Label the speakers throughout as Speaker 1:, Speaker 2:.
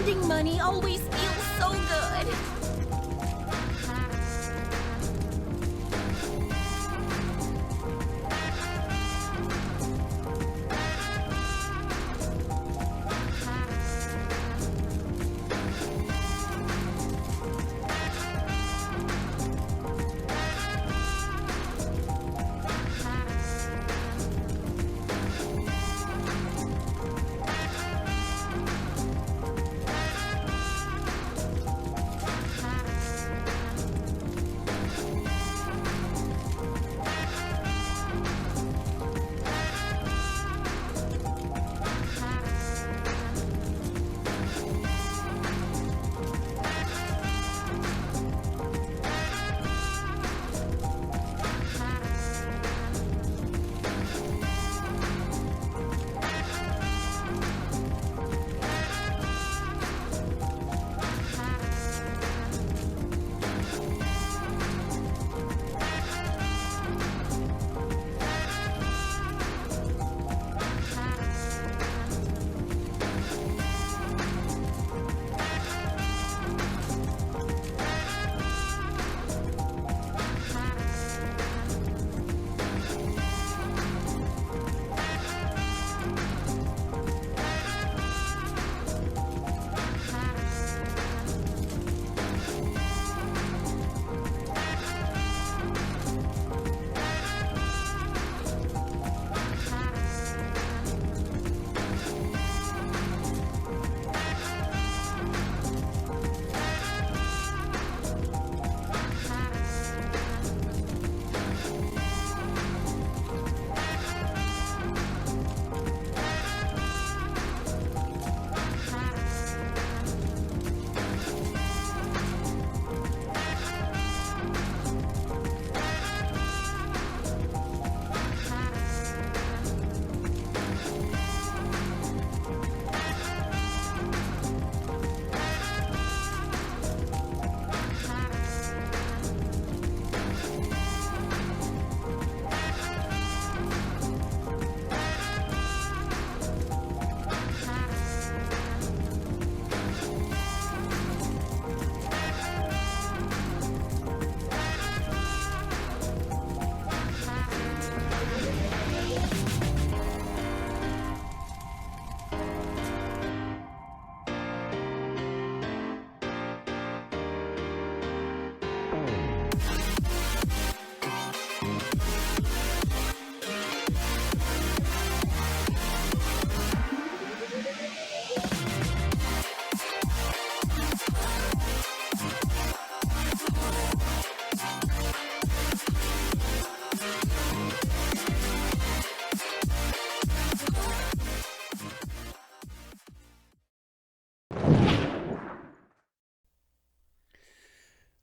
Speaker 1: Spending money always feels so good.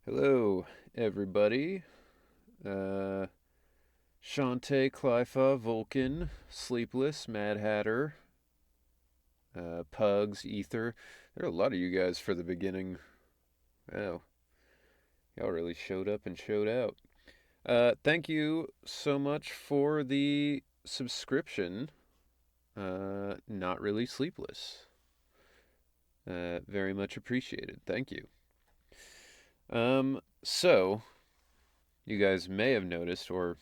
Speaker 2: Hello, everybody. Shantae, Clyfa, Vulcan, Sleepless, Mad Hatter, Pugs, Ether. There are a lot of you guys for the beginning. Wow, y'all really showed up and showed out. Thank you so much for the subscription. Not really Sleepless. Very much appreciated. Thank you. So, you guys may have noticed, or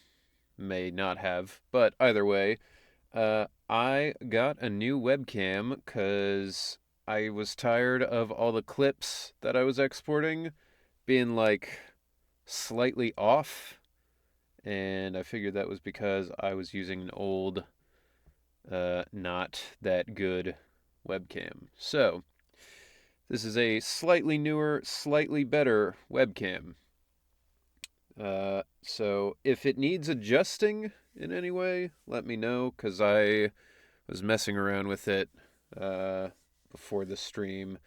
Speaker 2: may not have, but either way, I got a new webcam because I was tired of all the clips that I was exporting being like slightly off, and I figured that was because I was using an old, not that good webcam. So, this is a slightly newer, slightly better webcam. So if it needs adjusting in any way, let me know, because I was messing around with it before the stream,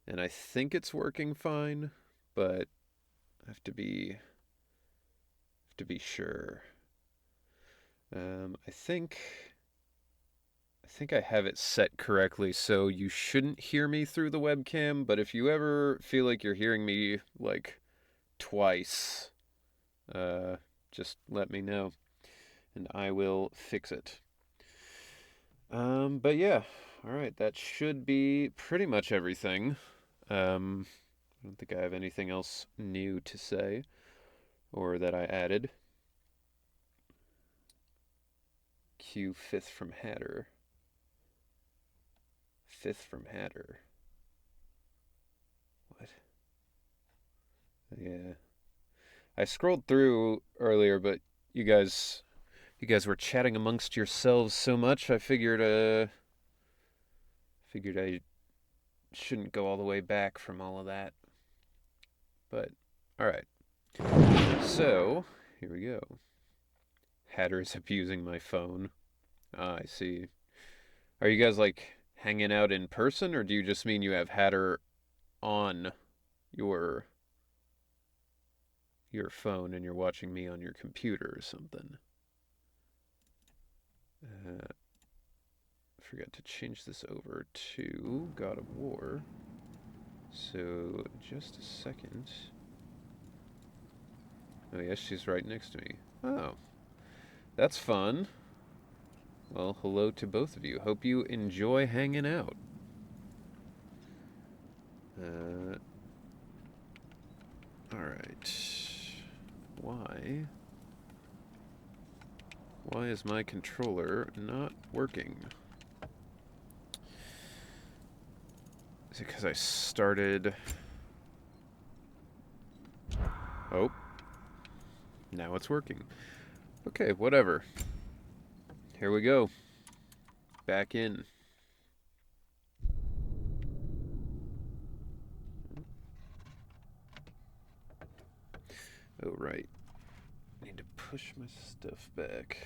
Speaker 2: and I think it's working fine, but I have to be sure. I think I have it set correctly, so you shouldn't hear me through the webcam, but if you ever feel like you're hearing me like twice, just let me know, and I will fix it. But yeah, Alright, that should be pretty much everything. I don't think I have anything else new to say, or that I added. Q fifth from Hatter. Fifth from Hatter. What? Yeah. I scrolled through earlier, but you guys were chatting amongst yourselves so much, I figured I shouldn't go all the way back from all of that. But alright. So, here we go. Hatter's abusing my phone. Ah, I see. Are you guys like hanging out in person, or do you just mean you have Hatter on your phone and you're watching me on your computer or something? Forgot to change this over to God of War. So, just a second. Oh, yes, she's right next to me. Oh, that's fun. Well, hello to both of you. Hope you enjoy hanging out. Alright. Why is my controller not working? Is it because I started... Oh. Now it's working. Okay, whatever. Here we go. Back in. Oh, right. Need to push my stuff back.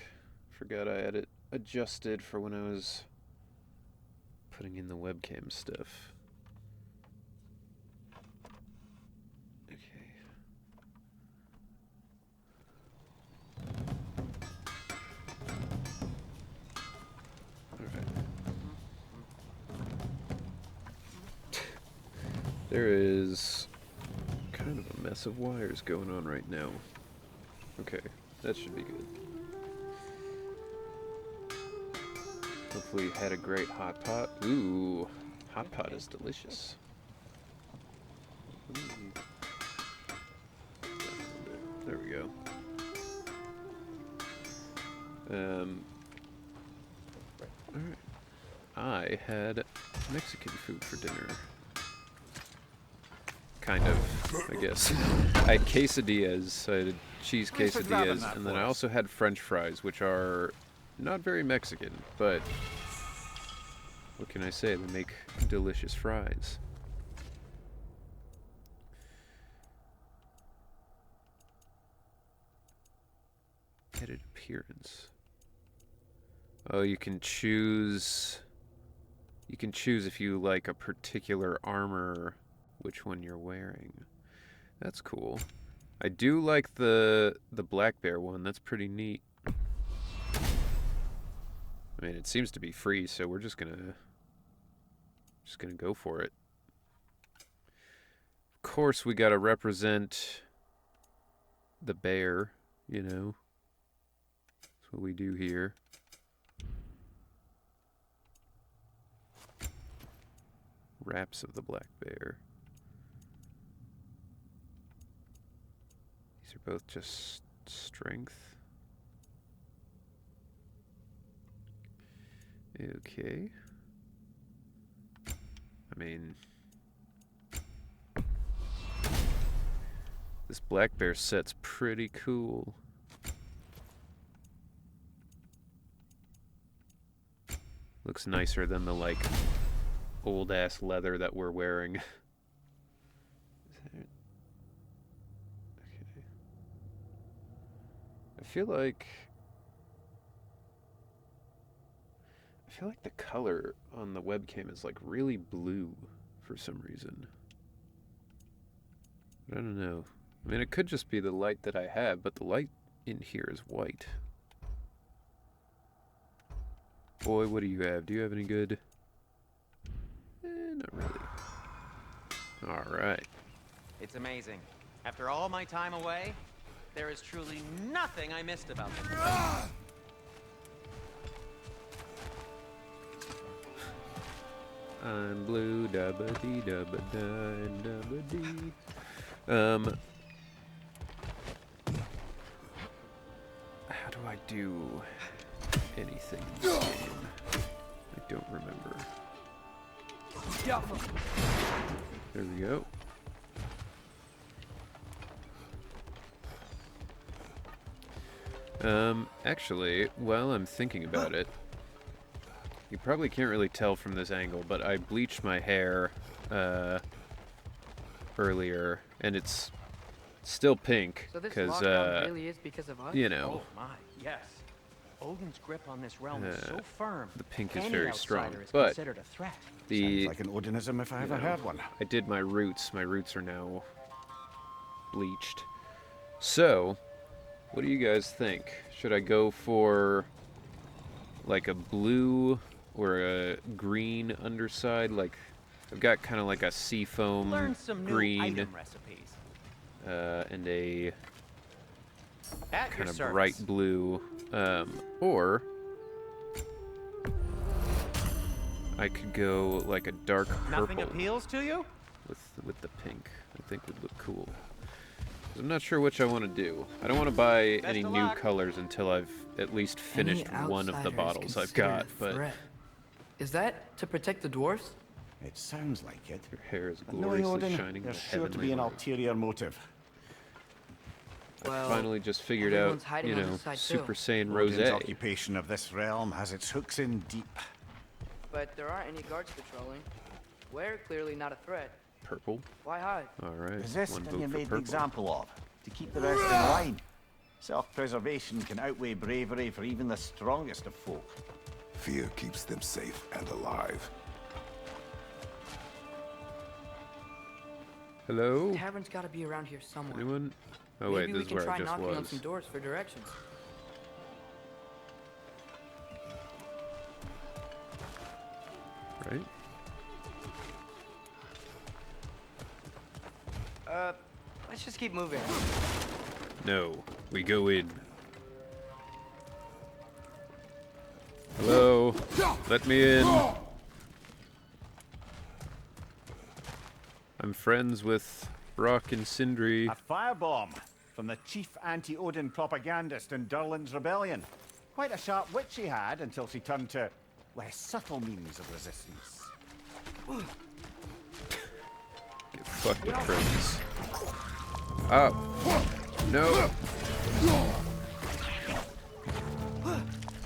Speaker 2: Forgot I had it adjusted for when I was putting in the webcam stuff. Okay. Alright. There is kind of a mess of wires going on right now. Okay, that should be good. Hopefully you had a great hot pot. Ooh, hot pot is delicious. There we go. Alright. I had Mexican food for dinner. Kind of, I guess. I had quesadillas, I had cheese quesadillas, and then I also had French fries, which are not very Mexican, but what can I say? They make delicious fries. Edit appearance. Oh, you can choose if you like a particular armor, which one you're wearing. That's cool. I do like the black bear one. That's pretty neat. I mean, it seems to be free, so we're just gonna go for it. Of course, we gotta represent the bear, you know. That's what we do here. Wraps of the black bear. These are both just strength. Okay. I mean, this black bear set's pretty cool. Looks nicer than the, like, old-ass leather that we're wearing. Okay. I feel like the color on the webcam is, like, really blue for some reason. But I don't know. I mean, it could just be the light that I have, but the light in here is white. Boy, what do you have? Do you have any good... not really. Alright.
Speaker 3: It's amazing. After all my time away, there is truly nothing I missed about them.
Speaker 2: I'm blue, dabba dee dabba da and dabba dee. How do I do anything in this game? I don't remember. There we go. Actually, while I'm thinking about it, you probably can't really tell from this angle, but I bleached my hair earlier, and it's still pink because
Speaker 4: really is because of us?
Speaker 2: you know,
Speaker 3: Oh my, yes. Odin's grip on this realm is so firm.
Speaker 2: the pink is
Speaker 3: any
Speaker 2: very strong.
Speaker 3: outsider is
Speaker 2: But
Speaker 3: considered a threat.
Speaker 2: the
Speaker 5: Sounds like an Odinism if I ever heard one.
Speaker 2: I did my roots. My roots are now bleached. So, what do you guys think? Should I go for like a blue or a green underside? Like, I've got kind of like a seafoam
Speaker 3: Learn some new
Speaker 2: green
Speaker 3: item recipes.
Speaker 2: and a
Speaker 3: At
Speaker 2: kind
Speaker 3: your
Speaker 2: of
Speaker 3: service.
Speaker 2: bright blue. Or I could go like a dark purple
Speaker 3: Nothing appeals to you?
Speaker 2: with the pink. I think would look cool. I'm not sure which I want to do. I don't want to buy
Speaker 3: Best
Speaker 2: any
Speaker 3: of
Speaker 2: new
Speaker 3: luck.
Speaker 2: colors until I've at least finished one of the bottles I've got. But
Speaker 4: Is that to protect the dwarfs?
Speaker 5: It sounds like it.
Speaker 2: your hair is
Speaker 5: But knowing
Speaker 2: gloriously
Speaker 5: Odin,
Speaker 2: shining.
Speaker 5: there's
Speaker 2: with
Speaker 5: sure to be an
Speaker 2: heavenly light.
Speaker 5: ulterior motive.
Speaker 2: I
Speaker 4: Well,
Speaker 2: finally just figured out,
Speaker 4: everyone's hiding
Speaker 2: you
Speaker 4: on
Speaker 2: know,
Speaker 4: this side,
Speaker 2: Super
Speaker 4: too.
Speaker 2: Saiyan
Speaker 5: Odin's
Speaker 2: Rose.
Speaker 5: occupation of this realm has its hooks in deep.
Speaker 4: But there aren't any guards patrolling. We're clearly not a threat.
Speaker 2: Purple.
Speaker 4: Why hide?
Speaker 2: All right.
Speaker 5: Resist
Speaker 2: one
Speaker 5: and
Speaker 2: vote
Speaker 5: you're
Speaker 2: for
Speaker 5: made an
Speaker 2: purple.
Speaker 5: example of, to keep the rest in line. Self-preservation can outweigh bravery for even the strongest of folk.
Speaker 6: Fear keeps them safe and alive.
Speaker 2: Hello?
Speaker 4: Tavern's got to be around here somewhere.
Speaker 2: Anyone? Oh
Speaker 4: Maybe
Speaker 2: wait,
Speaker 4: we
Speaker 2: this is
Speaker 4: can
Speaker 2: where
Speaker 4: try
Speaker 2: I just
Speaker 4: knocking on
Speaker 2: was.
Speaker 4: some doors for directions.
Speaker 2: Right?
Speaker 4: Let's just keep moving.
Speaker 2: No, we go in. Hello? Let me in. I'm friends with Brock and Sindri.
Speaker 5: A firebomb from the chief anti-Odin propagandist in Durlin's rebellion. Quite a sharp wit she had until she turned to less subtle means of resistance.
Speaker 2: Get fucked with friends. Oh. No.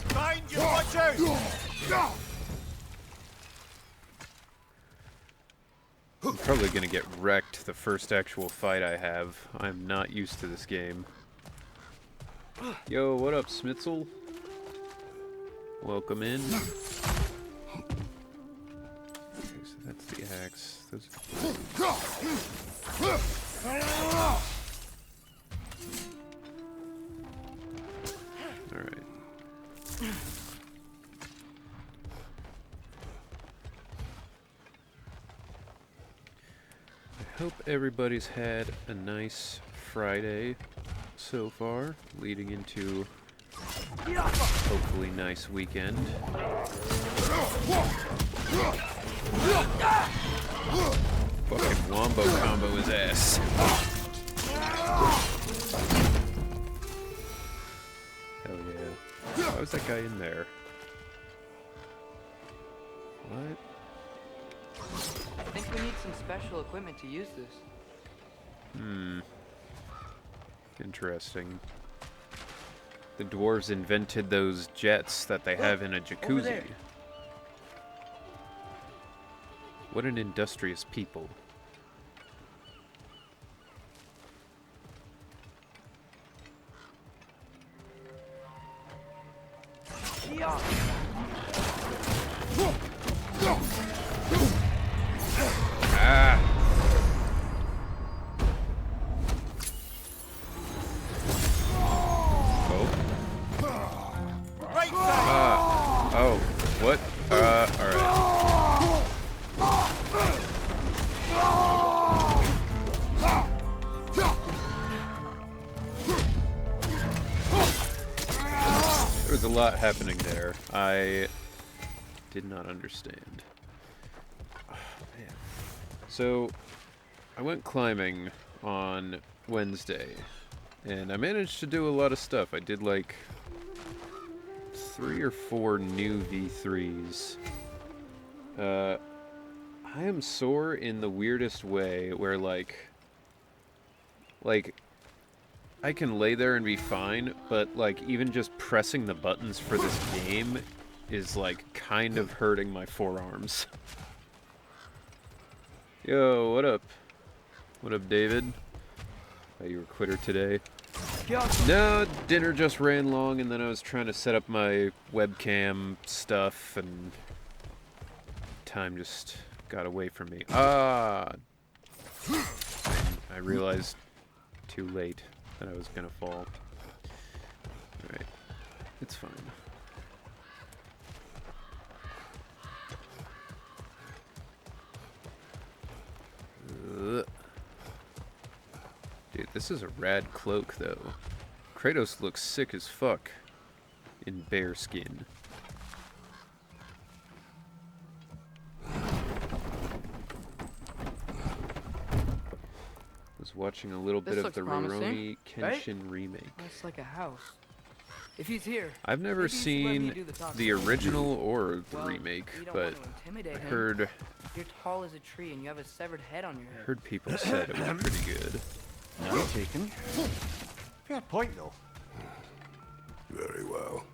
Speaker 5: Find you, watch out!
Speaker 2: I'm probably gonna get wrecked the first actual fight I have. I'm not used to this game. Yo, what up, Smitzel? Welcome in. Okay, so that's the axe. Those Alright. I hope everybody's had a nice Friday so far, leading into hopefully nice weekend. Fucking wombo combo his ass. Hell yeah. Why was that guy in there? What?
Speaker 4: I think we need some special equipment to use this.
Speaker 2: Interesting. The dwarves invented those jets that they have in a jacuzzi.
Speaker 4: there.
Speaker 2: What an industrious people. Ah! Oh.
Speaker 5: Right side!
Speaker 2: Oh. What? Alright. There was a lot happening there. I did not understand. So, I went climbing on Wednesday, and I managed to do a lot of stuff. I did like 3 or 4 new V3s. I am sore in the weirdest way, where like I can lay there and be fine, but like even just pressing the buttons for this game is like kind of hurting my forearms. Yo, what up? What up, David? Thought you were a quitter today. No, dinner just ran long, and then I was trying to set up my webcam stuff, and time just got away from me. Ah! And I realized too late that I was gonna fall. Alright, it's fine. Dude, this is a rad cloak, though. Kratos looks sick as fuck in bear skin. Was watching a little bit of the Rurouni Kenshin remake.
Speaker 4: That's like a house. If he's here,
Speaker 2: I've never
Speaker 4: maybe you should let me
Speaker 2: seen
Speaker 4: do the talking.
Speaker 2: the original or the
Speaker 4: Well,
Speaker 2: remake,
Speaker 4: you don't
Speaker 2: but
Speaker 4: want to intimidate
Speaker 2: I
Speaker 4: him.
Speaker 2: heard
Speaker 4: You're tall as a tree and you have a severed head on your head.
Speaker 2: heard people said it was pretty good.
Speaker 5: Point taken. Fair point, though.
Speaker 6: Very well.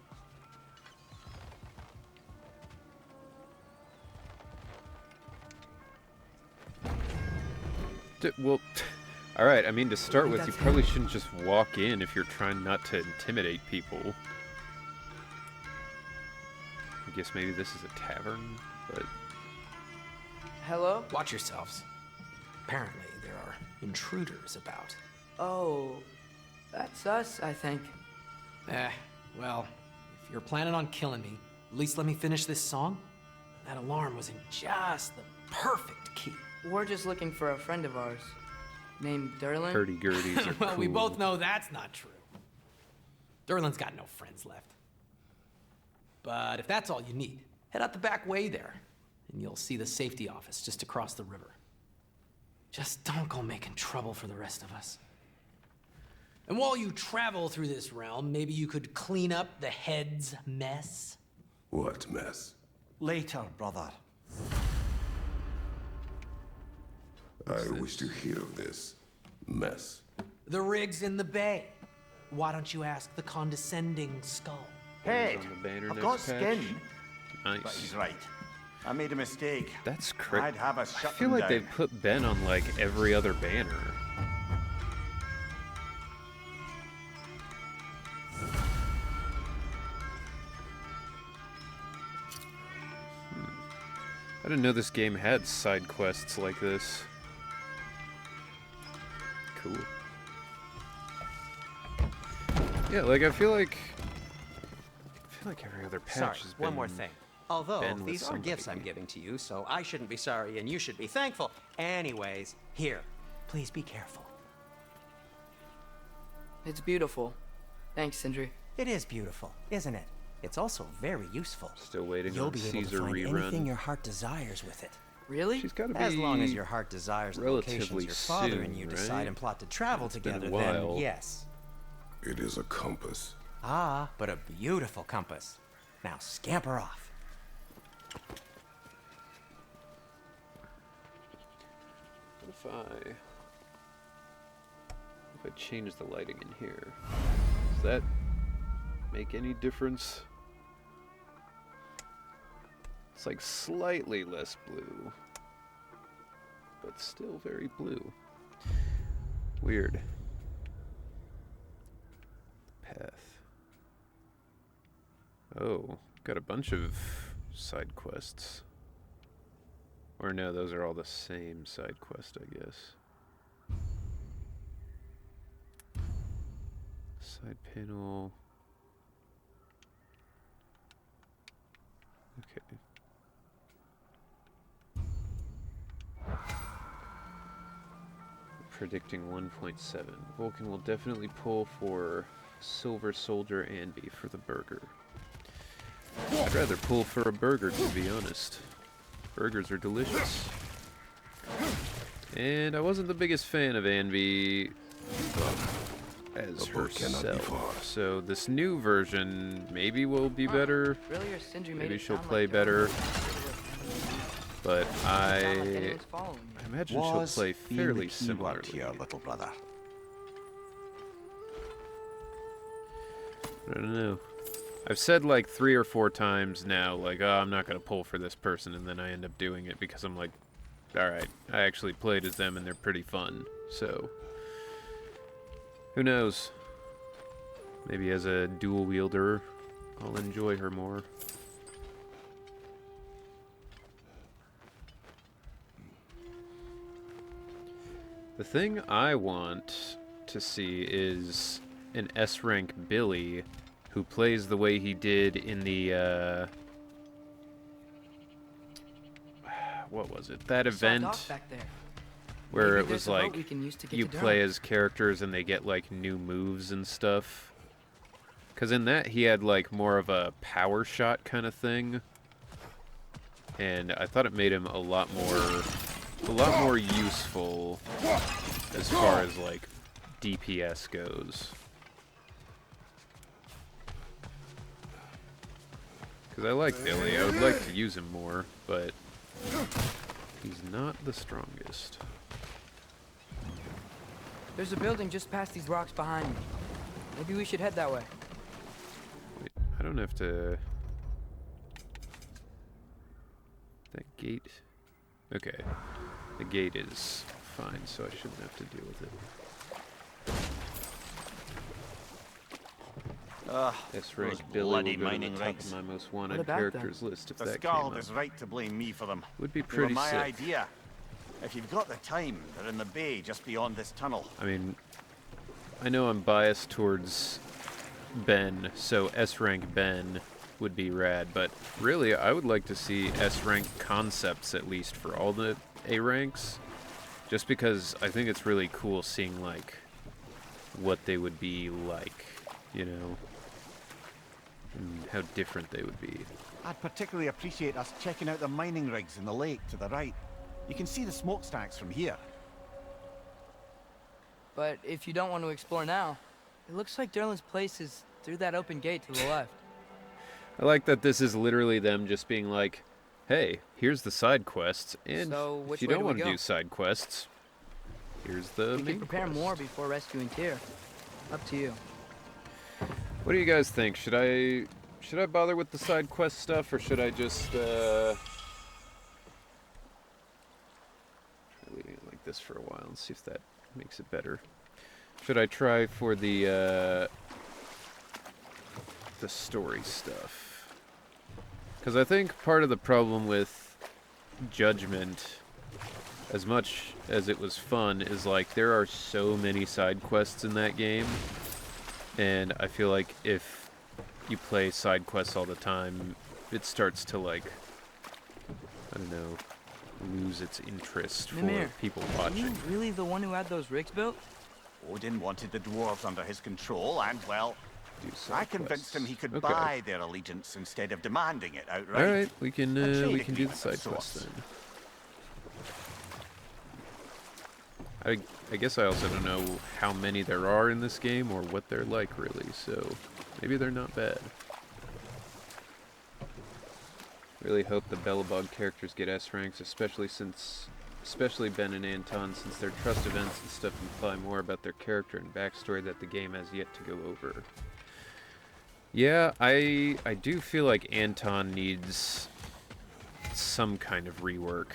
Speaker 2: Well, all right. I mean, to start with, you probably shouldn't just walk in if you're trying not to intimidate people. I guess maybe this is a tavern, but
Speaker 4: Hello?
Speaker 7: Watch yourselves. Apparently, there are intruders about.
Speaker 4: Oh, that's us, I think.
Speaker 7: Well, if you're planning on killing me, at least let me finish this song. That alarm was in just the perfect key.
Speaker 4: We're just looking for a friend of ours named Derlin.
Speaker 2: hurdy-gurdies are
Speaker 7: Well,
Speaker 2: cool.
Speaker 7: we both know that's not true. Derlin's got no friends left. But if that's all you need, head out the back way there, and you'll see the safety office just across the river. Just don't go making trouble for the rest of us. And while you travel through this realm, maybe you could clean up the head's mess.
Speaker 6: What mess?
Speaker 5: Later, brother.
Speaker 6: I wish to hear of this mess.
Speaker 7: The rig's in the bay. Why don't you ask the condescending skull?
Speaker 5: Head.
Speaker 2: on the banner
Speaker 5: I've
Speaker 2: next
Speaker 5: got
Speaker 2: patch.
Speaker 5: skin. But
Speaker 2: Nice.
Speaker 5: he's right. I made a mistake.
Speaker 2: That's crazy.
Speaker 5: I'd have us
Speaker 2: I
Speaker 5: shut
Speaker 2: feel
Speaker 5: them
Speaker 2: like
Speaker 5: down.
Speaker 2: they've put Ben on like every other banner. I didn't know this game had side quests like this. Cool. Yeah, like I feel like every other patch
Speaker 3: Sorry,
Speaker 2: has been.
Speaker 3: one more thing. Although,
Speaker 2: Ben with
Speaker 3: these are gifts I'm
Speaker 2: somebody.
Speaker 3: giving to you, so I shouldn't be sorry and you should be thankful. Anyways, here. Please be careful.
Speaker 4: It's beautiful. Thanks, Sindri.
Speaker 3: It is beautiful, isn't it? It's also very useful.
Speaker 2: Still waiting
Speaker 3: You'll
Speaker 2: on
Speaker 3: be able
Speaker 2: Caesar
Speaker 3: to find
Speaker 2: rerun.
Speaker 3: anything your heart desires with it.
Speaker 4: Really?
Speaker 2: She's got to be
Speaker 3: As long as your heart desires the locations
Speaker 2: relatively
Speaker 3: your father and
Speaker 2: soon,
Speaker 3: you
Speaker 2: right?
Speaker 3: decide and plot to travel
Speaker 2: It's been a
Speaker 3: together, then
Speaker 2: while.
Speaker 3: yes.
Speaker 6: It is a compass.
Speaker 3: Ah, but a beautiful compass. Now scamper off.
Speaker 2: What if I change the lighting in here? Does that make any difference? It's like slightly less blue, but still very blue. Weird. Path. Oh, got a bunch of side quests. Or no, those are all the same side quest, I guess. Side panel. Okay. Predicting 1.7. Vulcan will definitely pull for Silver Soldier and be for the burger. I'd rather pull for a burger, to be honest. Burgers are delicious. And I wasn't the biggest fan of Anvi as
Speaker 6: A boat cannot be far.
Speaker 2: herself. So this new version maybe will be better.
Speaker 4: Really, your Sindri made
Speaker 2: Maybe
Speaker 4: it
Speaker 2: she'll
Speaker 4: sound
Speaker 2: play
Speaker 4: like
Speaker 2: better. But
Speaker 4: Sound like anyone's following you.
Speaker 2: I imagine she'll play fairly similarly.
Speaker 5: here, little brother.
Speaker 2: I don't know. I've said like 3 or 4 times now, like, oh, I'm not going to pull for this person, and then I end up doing it because I'm like, alright, I actually played as them and they're pretty fun, so. Who knows? Maybe as a dual wielder, I'll enjoy her more. The thing I want to see is an S-rank Billy who plays the way he did in the, what was it? That
Speaker 4: I saw a
Speaker 2: event
Speaker 4: dock back there.
Speaker 2: where
Speaker 4: Maybe
Speaker 2: it was
Speaker 4: there's a boat
Speaker 2: like
Speaker 4: we can use to get
Speaker 2: you
Speaker 4: to
Speaker 2: play
Speaker 4: Durham.
Speaker 2: as characters and they get like new moves and stuff. Because in that he had like more of a power shot kind of thing. And I thought it made him a lot more useful as far as like DPS goes. Because I like Billy, I would like to use him more, but he's not the strongest.
Speaker 4: There's a building just past these rocks behind me. Maybe we should head that way.
Speaker 2: Wait, I don't have to... That gate... Okay. The gate is fine, so I shouldn't have to deal with it. This rank
Speaker 5: those
Speaker 2: Billy will
Speaker 5: bloody
Speaker 2: go to the
Speaker 5: mining
Speaker 2: top
Speaker 5: rigs.
Speaker 2: of my most
Speaker 4: What
Speaker 2: wanted
Speaker 4: about
Speaker 2: characters list if
Speaker 5: The
Speaker 2: that came
Speaker 5: Skald
Speaker 2: up.
Speaker 5: is right to blame me for them.
Speaker 2: Would be
Speaker 5: They were
Speaker 2: pretty
Speaker 5: my
Speaker 2: sick.
Speaker 5: idea. If you've got the time, they're in the bay just beyond this tunnel.
Speaker 2: I mean, I know I'm biased towards Ben, so S-rank Ben would be rad, but really I would like to see S-rank concepts at least for all the A ranks, just because I think it's really cool seeing like what they would be like, you know, and how different they would be.
Speaker 5: I'd particularly appreciate us checking out the mining rigs in the lake to the right. You can see the smokestacks from here.
Speaker 4: But if you don't want to explore now, it looks like Derlin's place is through that open gate to the left.
Speaker 2: I like that this is literally them just being like, hey, here's the side quests, and
Speaker 4: So,
Speaker 2: if
Speaker 4: which
Speaker 2: you
Speaker 4: way
Speaker 2: don't
Speaker 4: do we
Speaker 2: want to
Speaker 4: go?
Speaker 2: do side quests, here's the
Speaker 4: We
Speaker 2: main
Speaker 4: can prepare
Speaker 2: quest.
Speaker 4: more before rescuing Tyr. Up to you.
Speaker 2: What do you guys think? Should I bother with the side quest stuff, or should I just try leaving it like this for a while and see if that makes it better? Should I try for the story stuff? Because I think part of the problem with Judgment, as much as it was fun, is like there are so many side quests in that game, and I feel like if you play side quests all the time, it starts to like, I don't know, lose its interest for
Speaker 4: Mimir,
Speaker 2: people
Speaker 4: Are you
Speaker 2: watching.
Speaker 4: really the one who had those rigs built?
Speaker 5: Odin wanted the dwarves under his control, and, well,
Speaker 2: Do side
Speaker 5: I convinced
Speaker 2: quests.
Speaker 5: him he could
Speaker 2: Okay.
Speaker 5: buy their allegiance instead of demanding it outright.
Speaker 2: All right, we can
Speaker 5: A trade
Speaker 2: do the
Speaker 5: agreement
Speaker 2: side
Speaker 5: of
Speaker 2: quest
Speaker 5: sorts.
Speaker 2: then. I guess I also don't know how many there are in this game or what they're like really, so maybe they're not bad. Really hope the Belobog characters get S ranks, especially Ben and Anton, since their trust events and stuff imply more about their character and backstory that the game has yet to go over. Yeah, I do feel like Anton needs some kind of rework,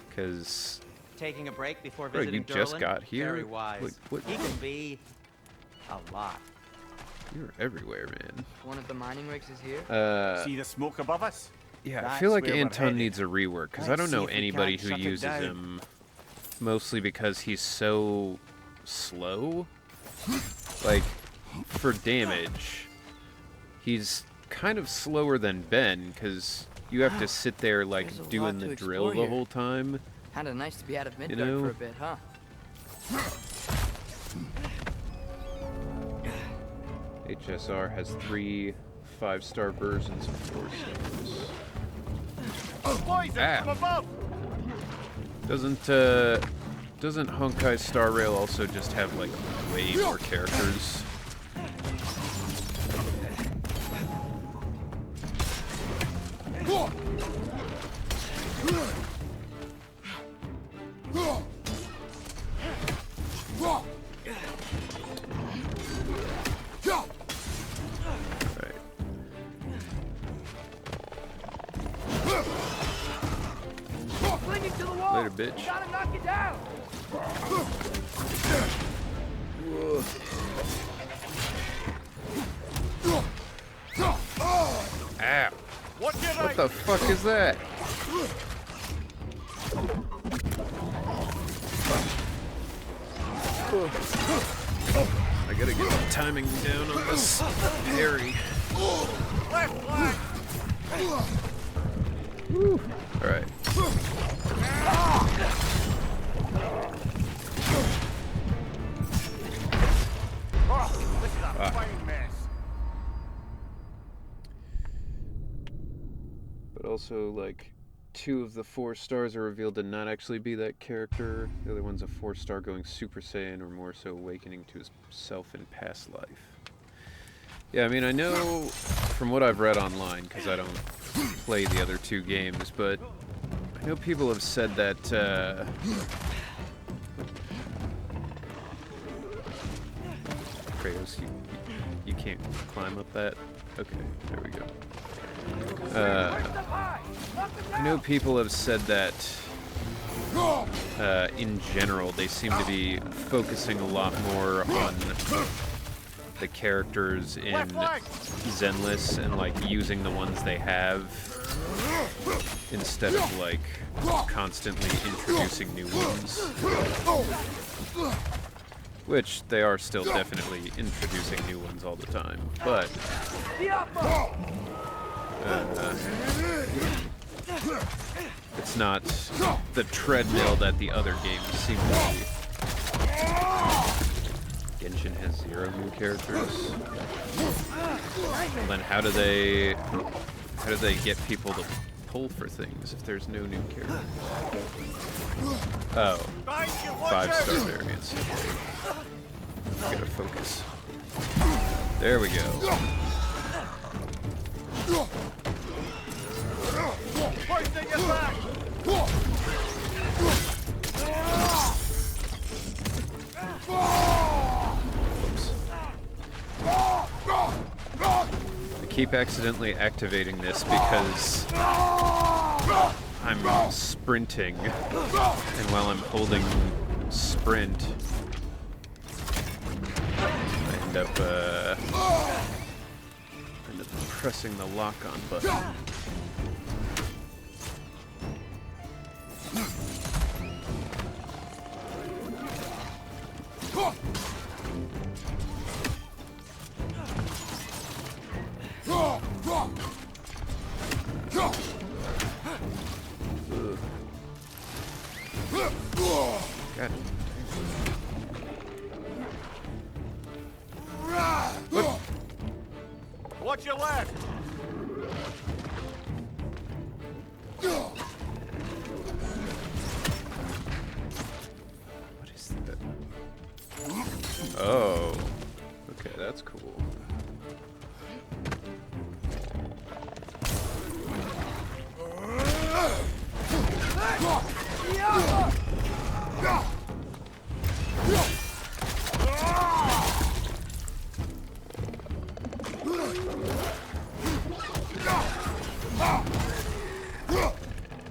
Speaker 2: because
Speaker 3: Taking a break before
Speaker 2: Bro,
Speaker 3: visiting
Speaker 2: you just
Speaker 3: Durlin?
Speaker 2: got here?
Speaker 3: Very wise.
Speaker 2: Like, what-
Speaker 3: He can be a lot.
Speaker 2: you're everywhere, man.
Speaker 4: One of the mining rigs is here?
Speaker 5: See the smoke above us?
Speaker 2: Yeah, I
Speaker 5: That's
Speaker 2: feel like
Speaker 5: where we're
Speaker 2: Anton
Speaker 5: headed.
Speaker 2: needs a rework, because I
Speaker 5: Let's
Speaker 2: don't
Speaker 5: see
Speaker 2: know
Speaker 5: if we
Speaker 2: anybody
Speaker 5: can't
Speaker 2: who
Speaker 5: shut it
Speaker 2: uses
Speaker 5: down.
Speaker 2: him, mostly because he's so slow. Like, for damage, he's kind of slower than Ben, because you have to sit there, like,
Speaker 4: There's a
Speaker 2: doing
Speaker 4: lot
Speaker 2: the
Speaker 4: to
Speaker 2: drill
Speaker 4: explore
Speaker 2: the
Speaker 4: here.
Speaker 2: whole time.
Speaker 4: Kinda nice to be out of Midgard
Speaker 2: know?
Speaker 4: for a bit, huh?
Speaker 2: HSR has 3 5-star versions and 4 stars.
Speaker 5: Poison
Speaker 2: Ah.
Speaker 5: from above!
Speaker 2: Doesn't Honkai Star Rail also just have like way more characters? Later, bitch.
Speaker 8: Gotta knock it down.
Speaker 2: Ow. What the fuck is that? I gotta get the timing down on this parry. Alright.
Speaker 5: This is a fine mess.
Speaker 2: But also, like, 2 of the 4 stars are revealed to not actually be that character. The other one's a 4-star going Super Saiyan, or more so awakening to his self in past life. Yeah, I mean, I know from what I've read online, because I don't play the other 2 games, but I know people have said that, Kratos, you can't climb up that? Okay, there we go. I know people have said that, in general, they seem to be focusing a lot more on the characters in Zenless and, like, using the ones they have instead of, like, constantly introducing new ones. Which they are still definitely introducing new ones all the time, but it's not the treadmill that the other games seem to be. Genshin has 0 new characters. Well, then how do they get people to pull for things if there's no new characters? Oh, 5-star variants. Gotta focus. There we go. I keep accidentally activating this because I'm sprinting, and while I'm holding sprint, I end up pressing the lock-on button. God.
Speaker 5: Watch your left.
Speaker 2: What is that? Oh. Okay, that's cool.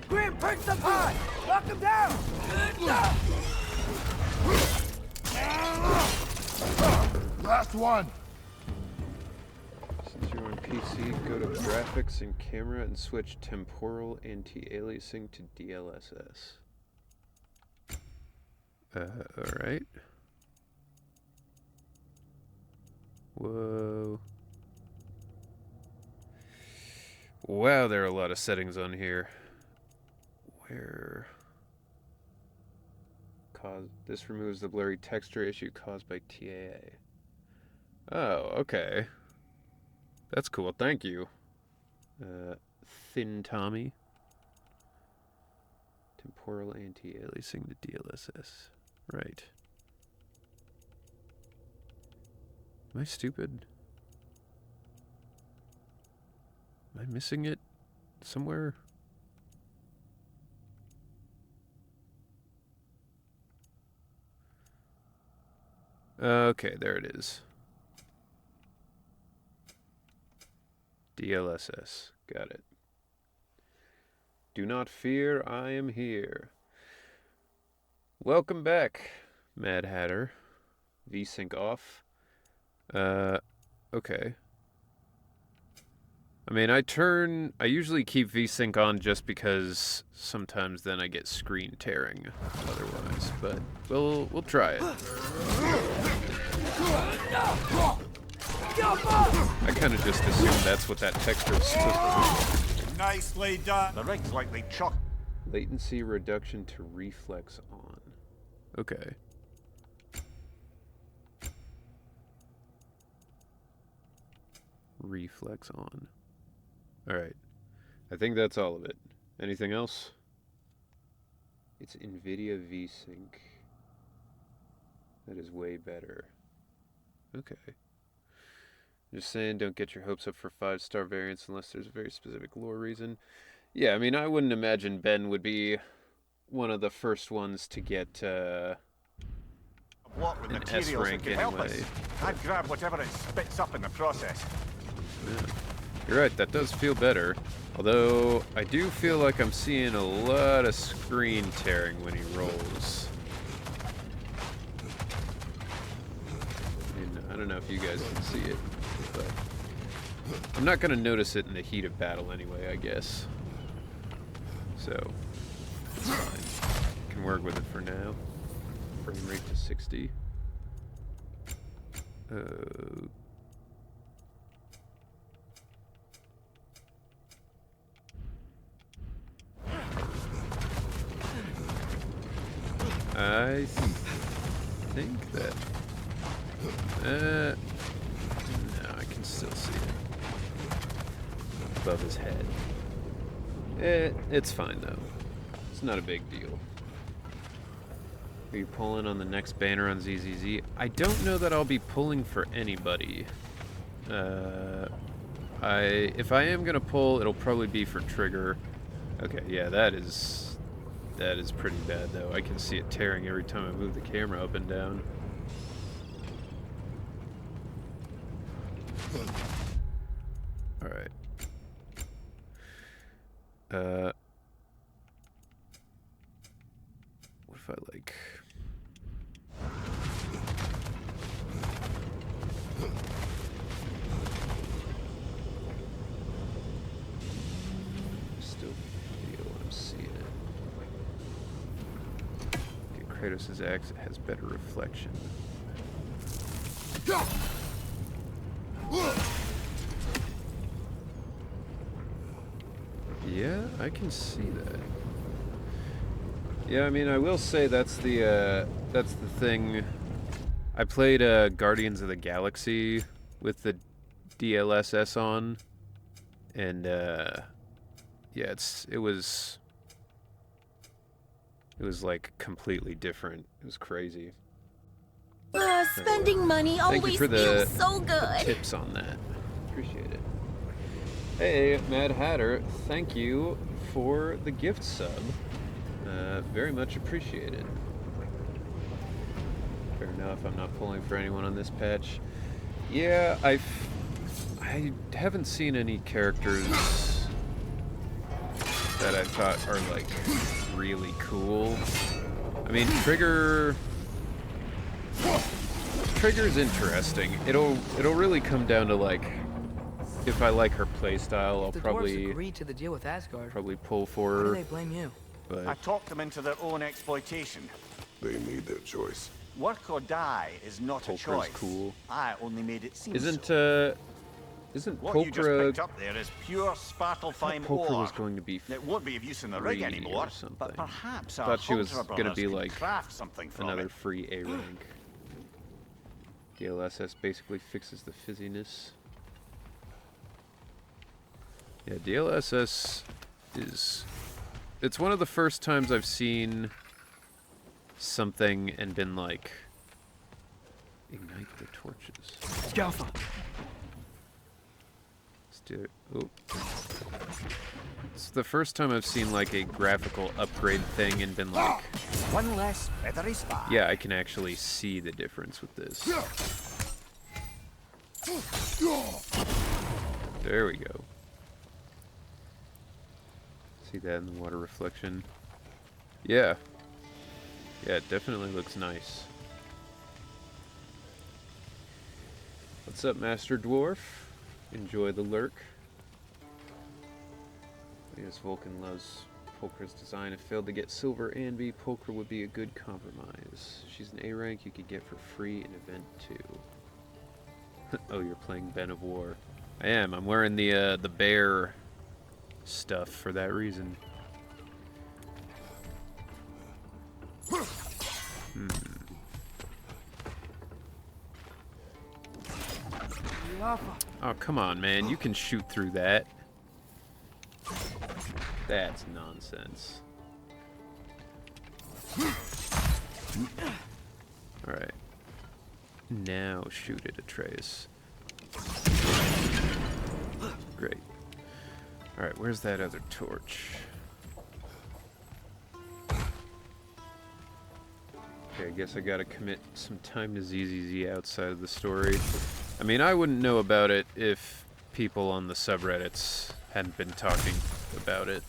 Speaker 8: Grim, perch the pod! Knock him down!
Speaker 6: Last one.
Speaker 2: Since you're on PC, go to graphics and camera and switch temporal anti-aliasing to DLSS. Alright. Whoa. Wow, there are a lot of settings on here. Where? This removes the blurry texture issue caused by TAA. Oh, okay. That's cool, thank you. Thin Tommy. temporal anti-aliasing the DLSS. Right. Am I stupid? Am I missing it somewhere? Okay, there it is. DLSS. Got it. Do not fear, I am here. Welcome back, Mad Hatter. VSync off. Okay. I mean, I usually keep VSync on just because sometimes then I get screen tearing otherwise, but we'll try it. I kind of just assumed that's what that texture is supposed to be.
Speaker 5: Nicely done. The rig's likely chock.
Speaker 2: Latency reduction to reflex on. Okay. Reflex on. Alright. I think that's all of it. Anything else? It's NVIDIA VSync. That is way better. Okay. Just saying, don't get your hopes up for 5-star variants unless there's a very specific lore reason. Yeah, I mean, I wouldn't imagine Ben would be one of the first ones to get an S rank anyway.
Speaker 5: I'd grab whatever it spits up in the process.
Speaker 2: Yeah. You're right, that does feel better. Although, I do feel like I'm seeing a lot of screen tearing when he rolls. I mean, I don't know if you guys can see it, but I'm not going to notice it in the heat of battle anyway, I guess. So, it's fine. Can work with it for now. Frame rate to 60. I think that... no, I can still see it. Above his head. It's fine, though. It's not a big deal. Are you pulling on the next banner on ZZZ? I don't know that I'll be pulling for anybody. If I am gonna pull, it'll probably be for Trigger. Okay, yeah, that is pretty bad, though. I can see it tearing every time I move the camera up and down. Alright. What if I, like... Still feel I'm seeing it. Kratos' axe has better reflection. Yeah, I can see that. Yeah, I mean, I will say that's the thing. I played Guardians of the Galaxy with the DLSS on, and yeah, it was like completely different. It was crazy.
Speaker 1: Spending money
Speaker 2: Thank you
Speaker 1: always
Speaker 2: for the
Speaker 1: feels so good.
Speaker 2: tips on that. Appreciate it. Hey, Mad Hatter, thank you for the gift sub. Very much appreciated. Fair enough, I'm not pulling for anyone on this patch. Yeah, I haven't seen any characters that I thought are, like, really cool. I mean, Trigger's interesting. It'll really come down to, like, if I like her playstyle, I'll
Speaker 4: The
Speaker 2: probably
Speaker 4: dwarves agreed to the deal with Asgard.
Speaker 2: pull for
Speaker 4: Why do
Speaker 2: her.
Speaker 4: they blame you?
Speaker 5: I
Speaker 2: But
Speaker 5: talked them into their own exploitation.
Speaker 6: They made their choice.
Speaker 5: Work or die is not a
Speaker 2: Pulchra's
Speaker 5: choice.
Speaker 2: cool.
Speaker 5: I only made it seem
Speaker 2: isn't
Speaker 5: so.
Speaker 2: Isn't
Speaker 5: What you just
Speaker 2: Pulchra?
Speaker 5: picked up there is pure Svartalfheim
Speaker 2: Pulchra
Speaker 5: ore.
Speaker 2: was going to be
Speaker 5: It won't be of use in the rig
Speaker 2: free
Speaker 5: anymore,
Speaker 2: or something.
Speaker 5: but perhaps
Speaker 2: I
Speaker 5: our
Speaker 2: thought she was
Speaker 5: Hunter
Speaker 2: gonna
Speaker 5: brothers
Speaker 2: be
Speaker 5: could
Speaker 2: like
Speaker 5: craft something from
Speaker 2: another
Speaker 5: it.
Speaker 2: free A rank. DLSS basically fixes the fizziness. Yeah, DLSS is It's one of the first times I've seen something and been like, ignite the torches.
Speaker 8: Scalpel.
Speaker 2: Let's do it. Oh. It's the first time I've seen like a graphical upgrade thing and been like,
Speaker 5: One less feathery spy.
Speaker 2: yeah, I can actually see the difference with this. There we go. See that in the water reflection? Yeah. Yeah, it definitely looks nice. What's up, Master Dwarf? Enjoy the lurk. Yes, Vulcan loves Polkra's design. If failed to get silver and B, Polkra would be a good compromise. She's an A rank you could get for free in event 2. Oh, you're playing Ben of War. I am. I'm wearing the bear stuff for that reason. Oh, come on, man. You can shoot through that. That's nonsense. Alright. Now shoot it, Atreus. Great. Alright, where's that other torch? Okay, I guess I gotta commit some time to ZZZ outside of the story. I mean, I wouldn't know about it if people on the subreddits hadn't been talking about it.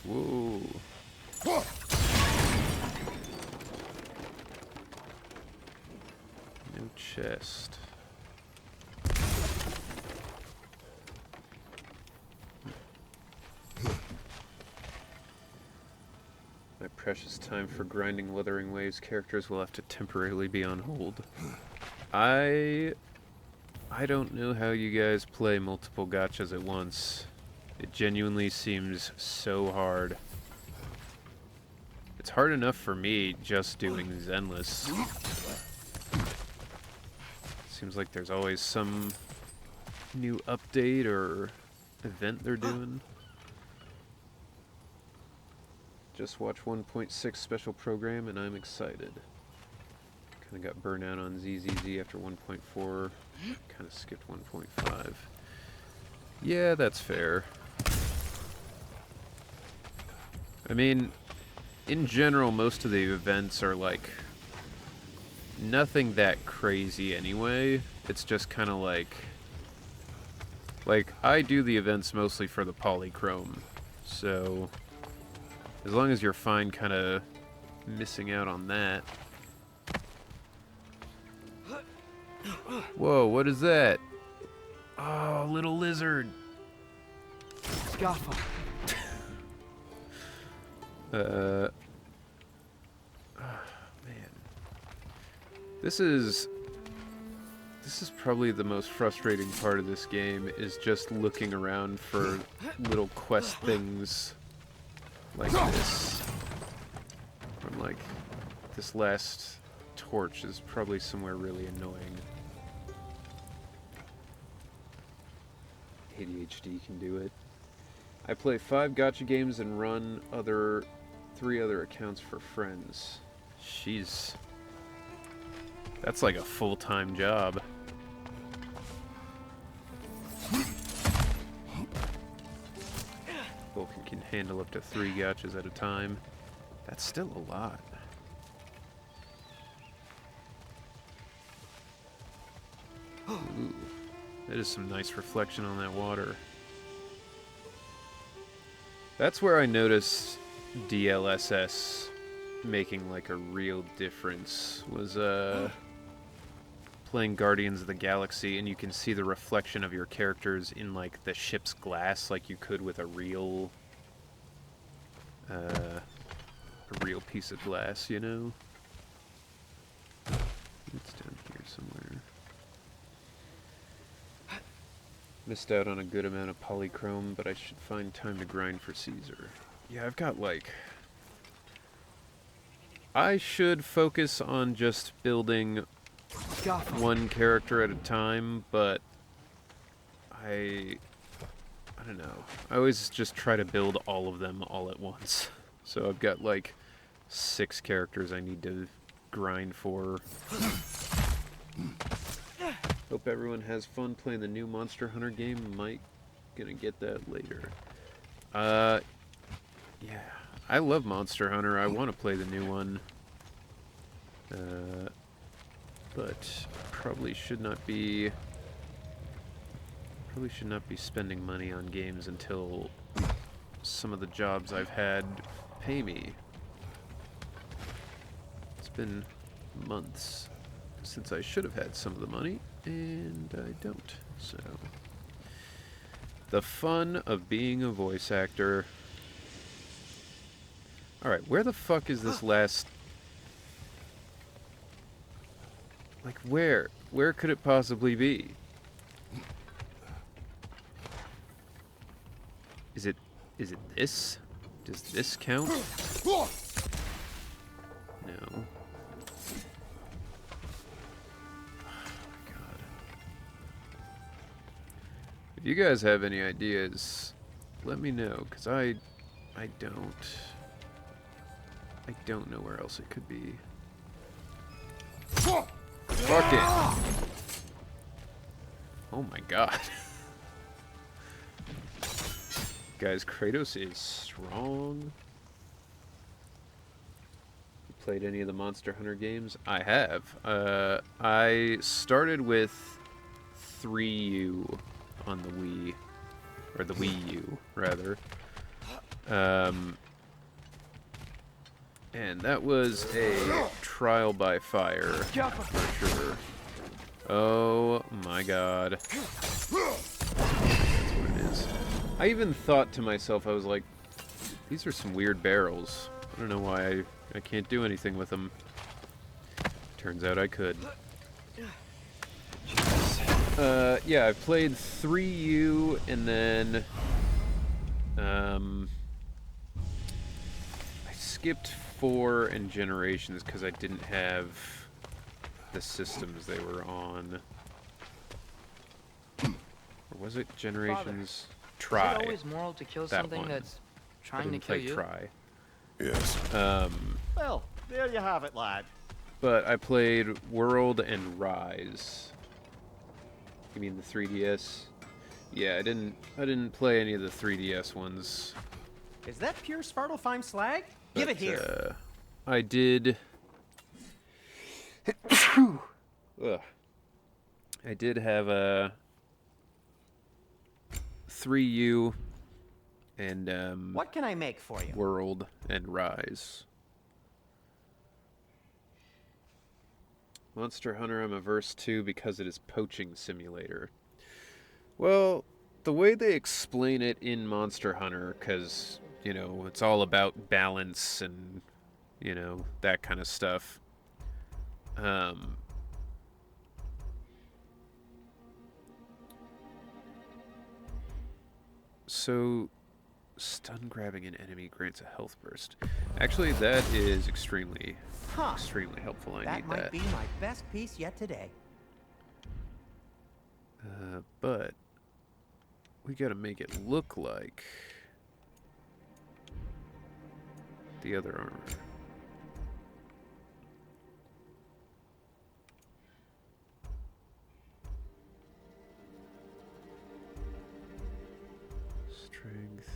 Speaker 2: Whoa. No chest. My precious time for grinding Wuthering Waves characters will have to temporarily be on hold. I don't know how you guys play multiple gachas at once. It genuinely seems so hard. It's hard enough for me just doing Zenless. Seems like there's always some new update or event they're doing. Just watch 1.6 special program and I'm excited. Kinda got burnt out on ZZZ after 1.4. Kinda skipped 1.5. Yeah, that's fair. I mean, in general, most of the events are like nothing that crazy anyway. It's just kind of like I do the events mostly for the polychrome. So as long as you're fine kind of missing out on that. Whoa, what is that? Oh, little lizard.
Speaker 8: Scalpel.
Speaker 2: Man. This is probably the most frustrating part of this game, is just looking around for little quest things like this. I'm like, this last torch is probably somewhere really annoying. ADHD can do it. I play 5 gacha games and run 3 other accounts for friends. She's... that's like a full-time job. Vulcan can handle up to 3 gachas at a time. That's still a lot. Ooh, that is some nice reflection on that water. That's where I noticed DLSS making like a real difference, was playing Guardians of the Galaxy, and you can see the reflection of your characters in like the ship's glass like you could with a real piece of glass, you know? It's down here somewhere. Missed out on a good amount of polychrome, but I should find time to grind for Caesar. Yeah, I've got like I should focus on just building one character at a time, but I don't know. I always just try to build all of them all at once. So I've got like 6 characters I need to grind for. Hope everyone has fun playing the new Monster Hunter game. Might gonna get that later. Yeah, I love Monster Hunter. I want to play the new one. But probably should not be spending money on games until some of the jobs I've had pay me. It's been months since I should have had some of the money, and I don't. So, the fun of being a voice actor. Alright, where the fuck is this last... Like, where? Where could it possibly be? Is it this? Does this count? No. Oh my god. If you guys have any ideas, let me know, because I don't know where else it could be. Fuck it! Oh my god. Guys, Kratos is strong. You played any of the Monster Hunter games? I have. I started with 3U on the Wii. Or the Wii U, rather. And that was a trial by fire, for sure. Oh my god. That's what it is. I even thought to myself, I was like, these are some weird barrels. I don't know why I can't do anything with them. Turns out I could. Yeah, I played 3U, and then I skipped 4 and Generations because I didn't have the systems they were on. Or was it Generations? Try.
Speaker 4: Is it always moral to kill
Speaker 2: that
Speaker 4: something
Speaker 2: one.
Speaker 4: that's
Speaker 2: I
Speaker 4: trying to
Speaker 2: didn't
Speaker 4: kill
Speaker 2: play
Speaker 4: you?
Speaker 2: Try.
Speaker 6: Yes.
Speaker 5: Well, there you have it, lad.
Speaker 2: But I played World and Rise. You mean the 3DS? Yeah, I didn't play any of the 3DS ones.
Speaker 3: Is that pure Svartalfheim slag? Give it here.
Speaker 2: I did. Ugh. I did have a 3U and
Speaker 3: What can I make for you?
Speaker 2: World and Rise. Monster Hunter I'm averse to because it is poaching simulator. Well, the way they explain it in Monster Hunter, because, you know, it's all about balance and, you know, that kind of stuff. So, stun grabbing an enemy grants a health burst. Actually, that is extremely helpful. I
Speaker 3: That
Speaker 2: need
Speaker 3: might
Speaker 2: that.
Speaker 3: be my best piece yet today.
Speaker 2: But we gotta make it look like the other armor. Strength.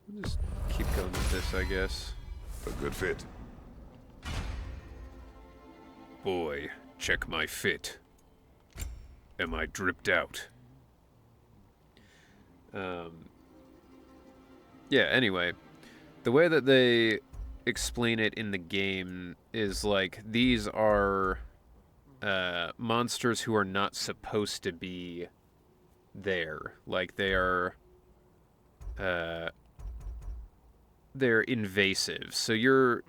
Speaker 2: We'll just keep going with this, I guess.
Speaker 6: A good fit.
Speaker 2: Boy, check my fit. Am I dripped out? Yeah, anyway. The way that they explain it in the game is like, these are monsters who are not supposed to be there. Like, they are... they're invasive. So you're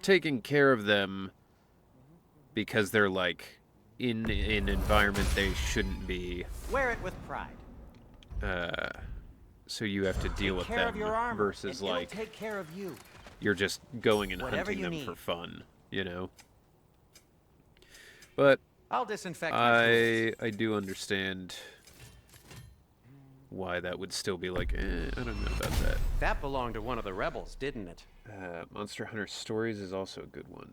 Speaker 2: taking care of them because they're like in an environment they shouldn't be.
Speaker 3: Wear it with pride.
Speaker 2: So you have to deal with
Speaker 3: Take care
Speaker 2: them
Speaker 3: of your armor,
Speaker 2: versus
Speaker 3: and
Speaker 2: like
Speaker 3: it'll take care of you.
Speaker 2: you're just going and
Speaker 3: Whatever
Speaker 2: hunting
Speaker 3: you
Speaker 2: them
Speaker 3: need.
Speaker 2: for fun, you know? But
Speaker 3: I'll disinfect my tools.
Speaker 2: I do understand why that would still be like, I don't know about that.
Speaker 3: That belonged to one of the rebels, didn't it?
Speaker 2: Monster Hunter Stories is also a good one.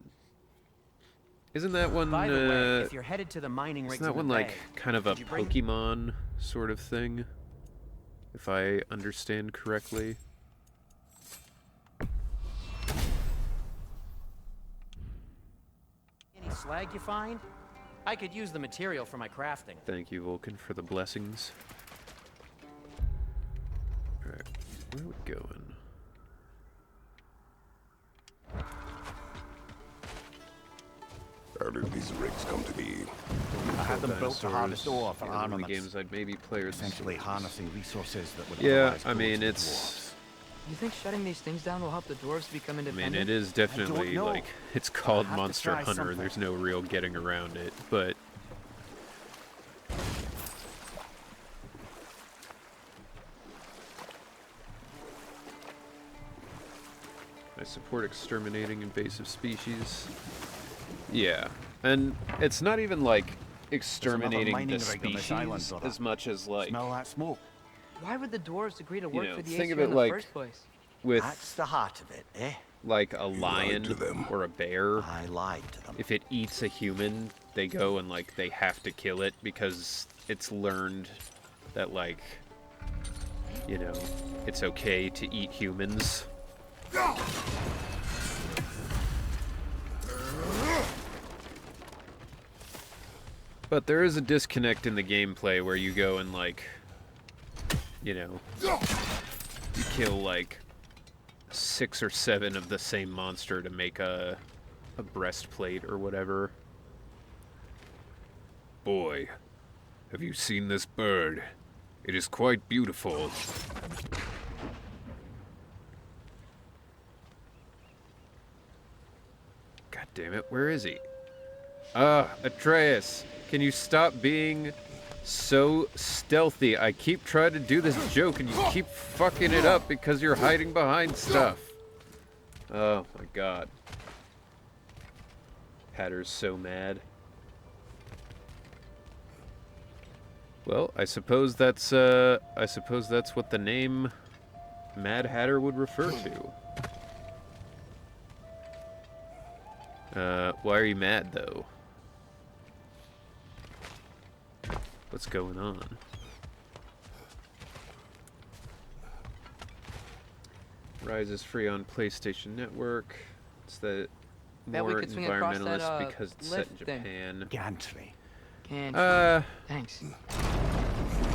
Speaker 2: Isn't that one,
Speaker 3: By the way, if you're headed to the mining rigs
Speaker 2: isn't that
Speaker 3: in
Speaker 2: one
Speaker 3: the
Speaker 2: like
Speaker 3: bay,
Speaker 2: kind of a
Speaker 3: did you bring-
Speaker 2: Pokemon sort of thing? If I understand correctly.
Speaker 3: Any slag you find? I could use the material for my crafting.
Speaker 2: Thank you, Vulcan, for the blessings. Alright, where are we going?
Speaker 6: How did these rigs come to be?
Speaker 5: I had them built to harvest ore for
Speaker 2: One of the
Speaker 5: armaments.
Speaker 2: games I'd maybe play are the
Speaker 5: Essentially
Speaker 2: stories.
Speaker 5: harnessing resources that would
Speaker 2: Yeah,
Speaker 5: otherwise
Speaker 2: I
Speaker 5: go
Speaker 2: mean,
Speaker 5: to the
Speaker 2: it's...
Speaker 4: You think shutting these things down will help the dwarves become
Speaker 2: I
Speaker 4: independent?
Speaker 2: mean, it is definitely,
Speaker 5: know.
Speaker 2: like, it's called
Speaker 5: have to
Speaker 2: Monster
Speaker 5: try
Speaker 2: Hunter.
Speaker 5: something.
Speaker 2: There's no real getting around it, but... I support exterminating invasive species. Yeah, and it's not even, like, exterminating
Speaker 5: mining
Speaker 2: the
Speaker 5: rig on this island,
Speaker 2: species
Speaker 5: brother.
Speaker 2: as much as, like,
Speaker 5: Smell that smoke?
Speaker 4: Why would the dwarves agree to work
Speaker 2: know,
Speaker 4: for the
Speaker 2: think of
Speaker 4: ACO
Speaker 2: it
Speaker 4: in the
Speaker 2: like-
Speaker 4: first place?
Speaker 2: with,
Speaker 5: That's the heart of it, eh?
Speaker 2: like, a lion
Speaker 6: to them.
Speaker 2: or a bear.
Speaker 5: I lied to them.
Speaker 2: If it eats a human, they go and, like, they have to kill it because it's learned that, like, you know, it's okay to eat humans. But there is a disconnect in the gameplay where you go and, like, you know, you kill, like, 6 or 7 of the same monster to make a breastplate or whatever. Boy, have you seen this bird? It is quite beautiful. God damn it, where is he? Ah, Atreus, can you stop being so stealthy? I keep trying to do this joke and you keep fucking it up because you're hiding behind stuff. Oh my god. Hatter's so mad. Well, I suppose that's what the name Mad Hatter would refer to. Why are you mad though? What's going on? Rise is free on PlayStation Network. It's the
Speaker 4: Bet we
Speaker 2: more
Speaker 4: could swing across that,
Speaker 2: environmentalist because it's set in
Speaker 4: lift thing.
Speaker 2: Japan.
Speaker 5: Gantry.
Speaker 4: Can't. Thanks.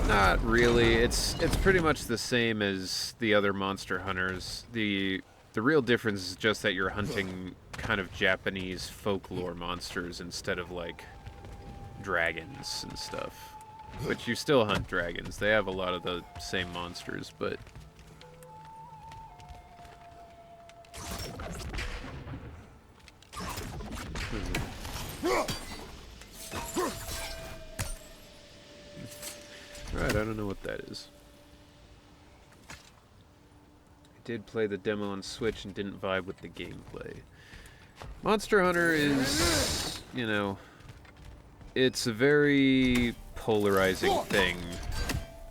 Speaker 2: Not really. It's pretty much the same as the other Monster Hunters. The real difference is just that you're hunting kind of Japanese folklore monsters instead of like dragons and stuff. Which you still hunt dragons. They have a lot of the same monsters, but right, I don't know what that is. I did play the demo on Switch and didn't vibe with the gameplay. Monster Hunter is, you know, it's a very polarizing thing.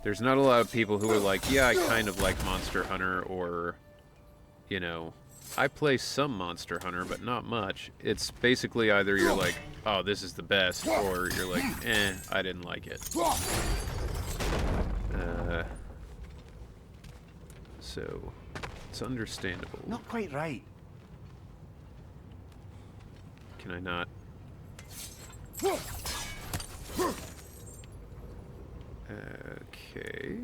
Speaker 2: There's not a lot of people who are like, yeah, I kind of like Monster Hunter, or, you know, I play some Monster Hunter, but not much. It's basically either you're like, oh, this is the best, or you're like, I didn't like it. So, it's understandable.
Speaker 5: Not quite right.
Speaker 2: Can I not? Okay.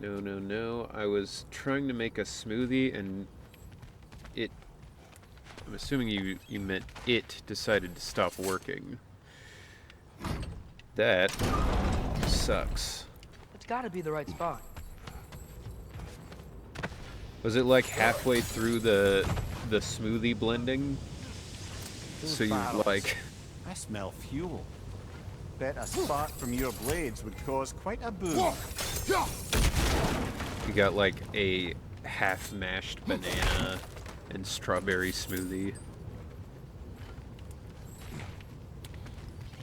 Speaker 2: No, no, no. I was trying to make a smoothie and it... I'm assuming you meant it decided to stop working. That sucks.
Speaker 4: It's gotta be the right spot.
Speaker 2: Was it like halfway through the smoothie blending?
Speaker 5: Those
Speaker 2: So you
Speaker 5: barrels.
Speaker 2: like...
Speaker 5: I smell fuel. Bet a spark from your blades would cause quite a boom.
Speaker 2: You got like a half-mashed banana and strawberry smoothie.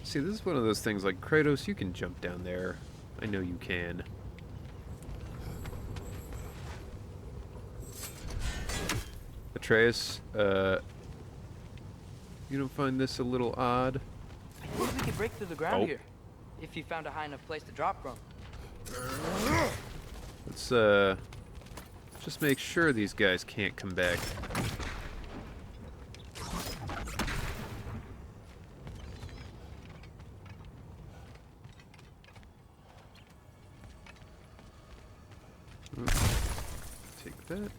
Speaker 2: See, this is one of those things like, Kratos, you can jump down there. I know you can. Atreus, you don't find this a little odd?
Speaker 4: I think we could break through the ground
Speaker 2: Oh.
Speaker 4: here. If you found a high enough place to drop from.
Speaker 2: Let's, just make sure these guys can't come back. Take that.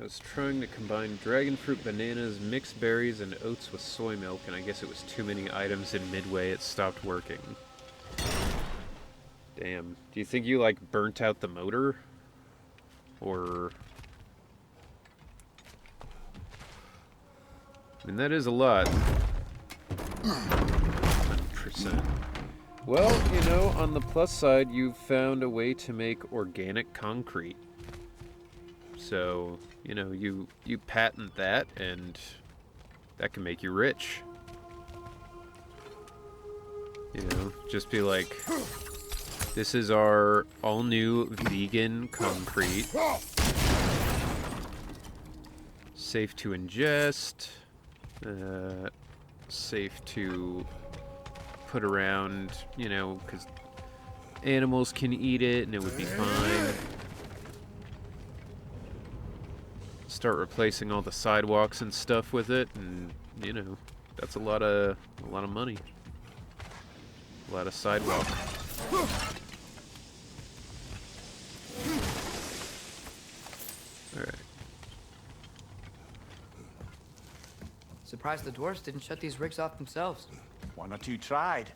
Speaker 2: I was trying to combine dragon fruit, bananas, mixed berries, and oats with soy milk, and I guess it was too many items, and midway it stopped working. Damn. Do you think you, like, burnt out the motor? Or... I mean, that is a lot. 100%. Well, you know, on the plus side, you've found a way to make organic concrete. So, you know, you patent that, and that can make you rich. You know, just be like, this is our all-new vegan concrete. Safe to ingest. Safe to put around, you know, because animals can eat it and it would be fine. Start replacing all the sidewalks and stuff with it, and you know, that's a lot of money. A lot of sidewalk. All right.
Speaker 4: Surprised the dwarves didn't shut these rigs off themselves.
Speaker 5: One or two tried.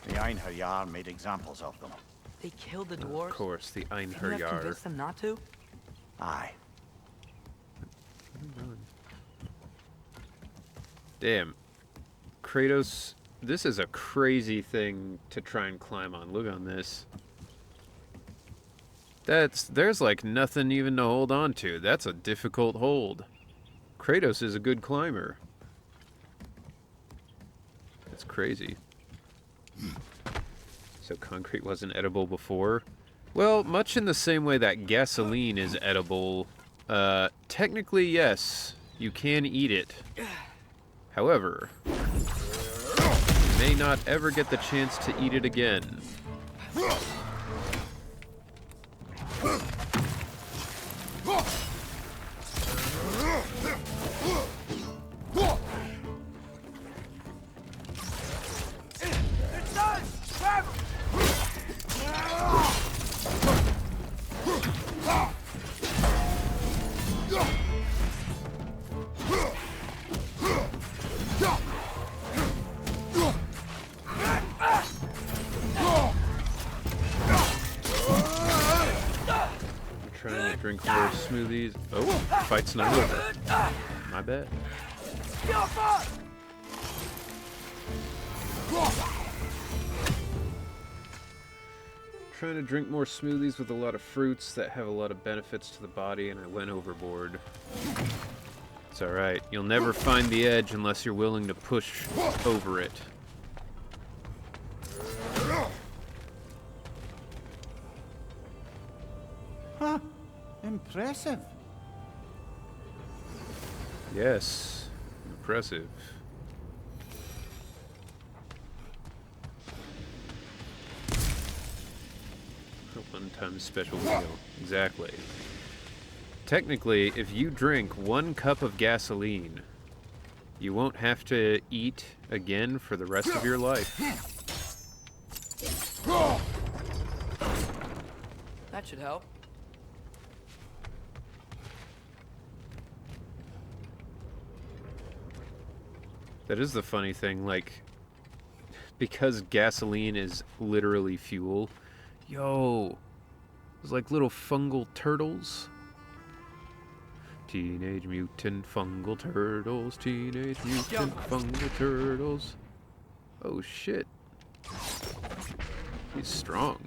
Speaker 5: The Einherjar made examples of them.
Speaker 4: They killed the dwarves?
Speaker 2: Of course, the
Speaker 4: Couldn't you have
Speaker 2: Einherjar.
Speaker 4: convinced them not to?
Speaker 5: Aye.
Speaker 2: Damn. Kratos, this is a crazy thing to try and climb on. Look on this. There's like nothing even to hold on to. That's a difficult hold. Kratos is a good climber. That's crazy. So concrete wasn't edible before? Well, much in the same way that gasoline is edible, technically yes, you can eat it. However, you may not ever get the chance to eat it again.
Speaker 8: It's done! Travel!
Speaker 2: I'm trying to drink more smoothies. Oh, fight's not over. My bad.
Speaker 8: Kill fuck!
Speaker 2: Trying to drink more smoothies with a lot of fruits that have a lot of benefits to the body, and I went overboard. It's alright. You'll never find the edge unless you're willing to push over it.
Speaker 5: Huh. Impressive.
Speaker 2: Yes. Impressive. A one-time special meal. Exactly. Technically, if you drink 1 cup of gasoline, you won't have to eat again for the rest of your life.
Speaker 4: That should help.
Speaker 2: That is the funny thing, like, because gasoline is literally fuel. Yo, there's like little fungal turtles. Teenage Mutant Fungal Turtles. Teenage Mutant Fungal Turtles. Oh shit. He's strong.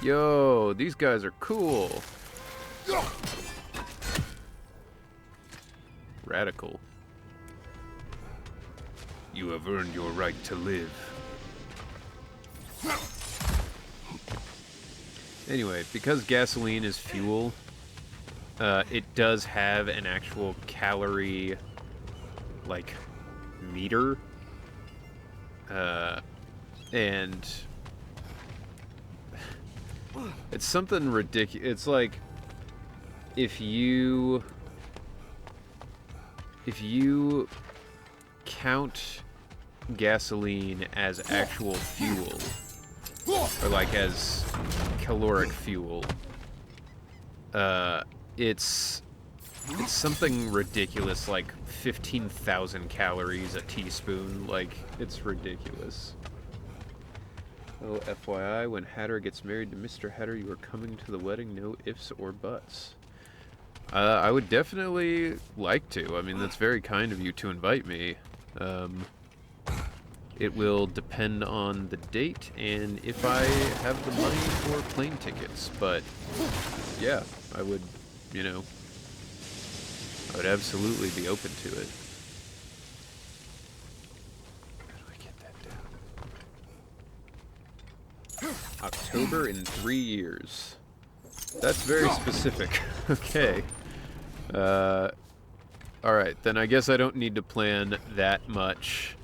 Speaker 2: Yo, these guys are cool. Radical. You have earned your right to live. Anyway, because gasoline is fuel, it does have an actual calorie, like, meter. And it's something ridiculous. It's like, if you count gasoline as actual fuel, or like as caloric fuel, it's something ridiculous, like 15,000 calories a teaspoon. Like, it's ridiculous. Oh, FYI, when Hatter gets married to Mr. Hatter, you are coming to the wedding, no ifs or buts. I would definitely like to. I mean, that's very kind of you to invite me. It will depend on the date and if I have the money for plane tickets. But, yeah, I would, you know, I would absolutely be open to it. How do I get that down? October in 3 years. That's very specific. Okay. Alright, then I guess I don't need to plan that much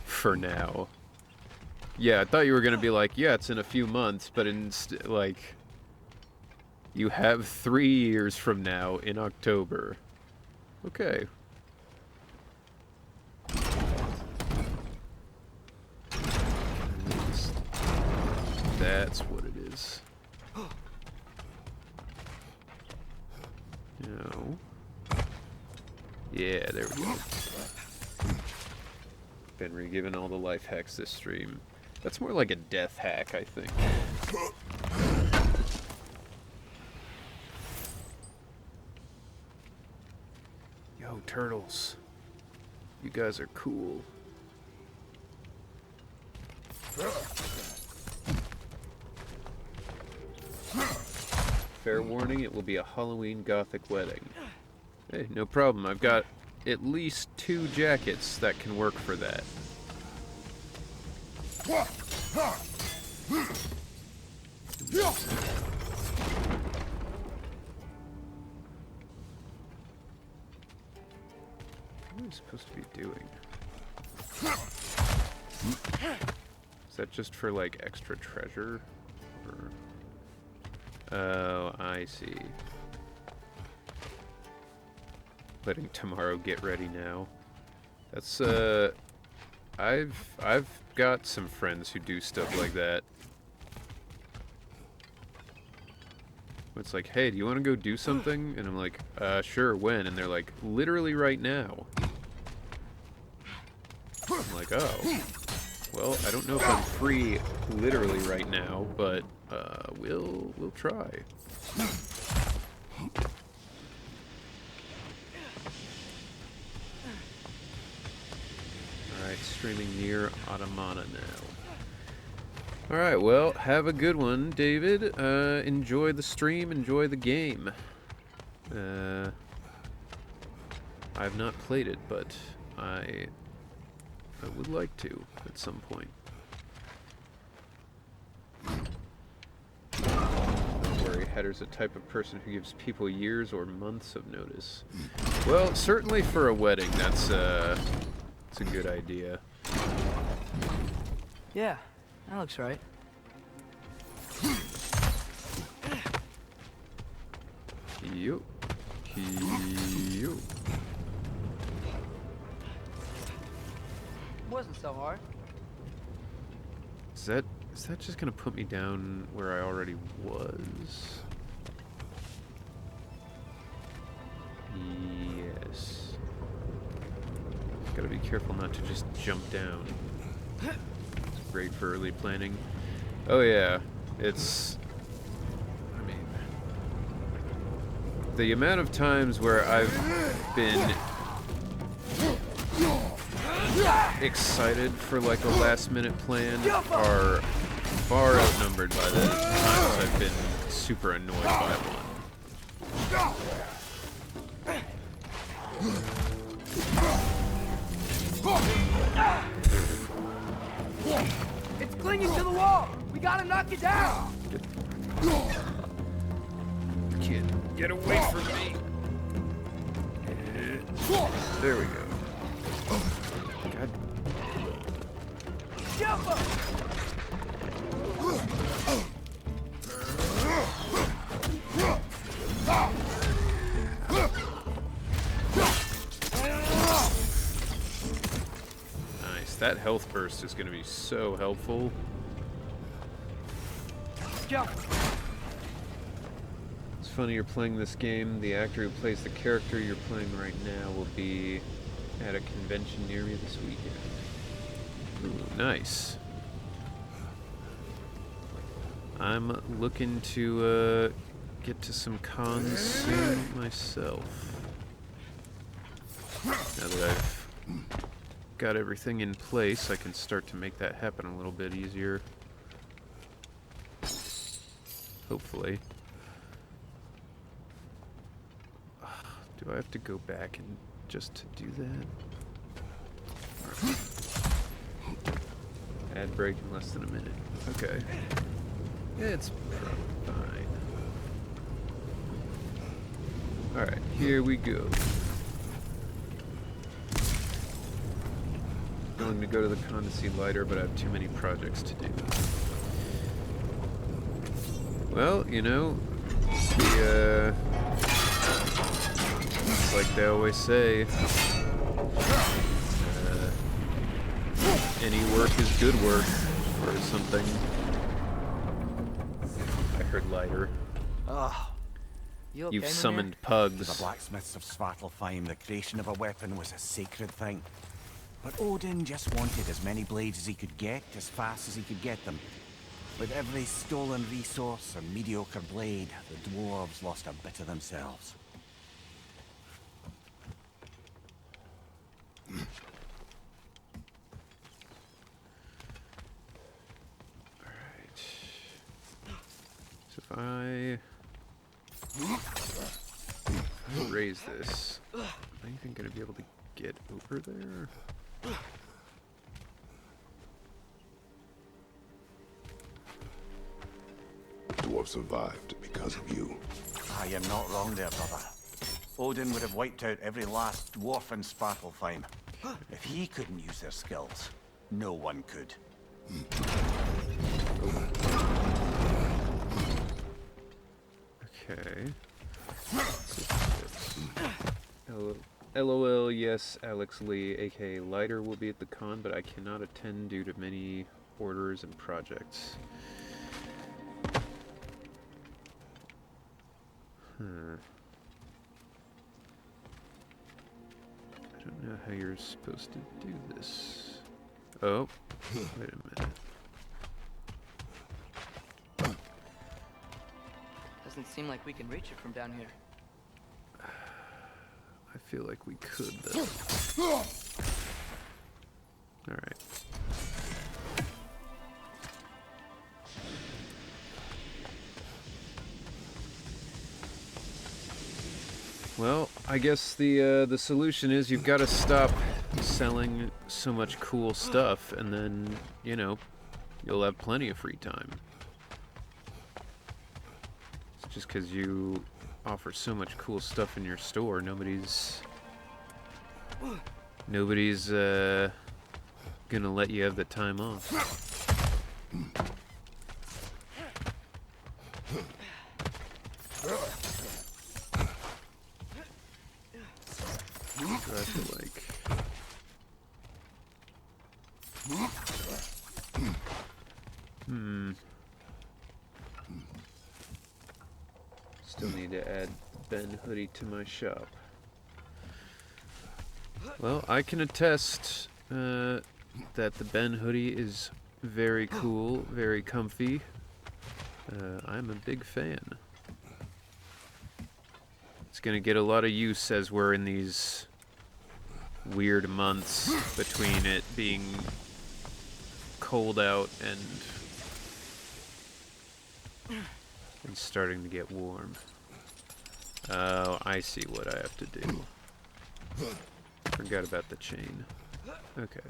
Speaker 2: for now. Yeah, I thought you were gonna be like, yeah, it's in a few months, but like, you have 3 years from now in October. Okay. That's what it is. No. Yeah, there we go. Been re-given all the life hacks this stream. That's more like a death hack, I think. Yo, turtles. You guys are cool. Fair warning, it will be a Halloween Gothic wedding. Hey, no problem. I've got at least 2 jackets that can work for that. What am I supposed to be doing? Is that just for, like, extra treasure? Or... Oh, I see. Letting tomorrow get ready now. That's I've got some friends who do stuff like that. It's like, hey, do you want to go do something? And I'm like, sure, when? And they're like, literally right now. I'm like, oh. Well, I don't know if I'm free literally right now, but we'll try. Alright, streaming near Automata now. Alright, well, have a good one, David. Enjoy the stream, enjoy the game. I've not played it, but I would like to at some point. Don't worry, Hatter's a type of person who gives people years or months of notice. Well, certainly for a wedding, that's a good idea.
Speaker 4: Yeah, that looks right.
Speaker 2: Yo. Yo.
Speaker 4: Wasn't so hard.
Speaker 2: Is that just gonna put me down where I already was? Yes. Gotta be careful not to just jump down. It's great for early planning. Oh yeah, it's... I mean... the amount of times where I've been excited for like a last-minute plan are far outnumbered by the times I've been super annoyed by one.
Speaker 8: It's clinging to the wall. We gotta knock it down.
Speaker 2: Kid, get away from me. There we go. God.
Speaker 8: Jump up.
Speaker 2: Nice. That health burst is going to be so helpful.
Speaker 8: Jump.
Speaker 2: It's funny you're playing this game. The actor who plays the character you're playing right now will be at a convention near me this weekend. Ooh, nice. I'm looking to get to some cons soon myself. Now that I've got everything in place, I can start to make that happen a little bit easier. Hopefully. Do I have to go back and just to do that? Ad break in less than a minute. Okay. It's fine. Alright, here we go. Going to go to the con to see Lighter, but I have too many projects to do. Well, you know, it's like they always say, any work is good work, or something. I heard Lighter.
Speaker 4: Oh, you okay,
Speaker 2: You've
Speaker 4: Mimir?
Speaker 2: summoned
Speaker 5: To the
Speaker 2: pugs.
Speaker 5: blacksmiths of Svartalfheim, the creation of a weapon was a sacred thing. But Odin just wanted as many blades as he could get, as fast as he could get them. With every stolen resource or mediocre blade, the dwarves lost a bit of themselves.
Speaker 2: Alright. So if I raise this, am I even going to be able to get over there?
Speaker 6: Dwarf survived because of you.
Speaker 5: Ah, you're not wrong there, brother. Odin would have wiped out every last dwarf in Svartalfheim. If he couldn't use their skills, no one could.
Speaker 2: Okay. LOL, yes, Alex Lee, aka Lighter, will be at the con, but I cannot attend due to many orders and projects. I don't know how you're supposed to do this. Oh, wait a minute.
Speaker 4: Doesn't seem like we can reach it from down here.
Speaker 2: I feel like we could, though. Alright. Well, I guess the solution is you've got to stop selling so much cool stuff, and then, you know, you'll have plenty of free time. It's just because you offer so much cool stuff in your store, nobody's gonna let you have the time off. Do I have to, like... Still need to add Ben hoodie to my shop. Well, I can attest that the Ben hoodie is very cool, very comfy. I'm a big fan. It's gonna get a lot of use as we're in these weird months between it being cold out and starting to get warm. Oh, I see what I have to do. Forgot about the chain. Okay.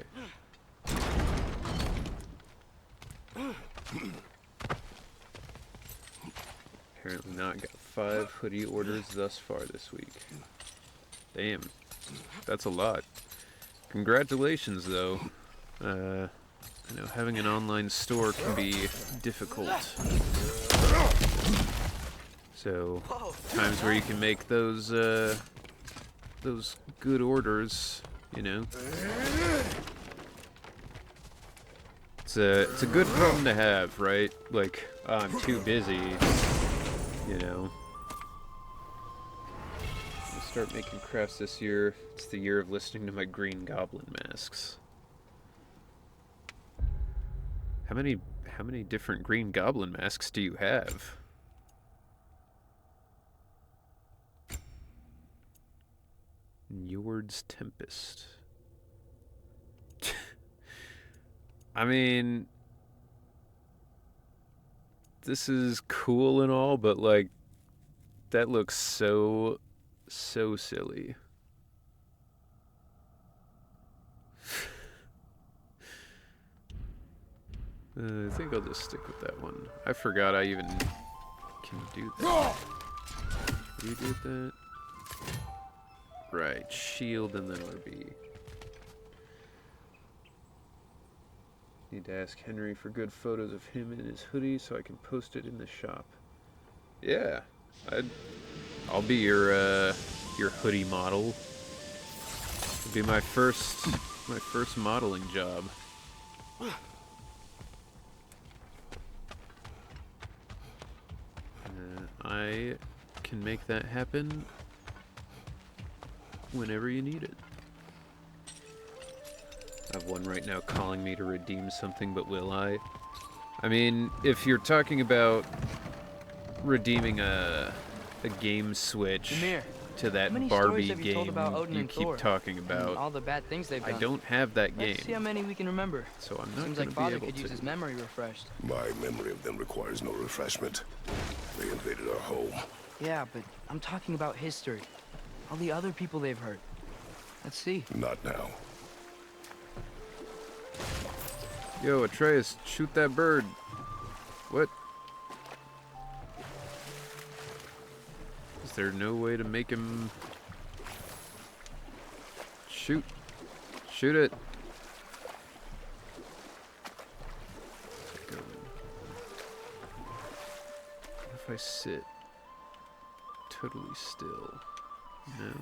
Speaker 2: Apparently not. Got 5 hoodie orders thus far this week. Damn. That's a lot. Congratulations, though. I know having an online store can be difficult. So, times where you can make those good orders, you know. It's a good problem to have, right? Like, oh, I'm too busy, you know. I'll start making crafts this year. It's the year of listening to my Green Goblin masks. How many different Green Goblin masks do you have? Njord's Tempest. I mean, this is cool and all, but like, that looks so silly. I think I'll just stick with that one. I forgot I even can do that. You did that? Right, shield and then RB. Need to ask Henry for good photos of him in his hoodie so I can post it in the shop. Yeah, I'll be your hoodie model. It'll be my first modeling job. I can make that happen whenever you need it. I have one right now calling me to redeem something, but will I? I mean, if you're talking about redeeming a game switch
Speaker 4: Ymir,
Speaker 2: to that
Speaker 4: how many
Speaker 2: Barbie
Speaker 4: stories have you told
Speaker 2: game
Speaker 4: about Odin
Speaker 2: you
Speaker 4: and
Speaker 2: keep
Speaker 4: Thor,
Speaker 2: talking
Speaker 4: and
Speaker 2: about,
Speaker 4: all the bad things they've
Speaker 2: I
Speaker 4: done?
Speaker 2: don't have that game.
Speaker 4: Let's see how many we can remember.
Speaker 2: So I'm not
Speaker 4: Seems
Speaker 2: going
Speaker 4: like
Speaker 2: to be
Speaker 4: Father
Speaker 2: able
Speaker 4: could
Speaker 2: to.
Speaker 4: use his memory refreshed.
Speaker 6: My memory of them requires no refreshment. They invaded our home.
Speaker 4: Yeah, but I'm talking about history. All the other people they've hurt. Let's see.
Speaker 6: Not now.
Speaker 2: Yo, Atreus, shoot that bird. What? Is there no way to make him shoot? Shoot it. Go. What if I sit totally still? No.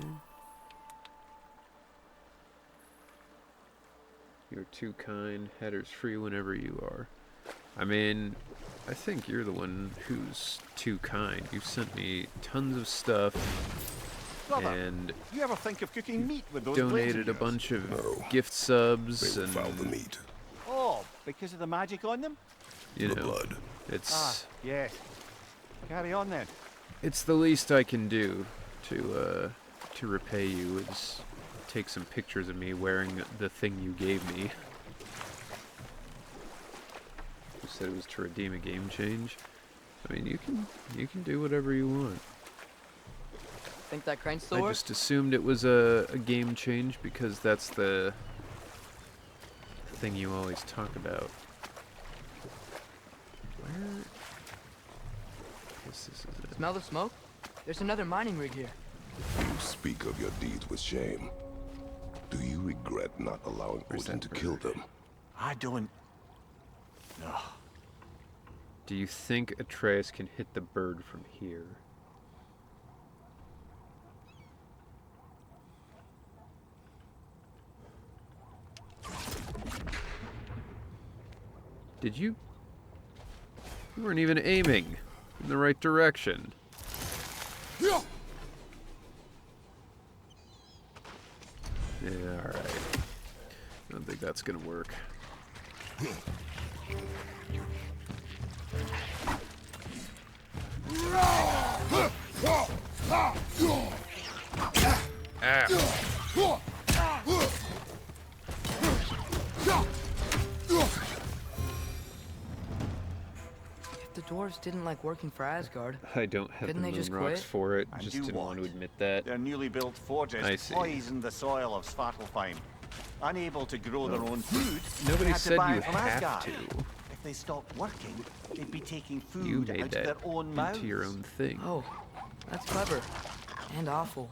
Speaker 2: You're too kind. Header's free whenever you are. I mean, I think you're the one who's too kind. You've sent me tons of stuff,
Speaker 5: Brother,
Speaker 2: and
Speaker 5: you ever think of cooking meat with those
Speaker 2: donated
Speaker 5: blades
Speaker 2: a
Speaker 5: of yours?
Speaker 2: bunch of
Speaker 6: No.
Speaker 2: gift subs,
Speaker 6: They
Speaker 2: and
Speaker 6: found the meat.
Speaker 5: Oh, because of the magic on them?
Speaker 2: you
Speaker 6: The
Speaker 2: know,
Speaker 6: blood.
Speaker 2: it's
Speaker 5: Yes. Carry on then.
Speaker 2: it's the least I can do to repay you is take some pictures of me wearing the thing you gave me. You said it was to redeem a game change. I mean, you can do whatever you want.
Speaker 4: Think that crane still
Speaker 2: I
Speaker 4: works?
Speaker 2: just assumed it was a game change because that's the thing you always talk about. Where? I guess this is it.
Speaker 4: Smell the smoke? There's another mining rig here.
Speaker 6: You speak of your deeds with shame. Do you regret not allowing
Speaker 2: Where's
Speaker 6: Odin
Speaker 2: that
Speaker 6: to kill
Speaker 2: bird?
Speaker 6: them?
Speaker 5: I don't... No.
Speaker 2: Do you think Atreus can hit the bird from here? Did you? You weren't even aiming in the right direction. Yeah, alright. I don't think that's gonna work. Ow.
Speaker 4: If the dwarves didn't like working for Asgard,
Speaker 2: I don't have
Speaker 4: couldn't
Speaker 2: the
Speaker 4: they just
Speaker 2: moon rocks
Speaker 4: quit?
Speaker 2: for it.
Speaker 5: And
Speaker 2: Just
Speaker 5: do
Speaker 2: didn't want to
Speaker 5: what?
Speaker 2: admit that.
Speaker 5: Their newly built forges
Speaker 2: I see.
Speaker 5: poisoned the soil of Svartalfheim. Unable to grow their own food,
Speaker 2: Nobody
Speaker 5: they had
Speaker 2: said
Speaker 5: to buy
Speaker 2: you
Speaker 5: it from
Speaker 2: have
Speaker 5: Asgard.
Speaker 2: to.
Speaker 5: If they stopped working, they'd be taking food
Speaker 2: You
Speaker 5: out
Speaker 2: made
Speaker 5: of
Speaker 2: that
Speaker 5: their own mouths.
Speaker 2: into your own thing.
Speaker 4: Oh, that's clever. And awful.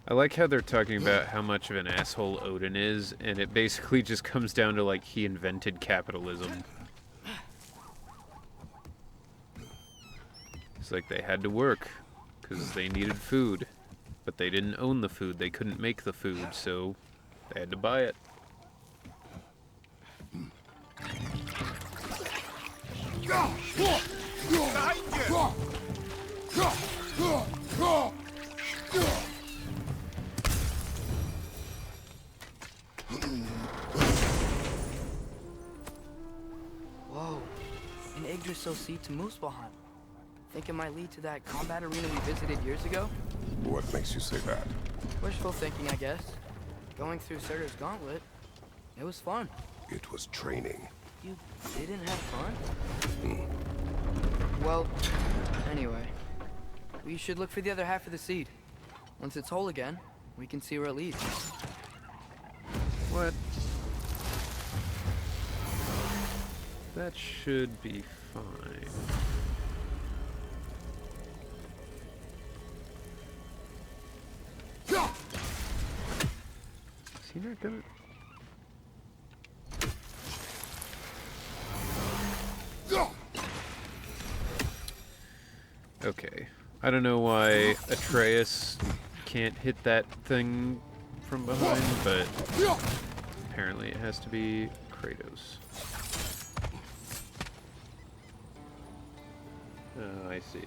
Speaker 2: I like how they're talking about how much of an asshole Odin is, and it basically just comes down to like he invented capitalism. It's like they had to work because they needed food, but they didn't own the food. They couldn't make the food, so they had to buy it.
Speaker 4: Whoa. An Yggdrasil seed to Muspelheim. Think it might lead to that combat arena we visited years ago?
Speaker 6: What makes you say that?
Speaker 4: Wishful thinking, I guess. Going through Surtur's gauntlet, it was fun.
Speaker 6: It was training.
Speaker 4: You didn't have fun? Well, anyway. We should look for the other half of the seed. Once it's whole again, we can see where it leads.
Speaker 2: What? That should be fine. Is he not gonna? Okay. I don't know why Atreus can't hit that thing from behind, but apparently it has to be Kratos. Oh, I see.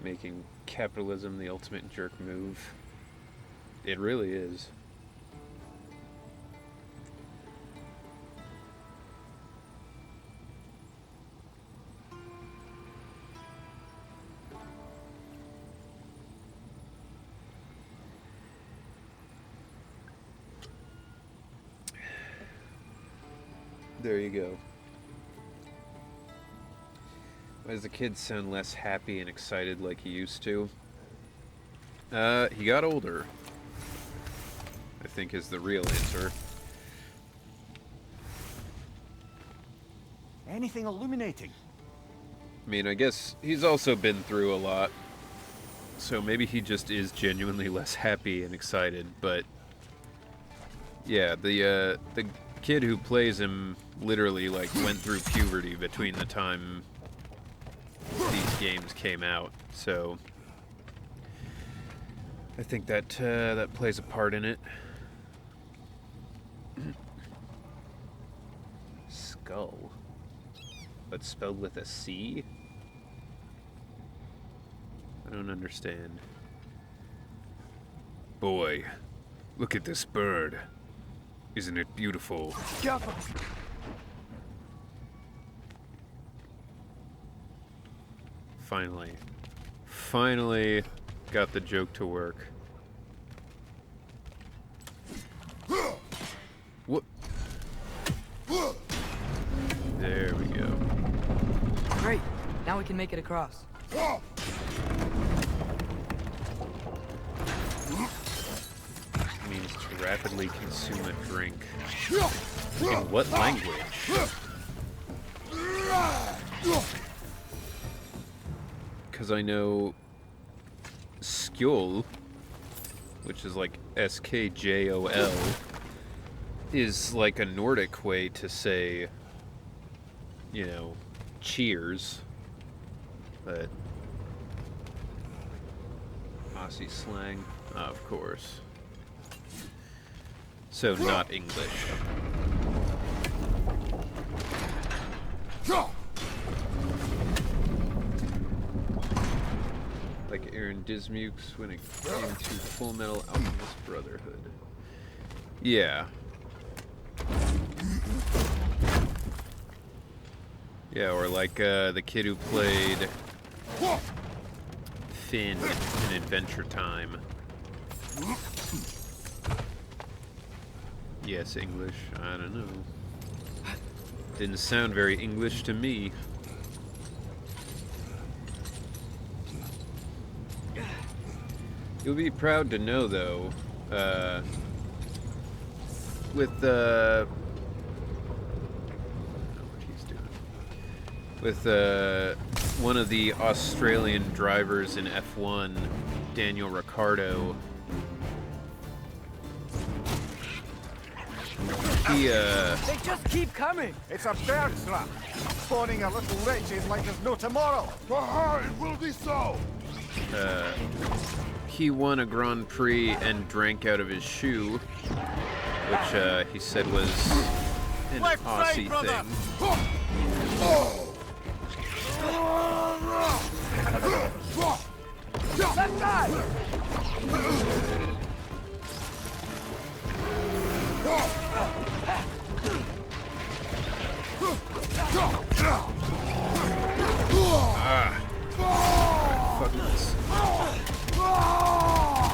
Speaker 2: Making capitalism the ultimate jerk move. It really is. There you go. Why does the kid sound less happy and excited like he used to? He got older, I think is the real answer.
Speaker 5: Anything illuminating?
Speaker 2: I mean, I guess he's also been through a lot, so maybe he just is genuinely less happy and excited, but yeah, the kid who plays him literally like went through puberty between the time these games came out, so I think that that plays a part in it. Skull, but spelled with a C? I don't understand. Boy, look at this bird. Isn't it beautiful? Finally got the joke to work. What? There we go.
Speaker 4: Great. Now we can make it across.
Speaker 2: Means to rapidly consume a drink. In what language? Because I know skjol, which is like S-K-J-O-L, is like a Nordic way to say, you know, cheers. But Aussie slang, of course. So not English. Like Aaron Dismukes when it came to Full Metal Alchemist Brotherhood. Yeah. Yeah, or like the kid who played Finn in Adventure Time. Yes, English. I don't know. Didn't sound very English to me. You'll be proud to know, though, with one of the Australian drivers in F1, Daniel Ricciardo,
Speaker 8: They just keep coming.
Speaker 5: It's a bird trap, spawning our little wretches like there's no tomorrow.
Speaker 6: It will be so.
Speaker 2: he won a Grand Prix and drank out of his shoe, which he said was an Aussie thing.
Speaker 8: Left side.
Speaker 2: Fuck this.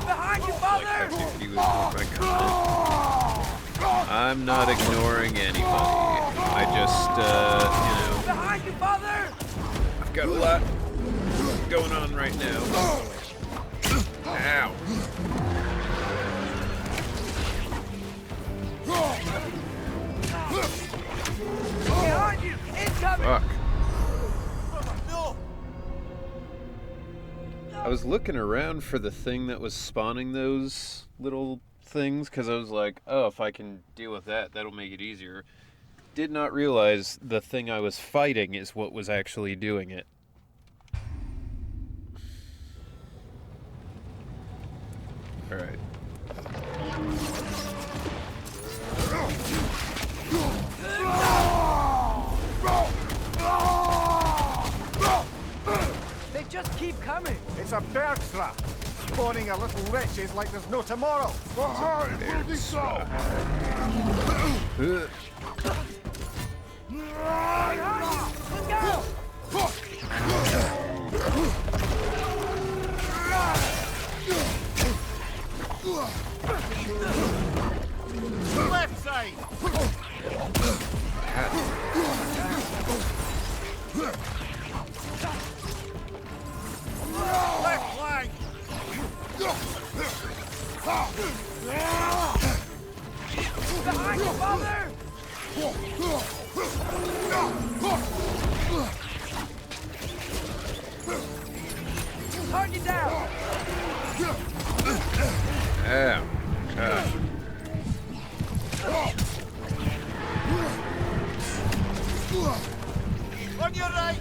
Speaker 8: Behind you, father.
Speaker 2: I'm not ignoring anybody. I just,
Speaker 8: Behind you, father.
Speaker 2: I've got a lot going on right now. Ow.
Speaker 8: Behind you. Incoming.
Speaker 2: Fuck. I was looking around for the thing that was spawning those little things, because I was like, oh, if I can deal with that, that'll make it easier. Did not realize the thing I was fighting is what was actually doing it. Alright.
Speaker 8: They just keep coming.
Speaker 5: It's a bird trap, spawning our little wretches like there's no tomorrow.
Speaker 6: It will be so.
Speaker 5: Left side. Left flank.
Speaker 8: Behind you, father. Target down.
Speaker 2: Ow.
Speaker 5: On your right.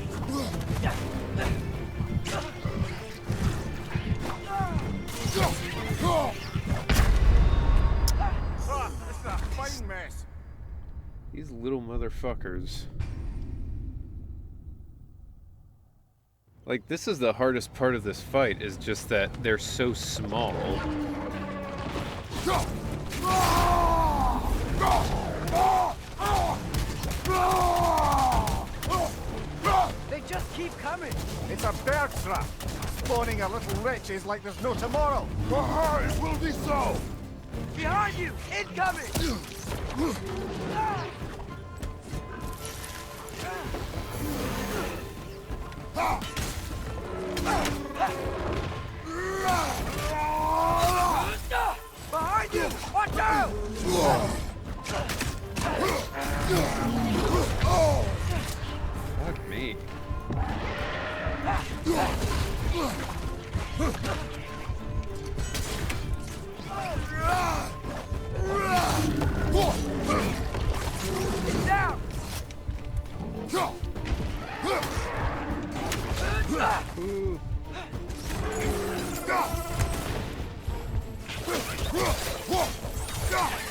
Speaker 5: This is a fine mess.
Speaker 2: These little motherfuckers. Like, this is the hardest part of this fight, is just that they're so small.
Speaker 8: They just keep coming.
Speaker 5: It's a bird trap, spawning our little wretches like there's no tomorrow.
Speaker 6: It will be so.
Speaker 8: Behind you. Incoming. Behind you. Watch out.
Speaker 2: Fuck me.
Speaker 8: It's down.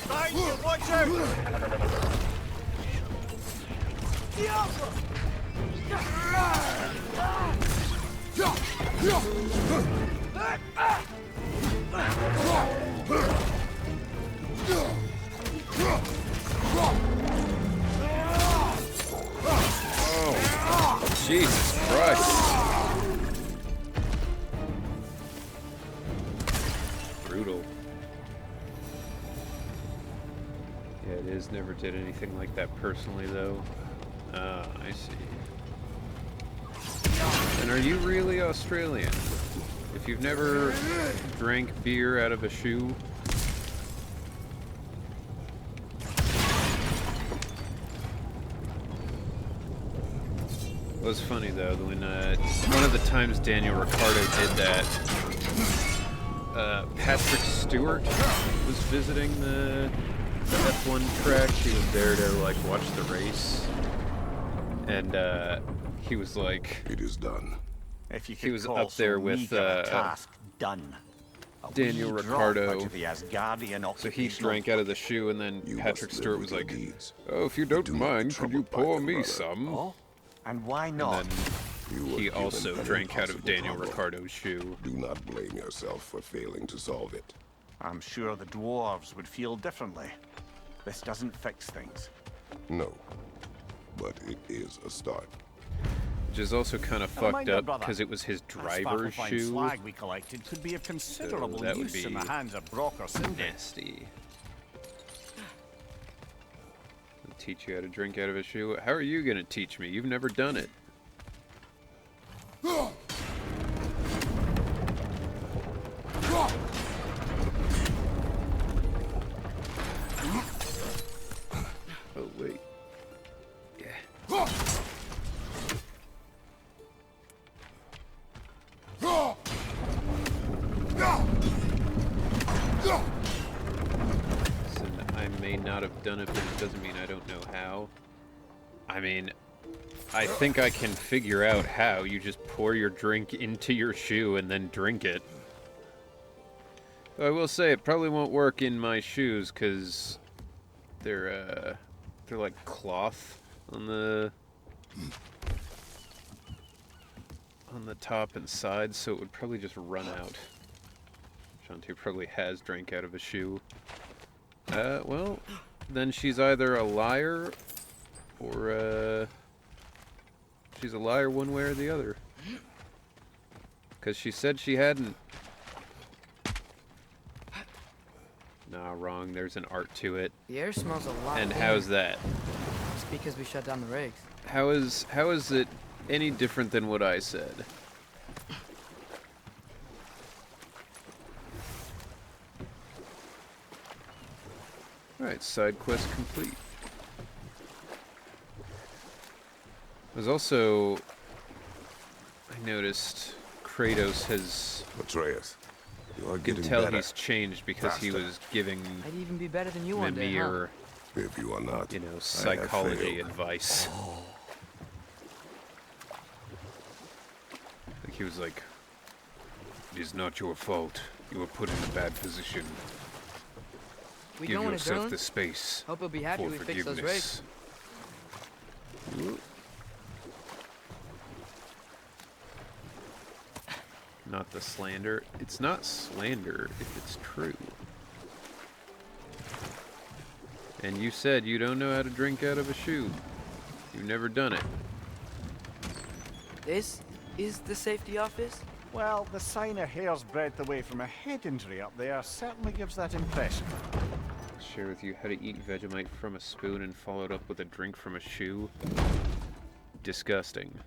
Speaker 5: Behind you, watch out.
Speaker 8: Diablo.
Speaker 2: Jesus Christ. Brutal. Yeah, it is. Never did anything like that personally, though. I see. And are you really Australian? If you've never drank beer out of a shoe... It was funny though when one of the times Daniel Ricciardo did that, Patrick Stewart was visiting the F1 track. He was there to like watch the race, and he was like,
Speaker 6: It is done.
Speaker 5: If you
Speaker 2: he
Speaker 5: could
Speaker 2: was
Speaker 5: call
Speaker 2: up there
Speaker 5: so
Speaker 2: with
Speaker 5: meager a task done. A
Speaker 2: Daniel
Speaker 5: wee drop
Speaker 2: Ricciardo.
Speaker 5: out of the Asgardian
Speaker 2: So he
Speaker 5: occupational
Speaker 2: drank out of the shoe, and then
Speaker 6: You
Speaker 2: Patrick
Speaker 6: must
Speaker 2: Stewart
Speaker 6: live
Speaker 2: was
Speaker 6: with your
Speaker 2: like,
Speaker 6: deeds.
Speaker 2: "Oh, if you don't
Speaker 6: Do not
Speaker 2: mind, could you
Speaker 6: trouble
Speaker 2: pour
Speaker 6: back
Speaker 2: me
Speaker 6: them,
Speaker 2: some?"
Speaker 5: Oh, and why
Speaker 2: And
Speaker 5: not?
Speaker 2: then
Speaker 6: You were
Speaker 2: he
Speaker 6: given
Speaker 2: also
Speaker 6: an
Speaker 2: drank out of
Speaker 6: impossible
Speaker 2: Daniel
Speaker 6: problem.
Speaker 2: Ricciardo's shoe.
Speaker 6: Do not blame yourself for failing to solve it.
Speaker 5: I'm sure the dwarves would feel differently. This doesn't fix things.
Speaker 6: No, but it is a start.
Speaker 2: Which is also kind of
Speaker 5: Never
Speaker 2: fucked
Speaker 5: mind that,
Speaker 2: up
Speaker 5: brother.
Speaker 2: because it was his
Speaker 5: That
Speaker 2: driver's
Speaker 5: sparkle-fine
Speaker 2: shoe.
Speaker 5: slag we collected could be of considerable
Speaker 2: that would
Speaker 5: use in
Speaker 2: be
Speaker 5: the hands of Brock or Sindri.
Speaker 2: Nasty. I'll teach you how to drink out of a shoe. How are you gonna teach me? You've never done it. Oh wait. Yeah. Listen, I may not have done it, but it doesn't mean I don't know how. I mean, I think I can figure out how. You just pour your drink into your shoe and then drink it. Though I will say it probably won't work in my shoes because they're like cloth on the top and sides, so it would probably just run out. Shanti probably has drank out of a shoe. Well, then she's either a liar or she's a liar one way or the other. Because she said she hadn't. Nah, wrong. There's an art to it.
Speaker 4: The air smells a lot.
Speaker 2: And
Speaker 4: cleaner.
Speaker 2: how's that?
Speaker 4: It's because we shut down the rigs.
Speaker 2: How is it any different than what I said? Alright, side quest complete. There's also... I noticed Kratos has...
Speaker 6: Atreus, you are
Speaker 2: You can
Speaker 6: getting
Speaker 2: tell
Speaker 6: better.
Speaker 2: he's changed because he
Speaker 6: Faster.
Speaker 2: was giving
Speaker 4: I'd even be better than you one day, huh?
Speaker 2: Mimir,
Speaker 6: If you are not,
Speaker 2: you know,
Speaker 6: I have
Speaker 2: psychology
Speaker 6: failed.
Speaker 2: advice. Like he was like, "It is not your fault. You were put in a bad position.
Speaker 4: We
Speaker 2: Give
Speaker 4: going to
Speaker 2: yourself
Speaker 4: Durlin?
Speaker 2: the space
Speaker 4: Hope he'll be happy
Speaker 2: for
Speaker 4: we fixed those rigs.
Speaker 2: forgiveness." Ooh. Not the slander. It's not slander if it's true. And you said you don't know how to drink out of a shoe. You've never done it.
Speaker 4: This is the safety office?
Speaker 5: Well, the sign a hair's breadth away from a head injury up there certainly gives that impression.
Speaker 2: I'll share with you how to eat Vegemite from a spoon and follow it up with a drink from a shoe. Disgusting.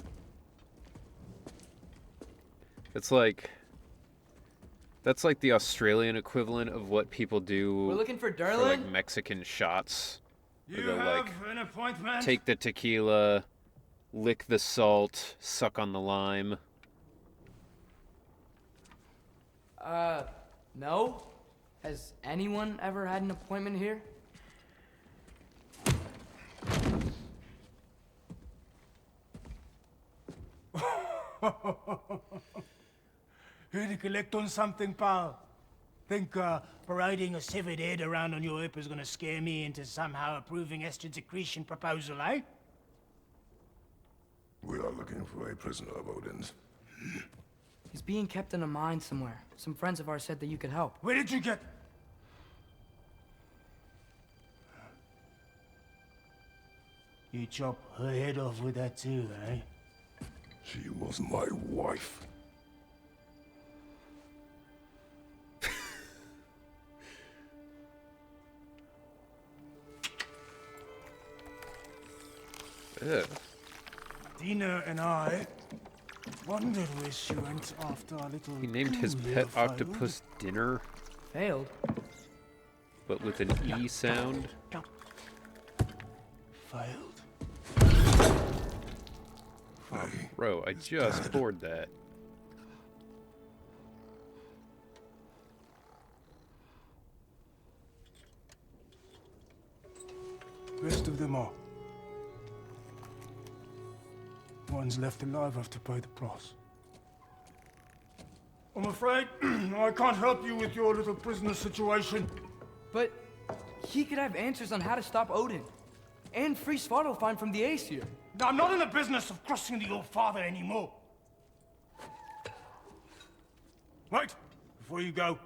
Speaker 2: That's like the Australian equivalent of what people do
Speaker 4: We're looking for
Speaker 2: for
Speaker 4: Durlin?
Speaker 2: like Mexican shots. Where
Speaker 9: You
Speaker 2: they'll
Speaker 9: have
Speaker 2: like
Speaker 9: an appointment?
Speaker 2: take the tequila, lick the salt, suck on the lime.
Speaker 4: No? Has anyone ever had an appointment here?
Speaker 9: Here to collect on something, pal. Think parading a severed head around on your hip is gonna scare me into somehow approving Estrid's accretion proposal, eh?
Speaker 6: We are looking for a prisoner of Odin's.
Speaker 4: He's being kept in a mine somewhere. Some friends of ours said that you could help.
Speaker 9: Where did you get... You chop her head off with that too, eh?
Speaker 6: was my wife.
Speaker 2: Ugh.
Speaker 9: Dina and I wondered where she went after our little.
Speaker 2: He named his
Speaker 9: coup
Speaker 2: pet
Speaker 9: failed.
Speaker 2: octopus Dinner,
Speaker 4: Failed?
Speaker 2: but with an E sound.
Speaker 9: Failed.
Speaker 2: Bro, I just poured that.
Speaker 9: Rest of them are. One's left alive have to pay the price. I'm afraid I can't help you with your little prisoner situation.
Speaker 4: But he could have answers on how to stop Odin. And free Svartalfheim from the Aesir.
Speaker 9: I'm not in the business of crossing the old father anymore. Right, before you go.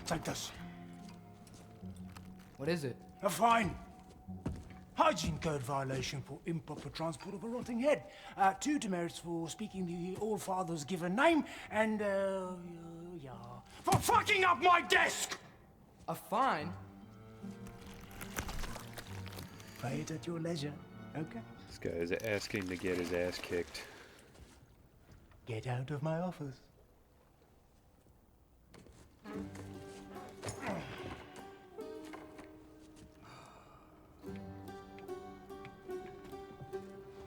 Speaker 9: Take this.
Speaker 4: What is it?
Speaker 9: A fine. Hygiene code violation for improper transport of a rotting head. 2 demerits for speaking the All Father's given name, and, yeah. For fucking up my desk!
Speaker 4: A fine?
Speaker 9: Pay it at your leisure, okay?
Speaker 2: This guy is asking to get his ass kicked.
Speaker 9: Get out of my office.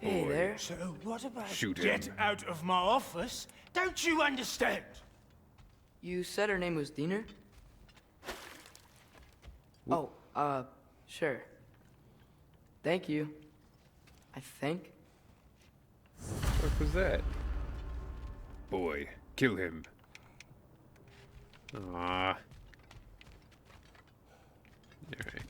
Speaker 4: Hey there.
Speaker 9: So what about
Speaker 2: Shoot him.
Speaker 9: get out of my office? Don't you understand?
Speaker 4: You said her name was Diener? Oh, sure. Thank you. I think.
Speaker 2: What was that? Boy, kill him. Ah. Alright.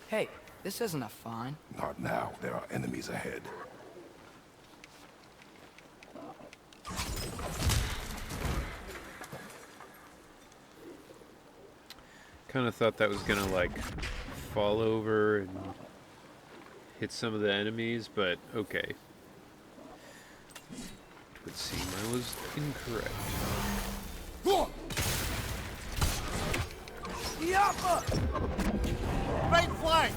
Speaker 4: Hey, this isn't a fine.
Speaker 6: Not now. There are enemies ahead.
Speaker 2: Kind of thought that was gonna like fall over and hit some of the enemies, but okay. It would seem I was incorrect.
Speaker 5: Right flank!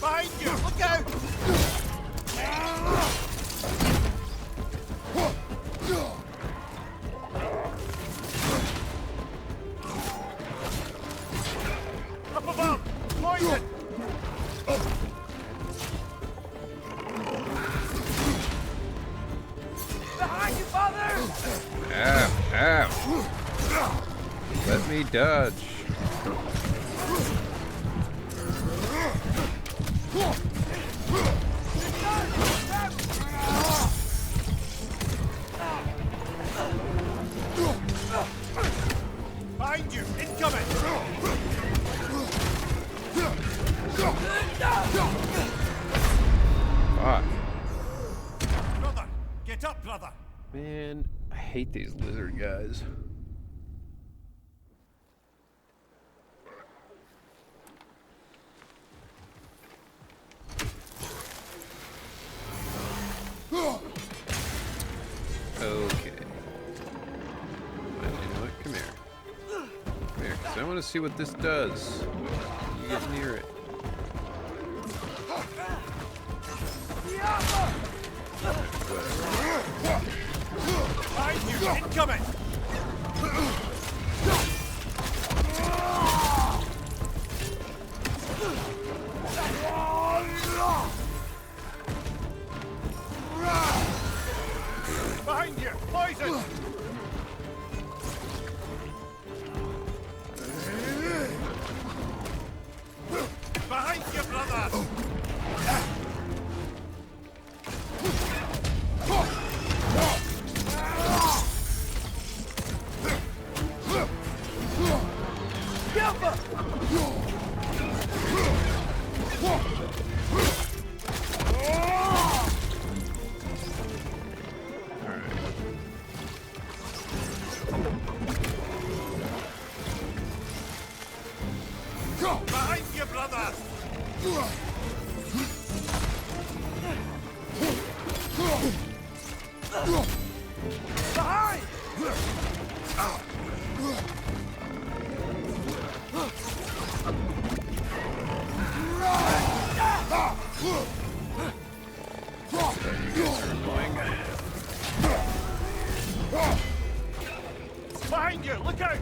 Speaker 5: Behind you! Look out! Up above! Poison!
Speaker 8: Behind you, father!
Speaker 2: Ow, ow. Let me dodge.
Speaker 5: Behind you! Incoming!
Speaker 2: Fuck.
Speaker 5: Brother! Get up, brother!
Speaker 2: Man, I hate these lizard guys. Okay. Well, you know what? Come here. Come here, 'cause I want to see what this does. You get near it.
Speaker 5: Behind you! Incoming! Behind you! Poison! Behind you, brother!
Speaker 8: Behind!
Speaker 5: Behind you! Look out!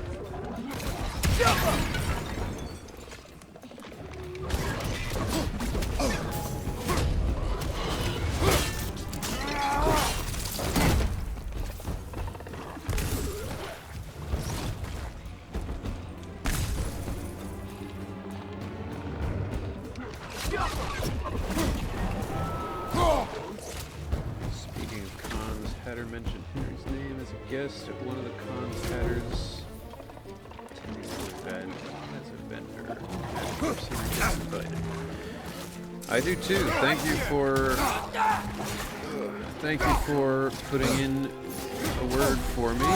Speaker 2: Speaking of cons, Hatter mentioned Henry's name as a guest at one of the cons Hatter's attending an event as a vendor. Henry invited. I do too. Thank you for putting in a word for me.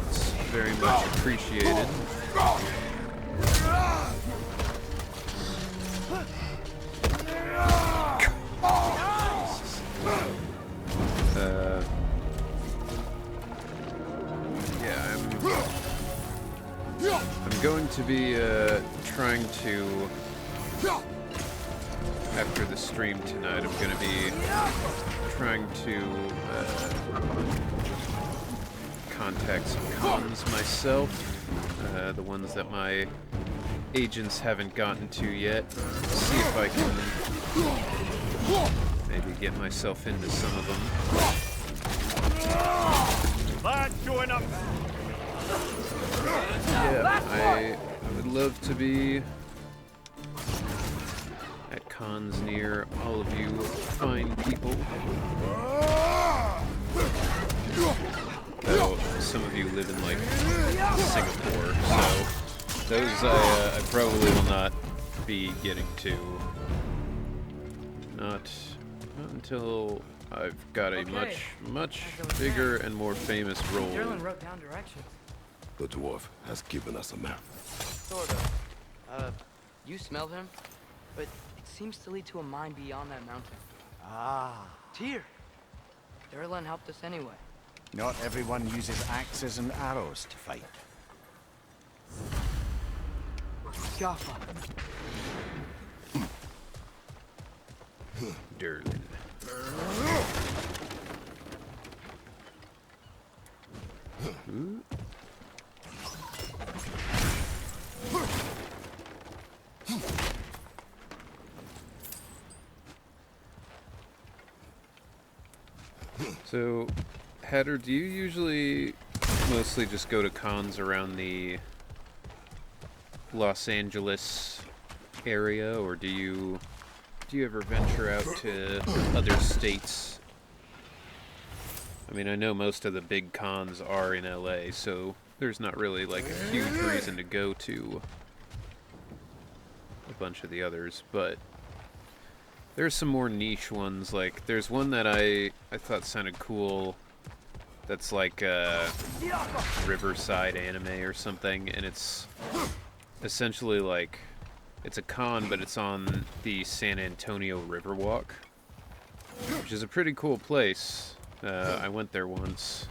Speaker 2: It's very much appreciated. I'm going to be trying to, after the stream tonight, I'm going to be trying to contact some cons myself, the ones that my agents haven't gotten to yet, see if I can maybe get myself into some of them.
Speaker 5: Lads, join up!
Speaker 2: Yeah, I would love to be at cons near all of you fine people. Though some of you live in, like, Singapore, so those I probably will not be getting to. Not until I've got a much bigger and more famous role.
Speaker 4: Derlin wrote down directions.
Speaker 6: The dwarf has given us a map.
Speaker 4: Sort of. You smelled him, but it seems to lead to a mine beyond that mountain.
Speaker 5: Ah.
Speaker 4: Tyr! Derlin helped us anyway.
Speaker 5: Not everyone uses axes and arrows to fight.
Speaker 4: Jaffa.
Speaker 2: Derlin. So, Hatter, do you usually mostly just go to cons around the Los Angeles area, or do you ever venture out to other states? I mean, I know most of the big cons are in LA, so there's not really like a huge reason to go to a bunch of the others, but there's some more niche ones. Like, there's one that I thought sounded cool that's like Riverside Anime or something, and it's essentially like, it's a con, but it's on the San Antonio Riverwalk, which is a pretty cool place. I went there once,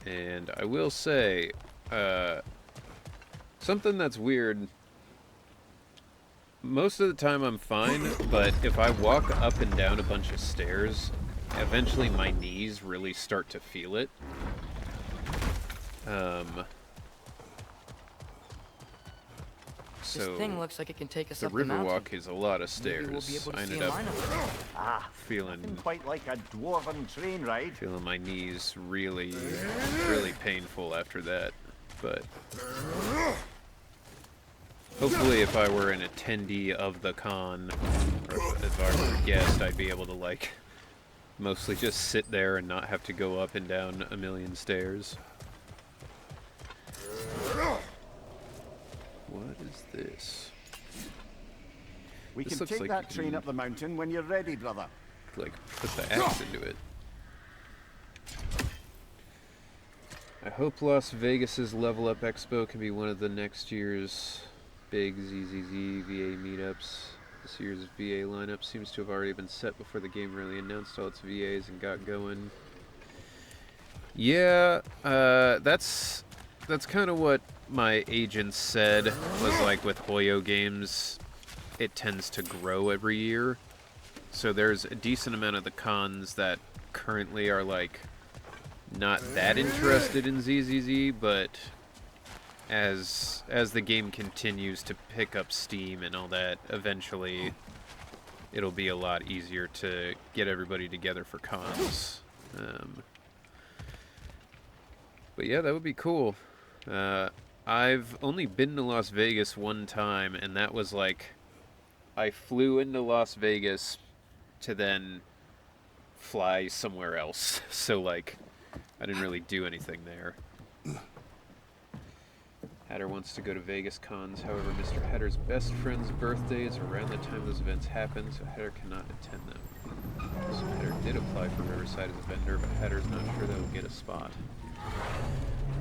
Speaker 2: and I will say, something that's weird. Most of the time I'm fine, but if I walk up and down a bunch of stairs, eventually my knees really start to feel it.
Speaker 4: This thing looks like it can take us
Speaker 2: the
Speaker 4: up the mountain.
Speaker 2: Riverwalk is a lot of stairs.
Speaker 4: We'll be able to
Speaker 2: I
Speaker 4: see
Speaker 2: ended
Speaker 4: a
Speaker 2: up
Speaker 4: mine up there.
Speaker 2: feeling
Speaker 5: Quite like a dwarven train ride.
Speaker 2: feeling my knees really painful after that. But hopefully if I were an attendee of the con, or if I were a guest, I'd be able to, like, mostly just sit there and not have to go up and down a million stairs. What is this?
Speaker 5: We
Speaker 2: This
Speaker 5: can
Speaker 2: looks
Speaker 5: take
Speaker 2: like
Speaker 5: that
Speaker 2: you
Speaker 5: train
Speaker 2: can-
Speaker 5: up the mountain when you're ready, brother.
Speaker 2: Like, put the axe into it. I hope Las Vegas's Level Up Expo can be one of the next year's big ZZZ VA meetups. This year's VA lineup seems to have already been set before the game really announced all its VAs and got going. Yeah, that's kind of what my agent said, was like with Hoyo games, it tends to grow every year. So there's a decent amount of the cons that currently are like not that interested in ZZZ, but as the game continues to pick up steam and all that, eventually it'll be a lot easier to get everybody together for cons. But yeah, that would be cool. I've only been to Las Vegas one time, and that was like, I flew into Las Vegas to then fly somewhere else. So like, I didn't really do anything there. Hatter wants to go to Vegas cons, however Mr. Hatter's best friend's birthday is around the time those events happen, so Hatter cannot attend them. So Hatter did apply for Riverside as a vendor, but Hatter's not sure that he'll get a spot.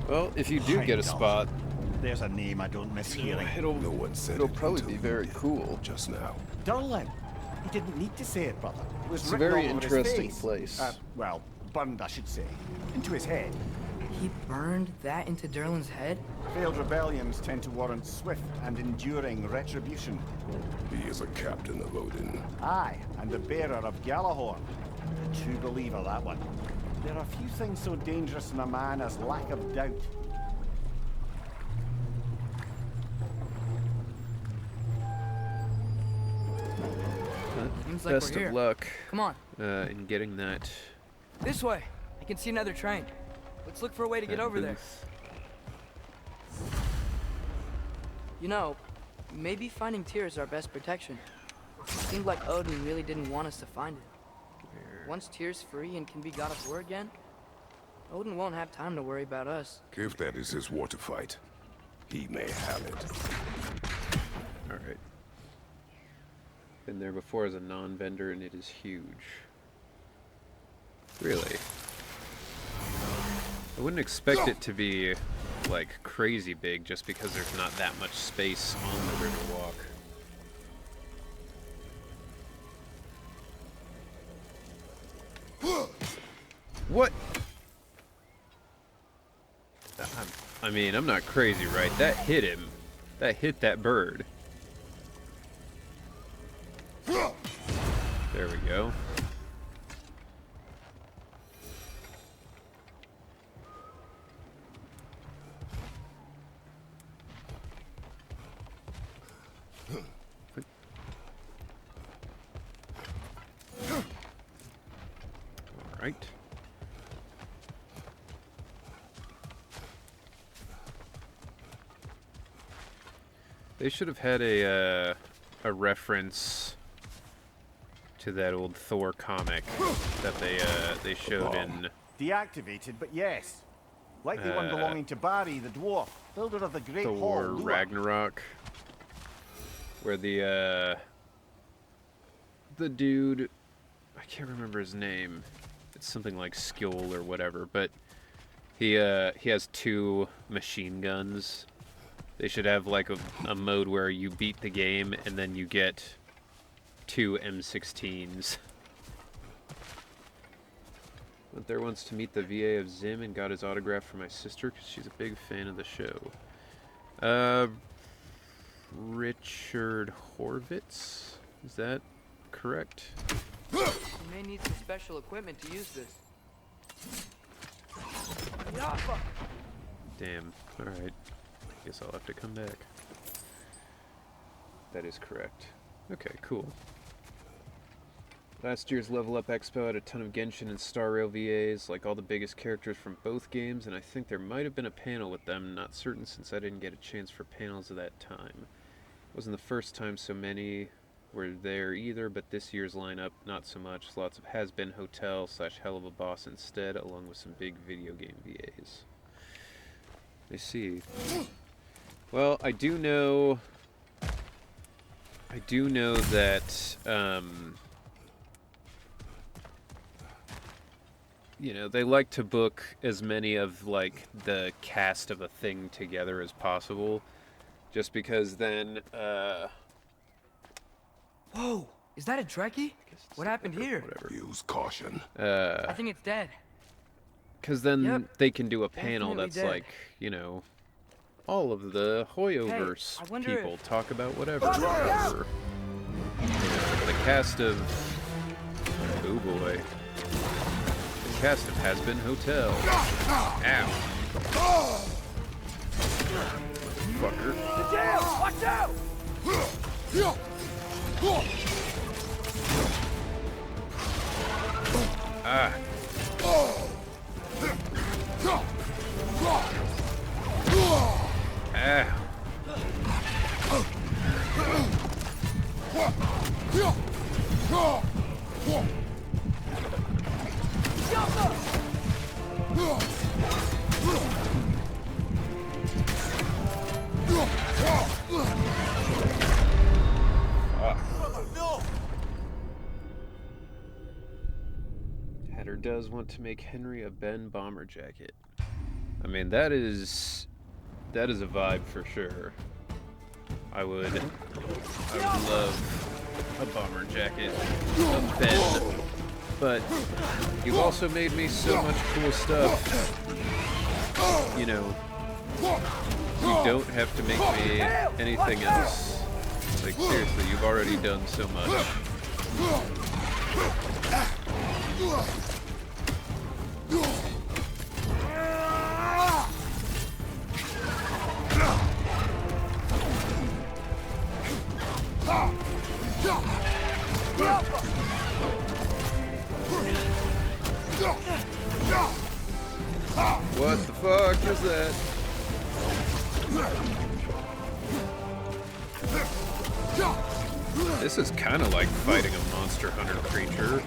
Speaker 2: Well, if you do get a spot,
Speaker 5: there's a name I don't miss hearing.
Speaker 6: No one said
Speaker 2: it'll
Speaker 6: it
Speaker 2: probably
Speaker 6: until
Speaker 2: be very
Speaker 6: you did,
Speaker 2: cool.
Speaker 6: just now.
Speaker 5: Durlin. He didn't need to say it, brother. It was
Speaker 2: It's a
Speaker 5: written
Speaker 2: very
Speaker 5: all over his
Speaker 2: interesting
Speaker 5: face.
Speaker 2: place.
Speaker 5: Well, burned, I should say. Into his head.
Speaker 4: He burned that into Derlin's head?
Speaker 5: Failed rebellions tend to warrant swift and enduring retribution.
Speaker 6: He is a captain of Odin.
Speaker 5: Aye, and the bearer of Gjallarhorn. A true believer, that one. There are few things so dangerous in a man as lack of doubt.
Speaker 4: Seems like
Speaker 2: Best
Speaker 4: we're here.
Speaker 2: of luck
Speaker 4: Come on.
Speaker 2: in getting that.
Speaker 4: This way. I can see another train. Let's look for a way to get
Speaker 2: that
Speaker 4: over there.
Speaker 2: booth.
Speaker 4: You know, maybe finding Tyr is our best protection. It seemed like Odin really didn't want us to find it. Once Tyr's free and can be God of War again, Odin won't have time to worry about us.
Speaker 6: If that is his war to fight, he may have it.
Speaker 2: Alright. Been there before as a non-vendor, and it is huge. Really? I wouldn't expect it to be, like, crazy big just because there's not that much space on the Riverwalk. What? I mean, I'm not crazy, right? That hit him. That hit that bird. There we go. All right. They should have had a reference to that old Thor comic that they showed in.
Speaker 5: Deactivated, but yes. Like the one belonging to Barry, the dwarf, builder of the Great Hall.
Speaker 2: Thor
Speaker 5: Lure.
Speaker 2: Ragnarok, where the dude, I can't remember his name. It's something like Skjold or whatever, but he has 2 machine guns. They should have like a mode where you beat the game and then you get 2 M16s. Went there once to meet the VA of Zim and got his autograph for my sister because she's a big fan of the show. Richard Horvitz? Is that correct?
Speaker 4: You may need some special equipment to use this.
Speaker 2: Damn. Alright. Guess I'll have to come back. That is correct. Okay, cool. Last year's Level Up Expo had a ton of Genshin and Star Rail VAs, like all the biggest characters from both games, and I think there might have been a panel with them, not certain since I didn't get a chance for panels at that time. It wasn't the first time so many were there either, but this year's lineup, not so much. Lots of Has-Been Hotel / Hell of a Boss instead, along with some big video game VAs. I see. Well, I do know that, you know, they like to book as many of, like, the cast of a thing together as possible, just because then,
Speaker 4: Whoa, is that a Trekkie? What happened here?
Speaker 2: Whatever.
Speaker 6: Use caution.
Speaker 4: I think it's dead.
Speaker 2: Because then
Speaker 4: Yep,
Speaker 2: they can do a panel
Speaker 4: definitely
Speaker 2: that's
Speaker 4: dead.
Speaker 2: like, you know, all of the Hoyoverse
Speaker 4: Hey, I wonder
Speaker 2: people
Speaker 4: if-
Speaker 2: talk about whatever. Or, you know, the cast of... Oh boy. The cast of Has Been Hotel. Ow. Fucker.
Speaker 8: The jail! Watch out!
Speaker 2: Ah. Ah. Hatter does want to make Henry a Ben bomber jacket. I mean, that is a vibe for sure. I would love a bomber jacket of Ben. But you've also made me so much cool stuff. You know, you don't have to make me anything else. Like, seriously, you've already done so much. What the fuck is that? This is kind of like fighting a Monster Hunter creature.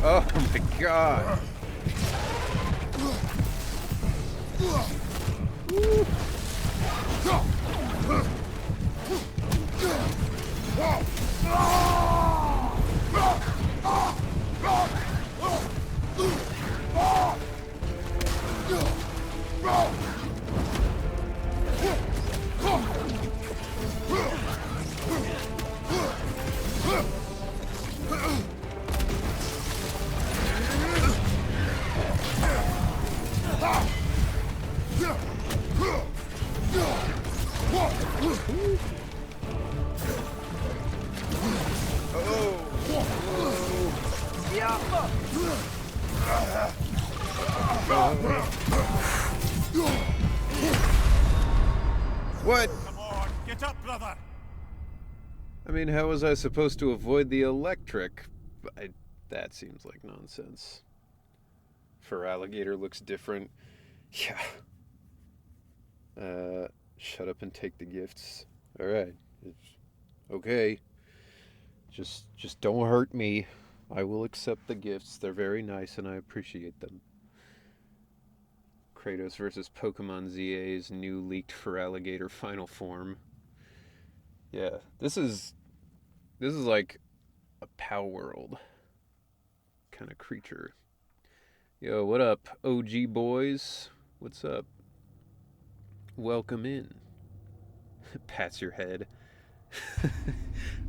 Speaker 2: Oh my god. What?
Speaker 5: Come on, get up, brother!
Speaker 2: I mean, how was I supposed to avoid the electric? That seems like nonsense. Fur alligator looks different. Yeah. Shut up and take the gifts. Alright. Okay. Just don't hurt me. I will accept the gifts. They're very nice and I appreciate them. Kratos versus Pokemon ZA's new leaked fur alligator final form. Yeah, this is like a Pow World kind of creature. Yo, what up, OG boys? What's up? Welcome in. Pats your head.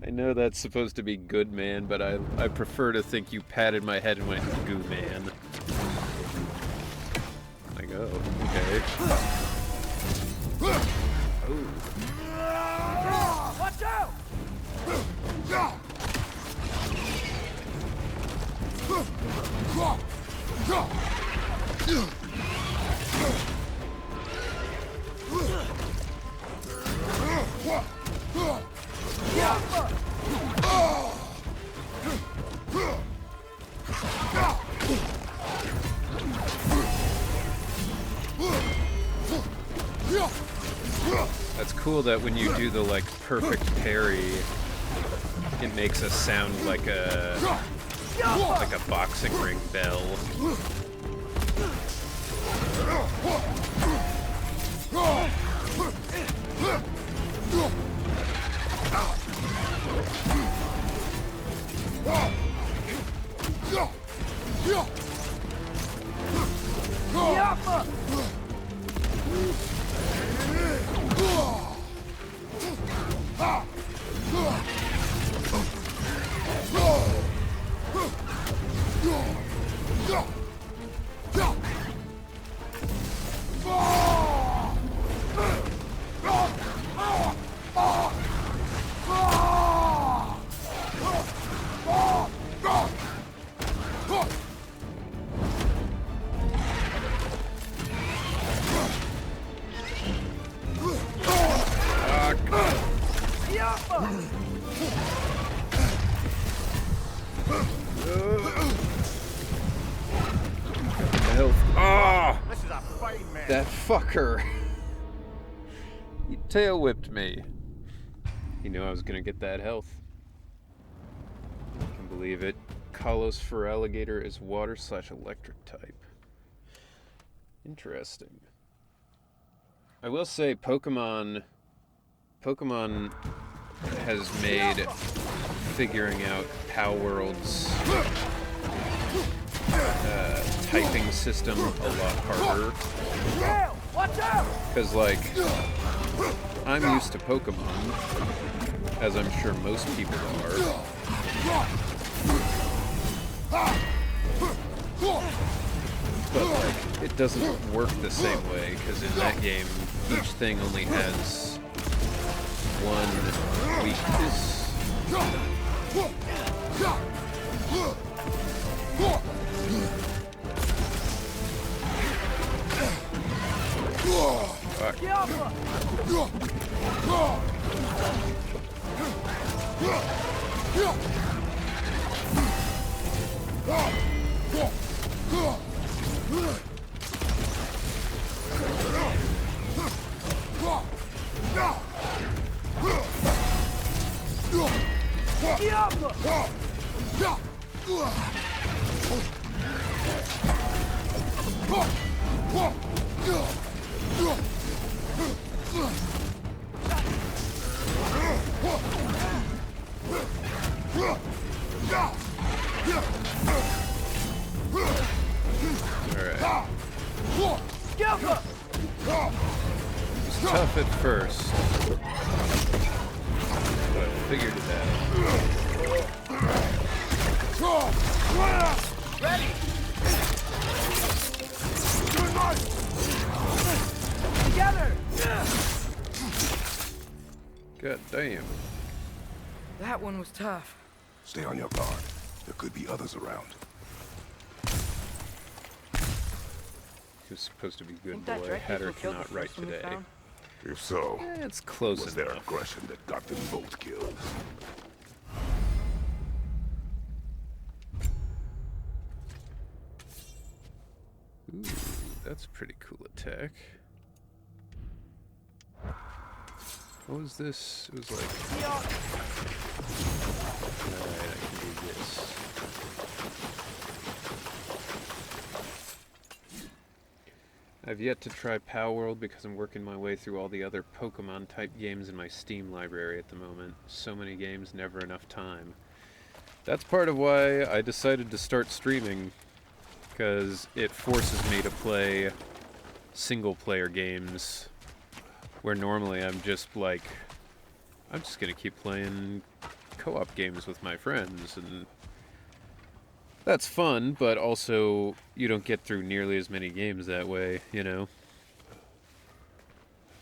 Speaker 2: I know that's supposed to be good man, but I prefer to think you patted my head and went goo man. Like, oh, okay. Oh.
Speaker 8: Watch out!
Speaker 2: That's cool that when you do the like perfect parry, it makes a sound like a boxing ring bell. That fucker. He tail whipped me. He knew I was gonna get that health. I can believe it. Kalos for alligator is water/electric type. Interesting. I will say Pokemon has made figuring out Palworld's typing system a lot harder.
Speaker 8: Watch out!
Speaker 2: Because, like, I'm used to Pokemon, as I'm sure most people are. But, like, it doesn't work the same way, because in that game, each thing only has one weakness. Fuck. It's tough at first, but I figured it out.
Speaker 8: Ready! Together!
Speaker 2: God damn.
Speaker 4: That one was tough.
Speaker 6: Stay on your guard. There could be others around.
Speaker 2: He was supposed to be good
Speaker 4: Think that
Speaker 2: boy.
Speaker 4: Drake
Speaker 2: Hatter
Speaker 4: people killed the
Speaker 2: cannot write
Speaker 4: first one we
Speaker 2: today.
Speaker 4: found?
Speaker 6: If so,
Speaker 2: It's close
Speaker 6: was their
Speaker 2: enough.
Speaker 6: aggression that got them both killed?
Speaker 2: Ooh, that's a pretty cool attack. What was this? It was like... Alright, I can do this. I've yet to try Palworld because I'm working my way through all the other Pokemon-type games in my Steam library at the moment. So many games, never enough time. That's part of why I decided to start streaming, because it forces me to play single-player games, where normally I'm just like, I'm just gonna keep playing co-op games with my friends, and that's fun, but also you don't get through nearly as many games that way, you know?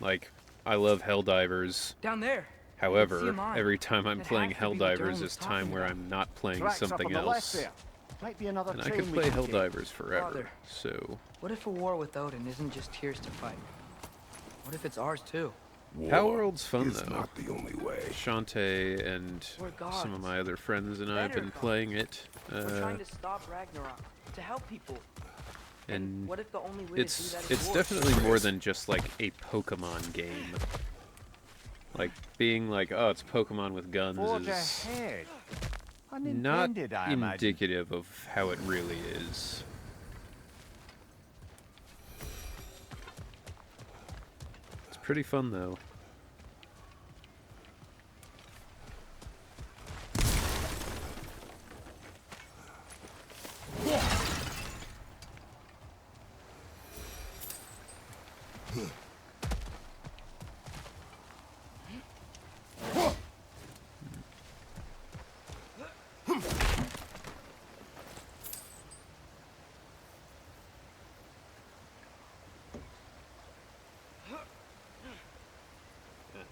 Speaker 2: Like, I love Helldivers.
Speaker 4: Down there.
Speaker 2: However, every time I'm
Speaker 4: It
Speaker 2: playing
Speaker 4: has to be what Durham
Speaker 2: Helldivers
Speaker 4: was
Speaker 2: is time
Speaker 4: talking
Speaker 2: where
Speaker 4: about.
Speaker 2: I'm not playing
Speaker 5: Tracks up
Speaker 2: something
Speaker 5: on the left
Speaker 2: else.
Speaker 5: there. Might be another
Speaker 2: And I
Speaker 5: train
Speaker 2: could
Speaker 5: we
Speaker 2: play
Speaker 5: can take.
Speaker 2: Helldivers forever,
Speaker 4: Father.
Speaker 2: so...
Speaker 4: What if a war with Odin isn't just tears to fight? What if it's ours too?
Speaker 6: War
Speaker 2: Palworld's fun,
Speaker 6: is
Speaker 2: though.
Speaker 6: not the only way.
Speaker 2: Shantae and
Speaker 4: We're
Speaker 2: some of
Speaker 4: gods.
Speaker 2: my other friends and I have
Speaker 4: Better
Speaker 2: been
Speaker 4: gods.
Speaker 2: playing it.
Speaker 4: We're trying to stop Ragnarok, to help people.
Speaker 2: And
Speaker 4: What if the only way to do
Speaker 2: it's
Speaker 4: that is
Speaker 2: it's
Speaker 4: war?
Speaker 2: definitely more than just like a Pokemon game. Like being like, oh, it's Pokemon with guns
Speaker 5: Forge
Speaker 2: is
Speaker 5: ahead.
Speaker 2: not
Speaker 5: Unintended, I imagine.
Speaker 2: indicative of how it really is. It's pretty fun though.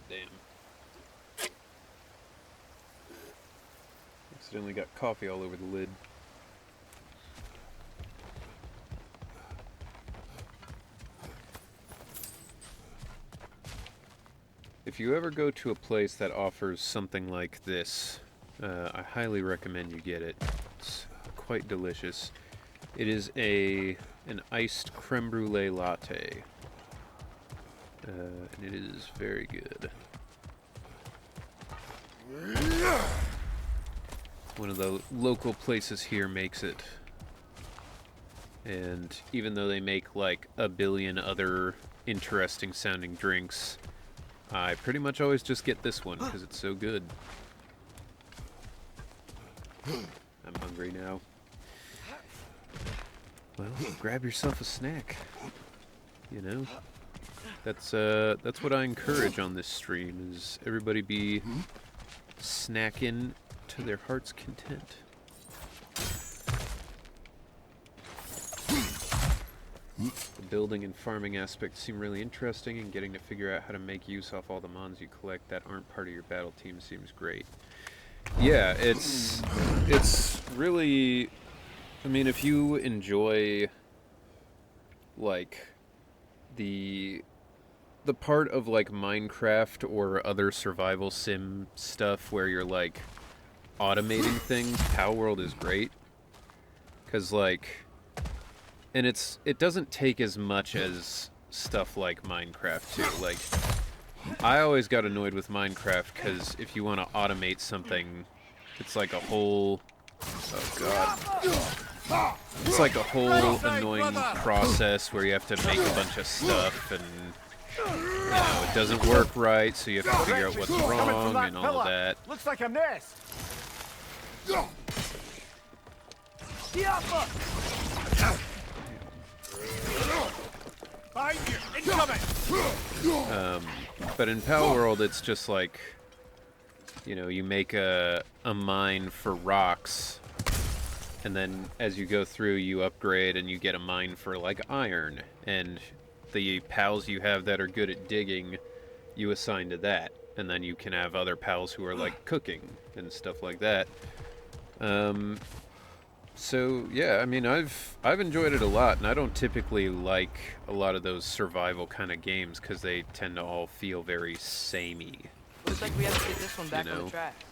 Speaker 2: Damn. Accidentally got coffee all over the lid. If you ever go to a place that offers something like this, I highly recommend you get it. It's quite delicious. It is an iced creme brulee latte. And it is very good. One of the local places here makes it. And even though they make like a billion other interesting sounding drinks, I pretty much always just get this one because it's so good. I'm hungry now. Well, grab yourself a snack. You know? That's what I encourage on this stream, is everybody be snacking to their heart's content. The building and farming aspects seem really interesting, and getting to figure out how to make use of all the mons you collect that aren't part of your battle team seems great. Yeah, it's really, I mean, if you enjoy like the part of like Minecraft or other survival sim stuff where you're like automating things, Palworld is great. 'Cause like, and it doesn't take as much as stuff like Minecraft too. Like, I always got annoyed with Minecraft because if you want to automate something, it's like a whole, oh god, it's like a whole annoying process where you have to make a bunch of stuff, and you know, it doesn't work right, so you have to figure out what's wrong and all of that.
Speaker 8: Looks like a nest.
Speaker 2: But in Palworld, it's just like, you know, you make a mine for rocks, and then as you go through, you upgrade and you get a mine for like iron, and the pals you have that are good at digging, you assign to that, and then you can have other pals who are like cooking and stuff like that. So yeah, I mean, I've enjoyed it a lot, and I don't typically like a lot of those survival kind of games because they tend to all feel very samey.
Speaker 4: Looks like we have to get this one back
Speaker 2: You
Speaker 4: on
Speaker 2: know?
Speaker 4: the track.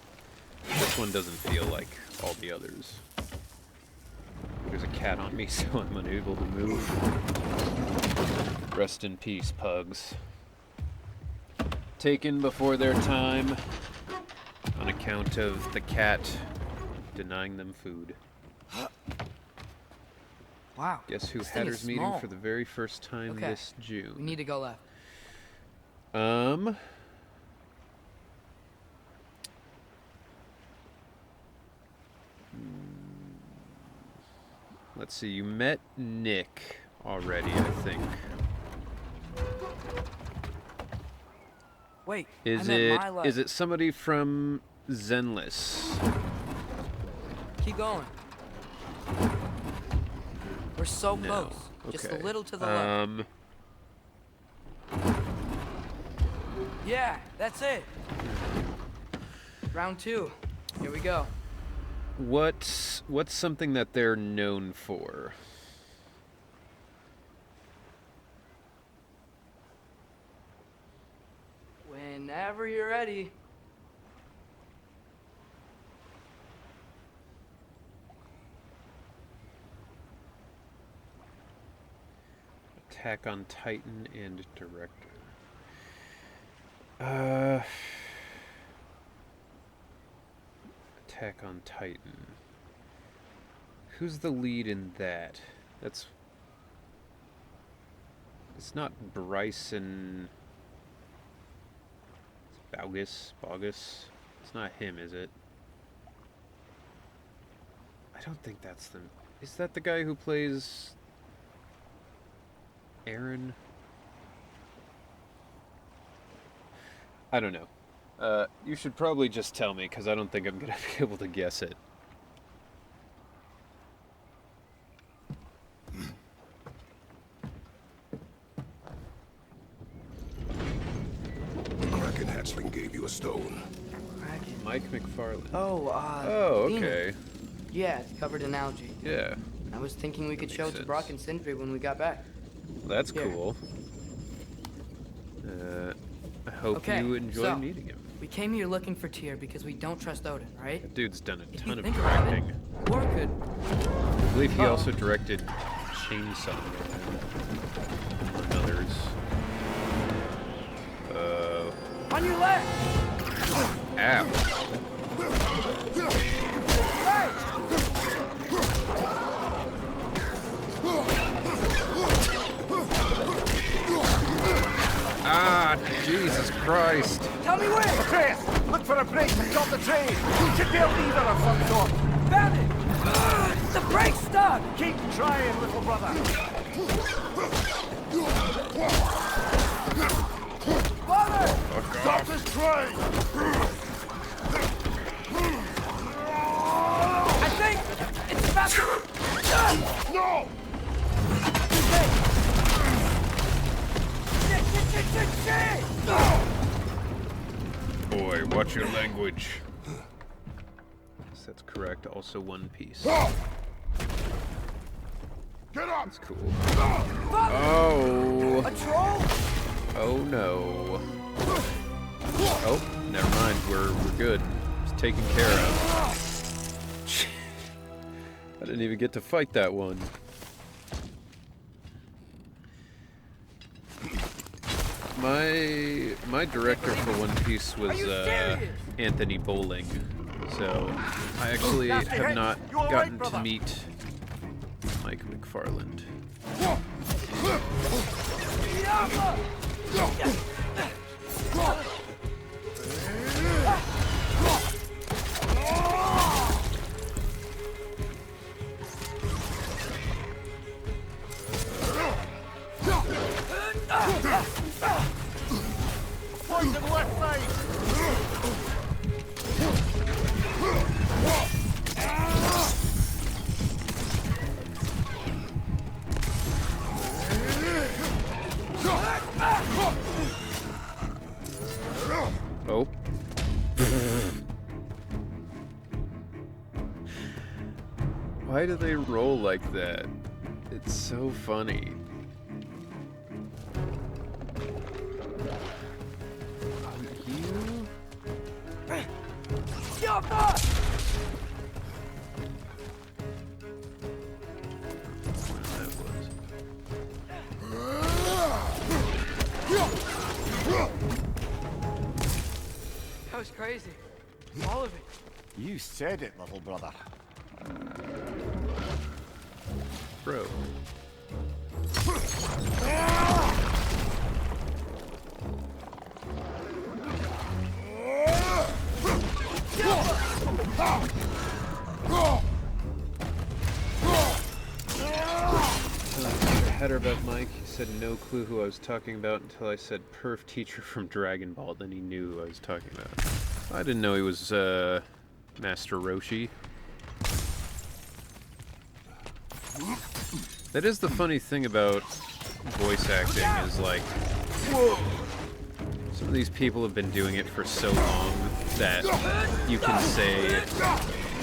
Speaker 2: This one doesn't feel like all the others. There's a cat on me, so I'm unable to move. Rest in peace, pugs. Taken before their time on account of the cat denying them food.
Speaker 4: Wow.
Speaker 2: Guess who
Speaker 4: this thing
Speaker 2: Hatter's
Speaker 4: is
Speaker 2: meeting
Speaker 4: small.
Speaker 2: for the very first time
Speaker 4: Okay.
Speaker 2: this June?
Speaker 4: We need to go left.
Speaker 2: Let's see, you met Nick already, I think.
Speaker 4: Wait,
Speaker 2: Is
Speaker 4: I meant
Speaker 2: it
Speaker 4: my left.
Speaker 2: is it somebody from Zenless?
Speaker 4: Keep going. We're so
Speaker 2: No.
Speaker 4: close. Just a
Speaker 2: Okay.
Speaker 4: little to the left. Yeah, that's it. Round 2. Here we go.
Speaker 2: What's something that they're known for?
Speaker 4: Whenever you're ready.
Speaker 2: Attack on Titan and Director. Attack on Titan. Who's the lead in that? It's not Bryson. It's Bogus. It's not him, is it? I don't think that's the... Is that the guy who plays Aaron? I don't know. You should probably just tell me, because I don't think I'm going to be able to guess it.
Speaker 6: The Kraken hatchling gave you a stone.
Speaker 4: Kraken.
Speaker 2: Mike McFarlane.
Speaker 4: Oh,
Speaker 2: Oh,
Speaker 4: Venus.
Speaker 2: okay.
Speaker 4: Yeah, it's covered in algae.
Speaker 2: Yeah,
Speaker 4: I was thinking we could
Speaker 2: That
Speaker 4: show it
Speaker 2: makes
Speaker 4: to Brock
Speaker 2: sense.
Speaker 4: and Sindri when we got back.
Speaker 2: that's
Speaker 4: Here.
Speaker 2: cool. I hope
Speaker 4: Okay,
Speaker 2: you enjoy
Speaker 4: so-
Speaker 2: meeting him.
Speaker 4: We came here looking for Tyr because we don't trust Odin, right?
Speaker 2: That dude's done a
Speaker 4: If
Speaker 2: ton
Speaker 4: you
Speaker 2: of
Speaker 4: think about it,
Speaker 2: directing.
Speaker 4: or could
Speaker 2: I believe he
Speaker 4: Oh.
Speaker 2: also directed Chainsaw Man, among others.
Speaker 8: On your left!
Speaker 2: Ow. Ah, Jesus Christ.
Speaker 8: Tell me where!
Speaker 5: Atreus, look for a break to top the train. Should be a lever of some sort.
Speaker 8: Found it! The brake's stuck!
Speaker 5: Keep trying, little brother.
Speaker 8: Father!
Speaker 5: Stop this train!
Speaker 8: I think it's about to...
Speaker 5: No!
Speaker 8: Shit!
Speaker 2: Boy, watch your language. Yes, that's correct. Also One Piece.
Speaker 6: Get up!
Speaker 2: That's cool. Oh.
Speaker 8: A troll?
Speaker 2: Oh no. Oh, never mind. We're good. It's taken care of. I didn't even get to fight that one. My director for One Piece was Anthony Bowling, so I actually have not gotten to meet Mike McFarland.
Speaker 5: Poison left side!
Speaker 2: Oh. Why do they roll like that? It's so funny. You?
Speaker 8: Jump up!
Speaker 2: That was.
Speaker 4: That was crazy. All of it.
Speaker 5: You said it, little brother.
Speaker 2: Bro. I had her about Mike. He said no clue who I was talking about until I said perf teacher from Dragon Ball. Then he knew who I was talking about. I didn't know he was Master Roshi. That is the funny thing about voice acting is like, some of these people have been doing it for so long that you can say,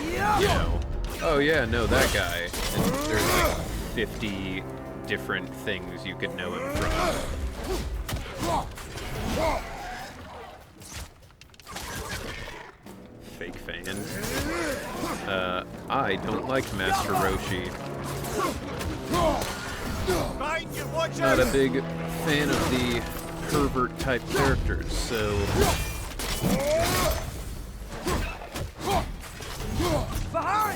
Speaker 2: you know, oh yeah, no, that guy. And there's like 50 different things you could know him from. Fake fans. I don't like Master Roshi. Not a big fan of the pervert type characters, so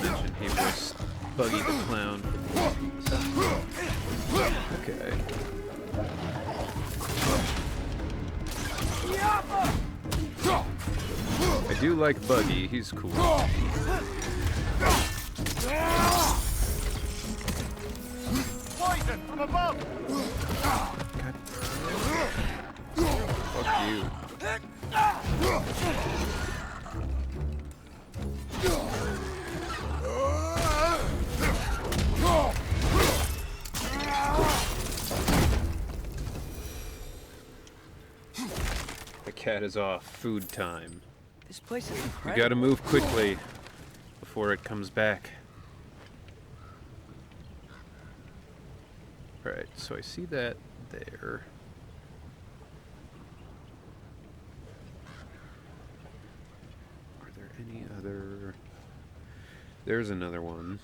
Speaker 2: mention he was Buggy the Clown. Okay. I do like Buggy, he's cool.
Speaker 5: Poison from above!
Speaker 2: God. Fuck you. The cat is off. Food time.
Speaker 4: This place is
Speaker 2: You
Speaker 4: incredible.
Speaker 2: gotta move quickly before it comes back. Alright, so I see that there. Are there any other... There's another one.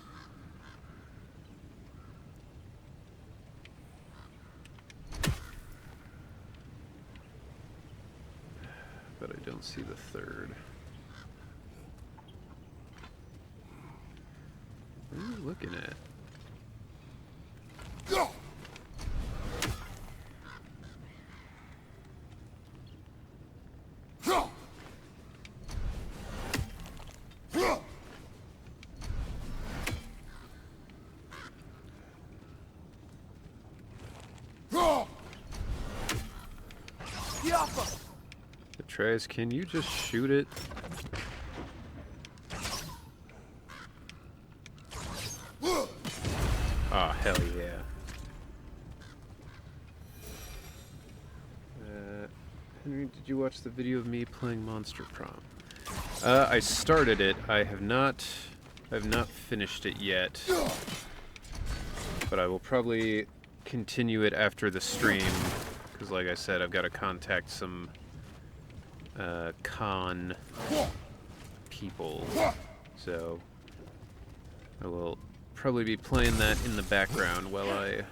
Speaker 2: But I don't see the third. What are you looking at? Atreus, can you just shoot it? Oh, hell yeah. Henry, did you watch the video of me playing Monster Prom? I started it. I have not finished it yet. But I will probably continue it after the stream. Because like I said, I've got to contact some con people. So I will probably be playing that in the background while I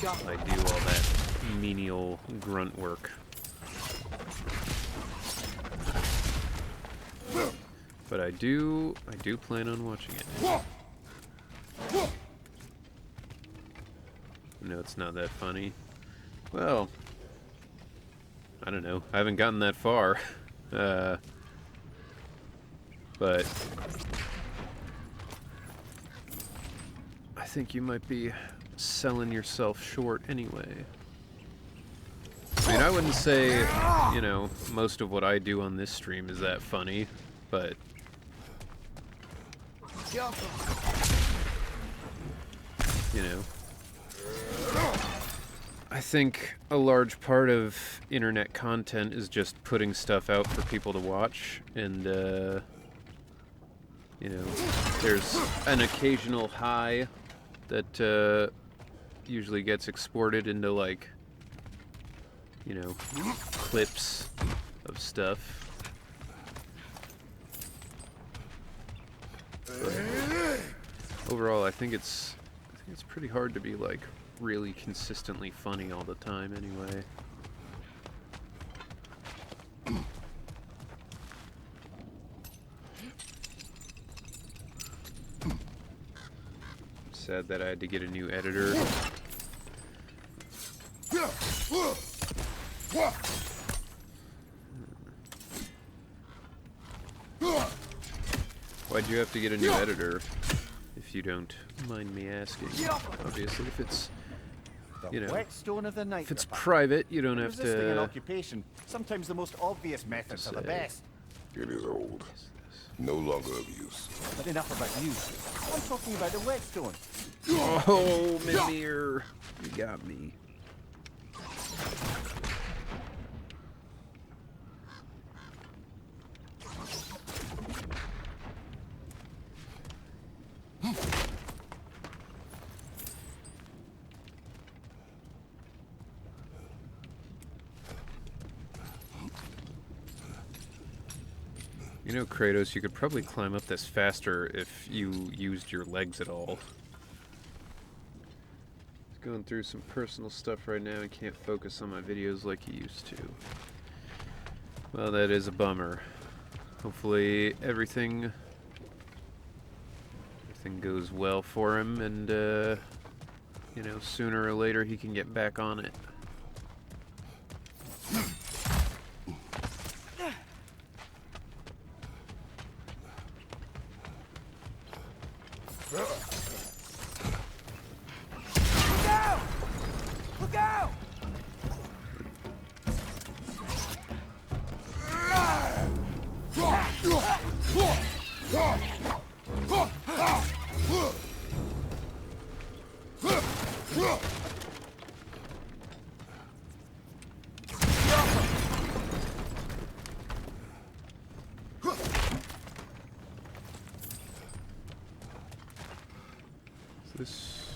Speaker 2: do all that menial grunt work. But I do plan on watching it. No, it's not that funny. Well, I don't know. I haven't gotten that far. But I think you might be selling yourself short anyway. I mean, I wouldn't say, you know, most of what I do on this stream is that funny, but you know, I think a large part of internet content is just putting stuff out for people to watch, and you know, there's an occasional high that usually gets exported into, like, you know, clips of stuff. But overall, I think it's pretty hard to be, like, really consistently funny all the time anyway. Sad that I had to get a new editor. Why'd you have to get a new editor, if you don't mind me asking? Obviously, if it's, you know,
Speaker 5: whetstone of the night,
Speaker 2: if it's private, you don't have
Speaker 5: resisting an
Speaker 2: to...
Speaker 5: occupation. Sometimes the most obvious methods are the best.
Speaker 6: It is old. No longer of use.
Speaker 5: But enough about you. I'm talking about the whetstone.
Speaker 2: Oh, Mimir, you got me. You know, Kratos, you could probably climb up this faster if you used your legs at all. Going through some personal stuff right now and can't focus on my videos like he used to. Well, that is a bummer. Hopefully everything goes well for him, and you know, sooner or later he can get back on it. this?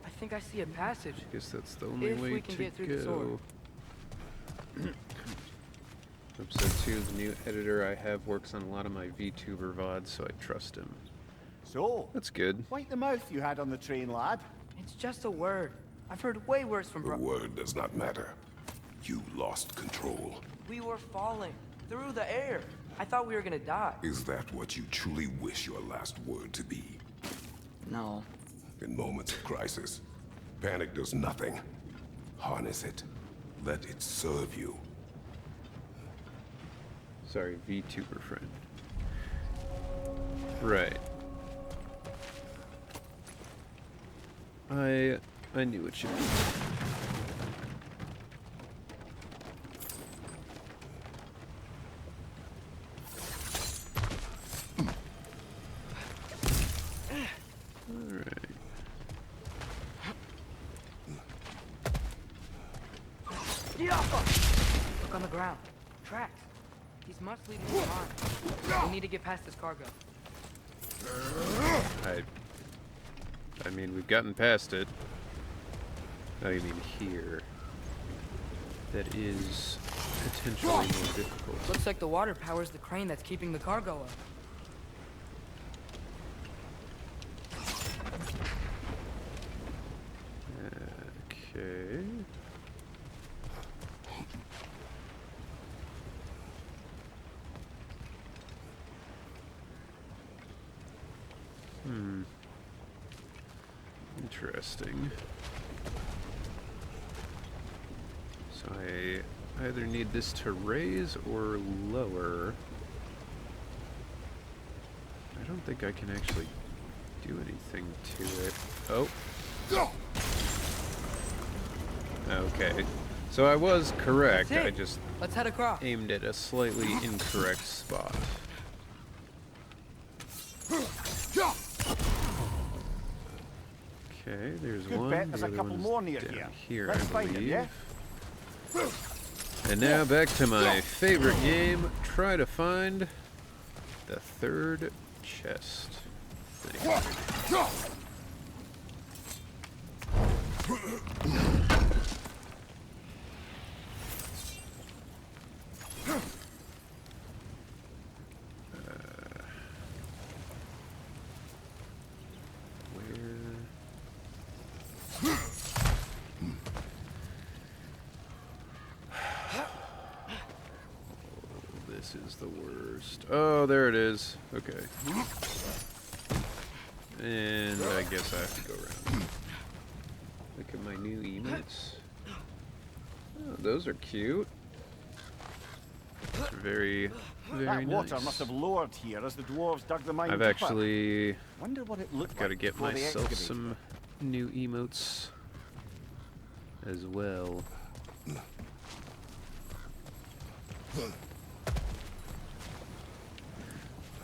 Speaker 4: I think I see a passage.
Speaker 2: I guess that's the only
Speaker 4: If
Speaker 2: way
Speaker 4: we can
Speaker 2: to
Speaker 4: get through the sword.
Speaker 2: go. Episode 2, the new editor I have works on a lot of my VTuber VODs, so I trust him.
Speaker 5: So,
Speaker 2: That's good.
Speaker 5: wipe the mouth you had on the train, lad.
Speaker 4: It's just a word. I've heard way worse from
Speaker 6: The word does not matter. You lost control.
Speaker 4: We were falling through the air. I thought we were gonna die.
Speaker 6: Is that what you truly wish your last word to be?
Speaker 4: No.
Speaker 6: In moments of crisis, panic does nothing. Harness it. Let it serve you.
Speaker 2: Sorry, VTuber friend. Right. I knew what you meant. Alright.
Speaker 4: Look on the ground. Tracks. These must lead me on. We need to get past this cargo.
Speaker 2: I mean, we've gotten past it. Oh, you mean here. That is potentially more difficult.
Speaker 4: Looks like the water powers the crane that's keeping the cargo up.
Speaker 2: Okay. Interesting. So I either need this to raise or lower. I don't think I can actually do anything to it. Oh. Okay. So I was correct. I just
Speaker 4: Let's head across.
Speaker 2: aimed at a slightly incorrect spot. Okay, there's
Speaker 5: Good
Speaker 2: one.
Speaker 5: bet there's
Speaker 2: The
Speaker 5: a
Speaker 2: other
Speaker 5: couple
Speaker 2: one's
Speaker 5: more near
Speaker 2: down
Speaker 5: here.
Speaker 2: I
Speaker 5: Let's find them,
Speaker 2: believe.
Speaker 5: yeah?
Speaker 2: And now back to my favorite game. Try to find the third chest thing. This is the worst. Oh, there it is. Okay. And I guess I have to go around. Look at my new emotes. Oh, those are cute. Very, very
Speaker 5: That water
Speaker 2: nice.
Speaker 5: must have lowered here as the dwarves dug the mine
Speaker 2: I've
Speaker 5: deeper.
Speaker 2: actually
Speaker 5: Wonder what it looked
Speaker 2: got to
Speaker 5: like
Speaker 2: get
Speaker 5: before they
Speaker 2: myself
Speaker 5: excavated.
Speaker 2: some new emotes as well.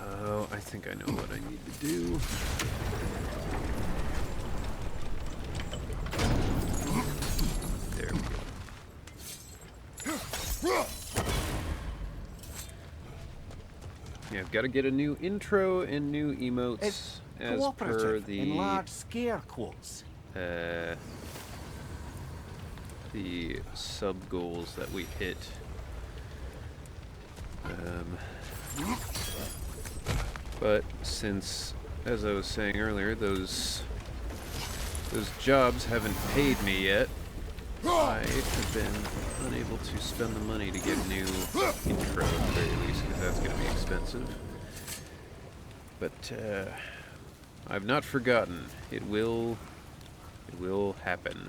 Speaker 2: Oh, I think I know what I need to do. There we go. Yeah, I've got to get a new intro and new emotes
Speaker 5: It's
Speaker 2: as per
Speaker 5: cooperative
Speaker 2: the
Speaker 5: in large scare quotes.
Speaker 2: the sub goals that we hit. But since, as I was saying earlier, those jobs haven't paid me yet, I have been unable to spend the money to get a new intro at the very least, because that's going to be expensive. But I've not forgotten. It will happen.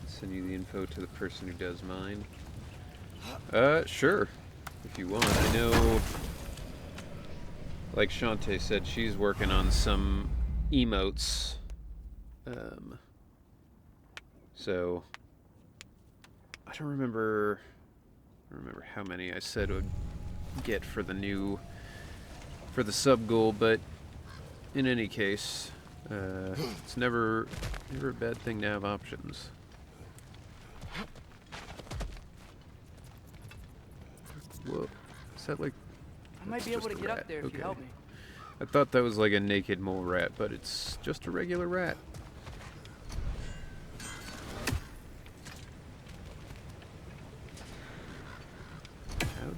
Speaker 2: Send you the info to the person who does mine. Sure. If you want. I know, like Shantae said, she's working on some emotes. So I don't remember how many I said would get for the sub goal, but in any case, it's never a bad thing to have options. Whoa, is that like...
Speaker 4: I might be
Speaker 2: that's
Speaker 4: able to
Speaker 2: just a
Speaker 4: get
Speaker 2: rat.
Speaker 4: up there if
Speaker 2: Okay.
Speaker 4: you help me.
Speaker 2: I thought that was like a naked mole rat, but it's just a regular rat. How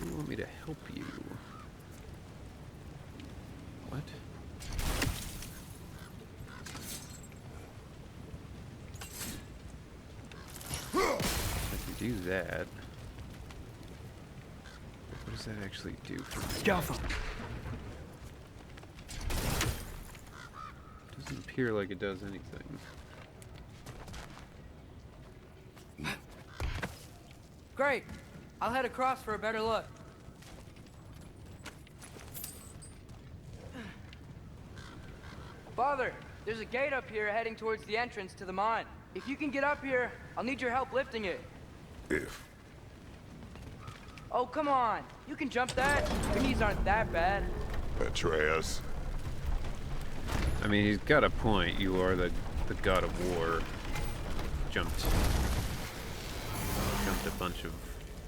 Speaker 2: do you want me to help you? What? I can do that. What does that actually do for me?
Speaker 8: Scalpel.
Speaker 2: Doesn't appear like it does anything.
Speaker 4: Great. I'll head across for a better look. Father, there's a gate up here heading towards the entrance to the mine. If you can get up here, I'll need your help lifting it.
Speaker 6: If.
Speaker 4: Oh, come on. You can jump that. Your knees aren't that bad.
Speaker 6: Atreus.
Speaker 2: I mean, he's got a point. You are the god of war. Jumped a bunch of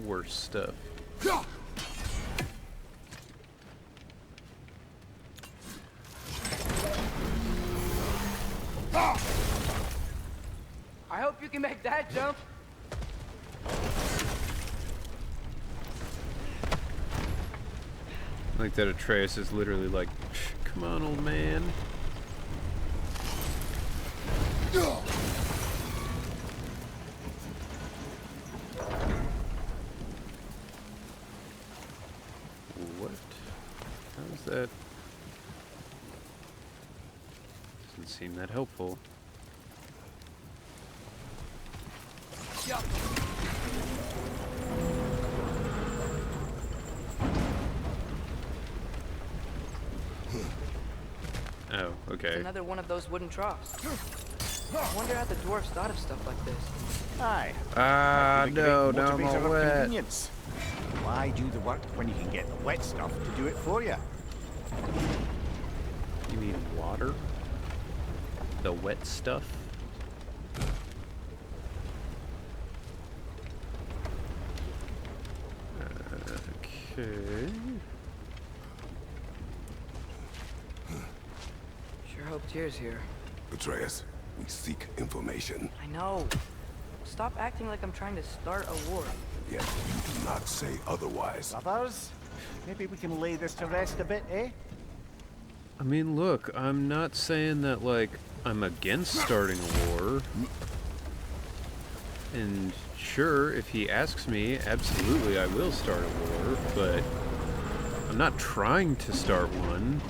Speaker 2: worse stuff.
Speaker 4: I hope you can make that jump.
Speaker 2: Like that Atreus is literally like, come on, old man. What? How's that? Doesn't seem that helpful. Oh, okay.
Speaker 4: It's another one of those wooden troughs. I wonder how the dwarves thought of stuff like this.
Speaker 5: Aye.
Speaker 2: No, now I'm
Speaker 5: Motivator
Speaker 2: all
Speaker 5: of
Speaker 2: wet.
Speaker 5: convenience. Why do the work when you can get the wet stuff to do it for you?
Speaker 2: You mean water? The wet stuff? Okay.
Speaker 4: Sure hope Tyr's here.
Speaker 6: Atreus, we seek information.
Speaker 4: I know. Stop acting like I'm trying to start a war.
Speaker 6: Yet you do not say otherwise.
Speaker 5: Brothers, maybe we can lay this to rest a bit, eh?
Speaker 2: I mean, look, I'm not saying that, like, I'm against starting a war. And sure, if he asks me, absolutely I will start a war, but I'm not trying to start one.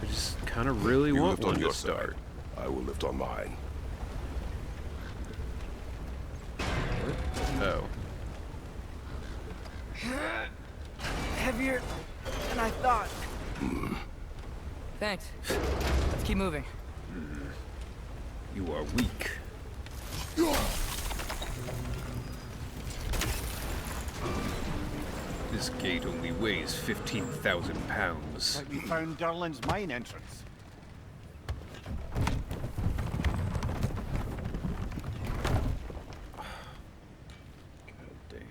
Speaker 2: I just kind of really
Speaker 6: You
Speaker 2: want
Speaker 6: lift on
Speaker 2: one
Speaker 6: your
Speaker 2: to start.
Speaker 6: side. I will lift on mine.
Speaker 2: Oh.
Speaker 4: Heavier than I thought. Thanks. Let's keep moving.
Speaker 2: You are weak. This gate only weighs 15,000 pounds.
Speaker 5: Like we found Durlin's mine entrance.
Speaker 2: God damn.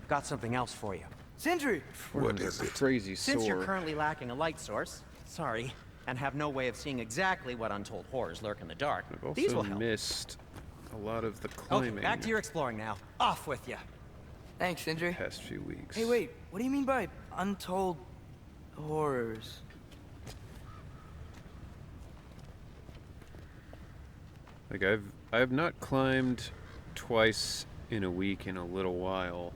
Speaker 3: Got something else for you.
Speaker 4: Sindri!
Speaker 6: What is it?
Speaker 2: Crazy
Speaker 3: Since you're
Speaker 2: sore.
Speaker 3: currently lacking a light source, sorry, and have no way of seeing exactly what untold horrors lurk in the dark,
Speaker 2: I've
Speaker 3: these will
Speaker 2: also
Speaker 3: help.
Speaker 2: missed a lot of the
Speaker 3: Okay,
Speaker 2: climbing
Speaker 3: back to your exploring now. Off with you.
Speaker 4: Thanks, Sindri.
Speaker 2: the past few weeks.
Speaker 4: Hey, wait. What do you mean by untold horrors?
Speaker 2: Like I've not climbed twice in a week in a little while.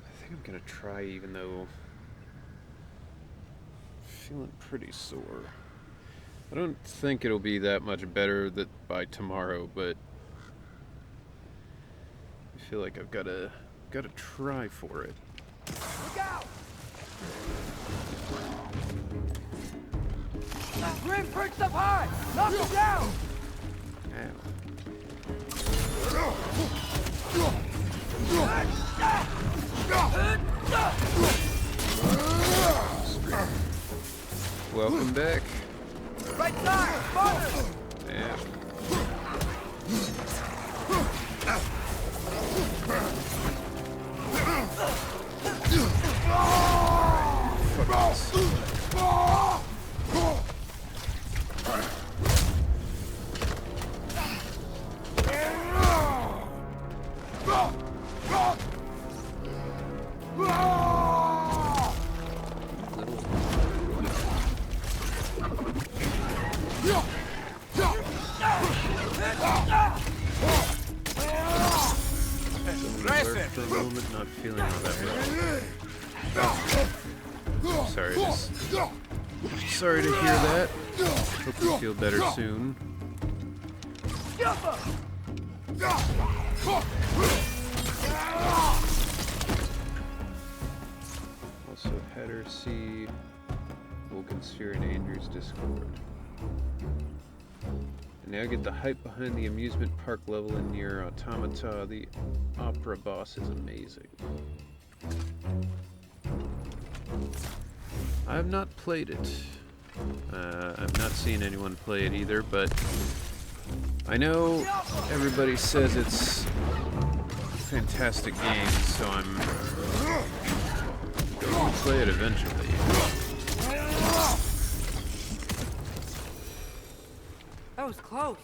Speaker 2: I think I'm gonna try, even though I'm feeling pretty sore. I don't think it'll be that much better by tomorrow, but I feel like I've gotta try for it.
Speaker 8: Look out! Grim perched up high! Knock him down!
Speaker 2: Welcome back.
Speaker 8: Right side! Father!
Speaker 2: Yeah.
Speaker 8: Oh!
Speaker 2: For a moment, not feeling all that well. Sorry to hear that. Hope you feel better soon. Also, header C, Vulcan Sphere and Andrew's Discord. And now get the hype behind the amusement park level in Nier Automata. The opera boss is amazing. I have not played it. I've not seen anyone play it either, but I know everybody says it's a fantastic game, so I'm going to play it eventually.
Speaker 4: That was close.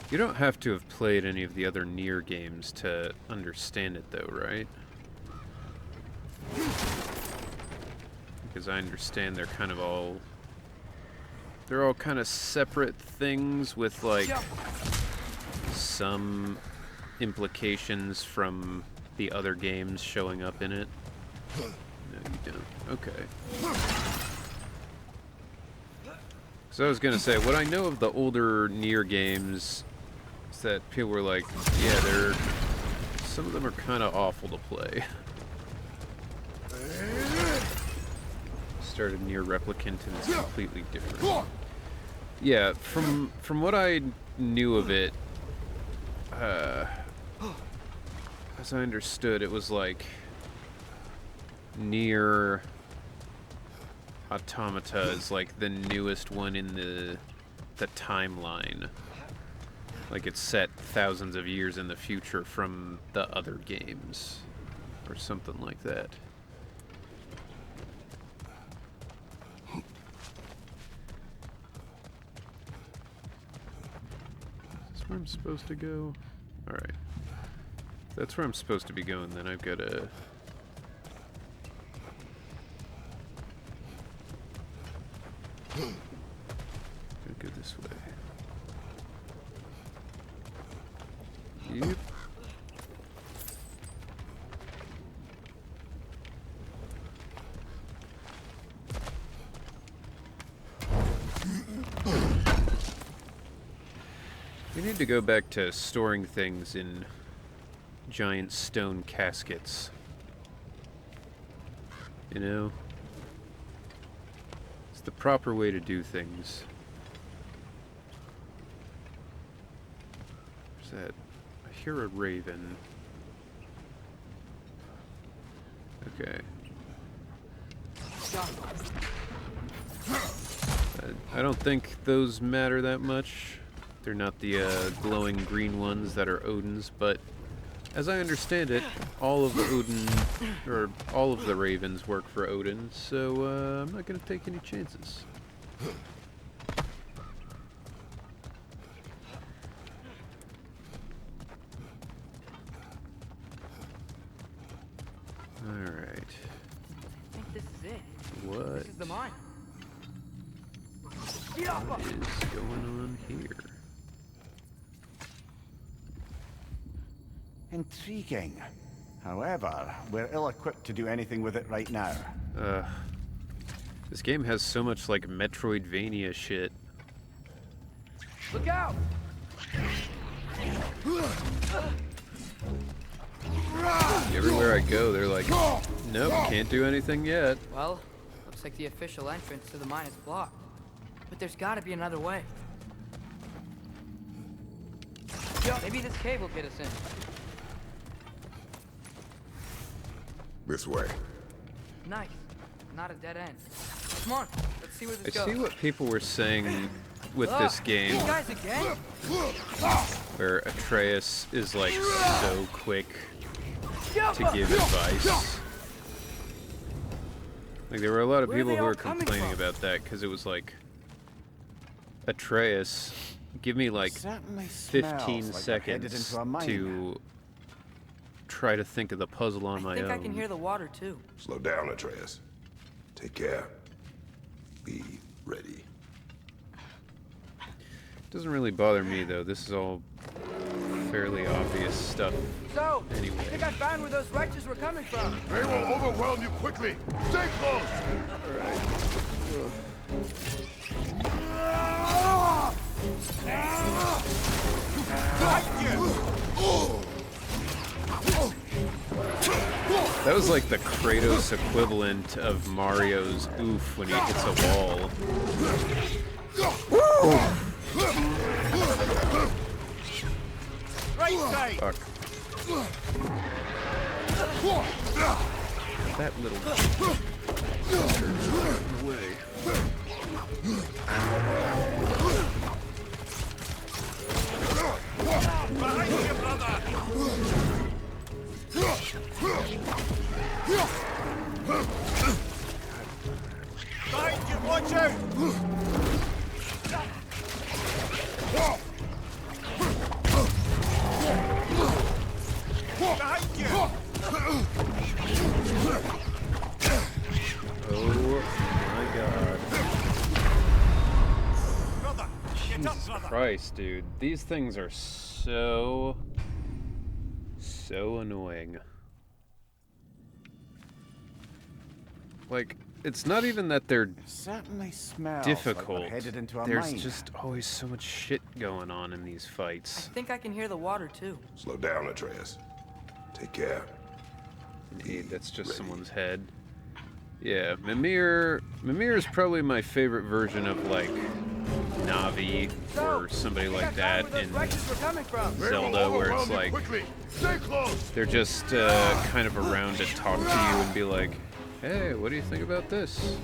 Speaker 2: You don't have to have played any of the other Nier games to understand it, though, right? Because I understand they're kind of all... They're all kind of separate things with, like, some implications from the other games showing up in it. No, you don't. Okay. So I was gonna say, what I know of the older Nier games is that people were like, yeah, some of them are kind of awful to play. Started Nier Replicant and it's completely different. Yeah, from what I knew of it, as I understood, it was like Nier Automata is like the newest one in the timeline. Like it's set thousands of years in the future from the other games, or something like that. Is this where I'm supposed to go? Alright. If that's where I'm supposed to be going, then I've got to... Go this way. Yep. We need to go back to storing things in giant stone caskets. You know? It's the proper way to do things. Where's that? I hear a raven. Okay. I don't think those matter that much. They're not the glowing green ones that are Odin's, but as I understand it, all of the Odin, or all of the ravens work for Odin, so I'm not going to take any chances. Alright.
Speaker 4: I think this is it.
Speaker 2: What?
Speaker 4: This is the mine.
Speaker 2: What is going on here?
Speaker 5: Intriguing. However, we're ill-equipped to do anything with it right now.
Speaker 2: This game has so much like Metroidvania shit.
Speaker 8: Look out!
Speaker 2: Everywhere I go, they're like, nope, can't do anything yet.
Speaker 4: Well, looks like the official entrance to the mine is blocked. But there's gotta be another way. Maybe this cave will get us in.
Speaker 6: This way.
Speaker 4: Nice. Not a dead end. Come on, let's see where
Speaker 2: I
Speaker 4: this goes.
Speaker 2: see what people were saying with this game,
Speaker 4: You guys again?
Speaker 2: where Atreus is like so quick to give advice. Like, there were a lot of
Speaker 4: Where are
Speaker 2: people
Speaker 4: they
Speaker 2: who
Speaker 4: all
Speaker 2: were
Speaker 4: coming
Speaker 2: complaining
Speaker 4: from?
Speaker 2: about that because it was like, Atreus, give me like
Speaker 5: Certainly
Speaker 2: 15
Speaker 5: smells like they're headed
Speaker 2: seconds
Speaker 5: into a mine.
Speaker 2: to try to think of the puzzle on my
Speaker 4: I think
Speaker 2: own.
Speaker 4: I can hear the water too.
Speaker 6: Slow down, Atreus. Take care. Be ready.
Speaker 2: Doesn't really bother me though. This is all fairly obvious stuff.
Speaker 8: So,
Speaker 2: Anyway.
Speaker 8: I think I found where those wretches were coming from.
Speaker 6: They will overwhelm you quickly. Stay close.
Speaker 2: That was like the Kratos equivalent of Mario's oof when he hits a wall. Fuck. That little in the way.
Speaker 6: Behind you, brother. Behind you, watch out. Behind you.
Speaker 2: Oh my god.
Speaker 6: Brother, get up,
Speaker 2: Jesus
Speaker 6: brother.
Speaker 2: Christ, dude. These things are so annoying. Like, it's not even that they're
Speaker 5: Certainly smells
Speaker 2: difficult.
Speaker 5: like we're headed into a
Speaker 2: There's
Speaker 5: mine.
Speaker 2: just always so much shit going on in these
Speaker 4: I
Speaker 2: fights.
Speaker 4: think I can hear the water too.
Speaker 6: Slow down, Atreus. Take care.
Speaker 2: Indeed, that's just someone's head. Yeah, Mimir is probably my favorite version of, like, Navi or somebody like that in
Speaker 8: Wretches were coming from.
Speaker 2: Zelda, where it's like,
Speaker 6: Quickly. Stay close.
Speaker 2: they're just kind of around to talk to you and be like, hey, what do you think about this?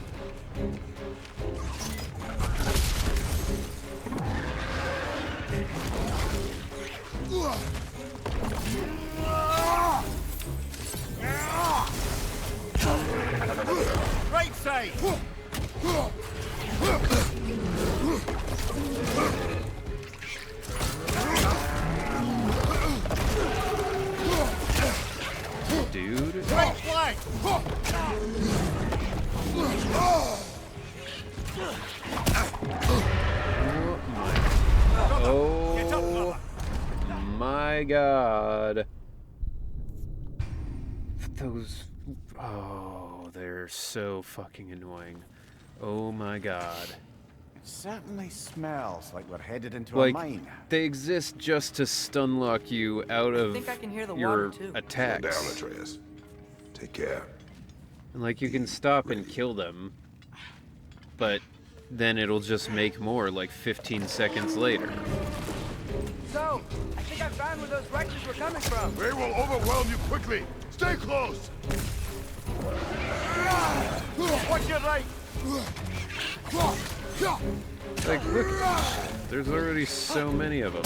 Speaker 6: Right side.
Speaker 2: Dude.
Speaker 6: Right flank.
Speaker 2: Oh my god. Those. Oh, they're so fucking annoying. Oh my god.
Speaker 5: It certainly smells like we're headed into
Speaker 2: Like,
Speaker 5: a mine.
Speaker 2: they exist just to stun lock you out of
Speaker 4: think I can hear the
Speaker 2: your
Speaker 4: water, too.
Speaker 6: Slow
Speaker 2: attacks.
Speaker 6: down, Atreus. Take care.
Speaker 2: And like, you can stop and kill them, but then it'll just make more like 15 seconds later.
Speaker 8: So, I think I found where those wretches were coming from.
Speaker 6: They will overwhelm you quickly. Stay close. Watch your right.
Speaker 2: Like, look, there's already so many of them.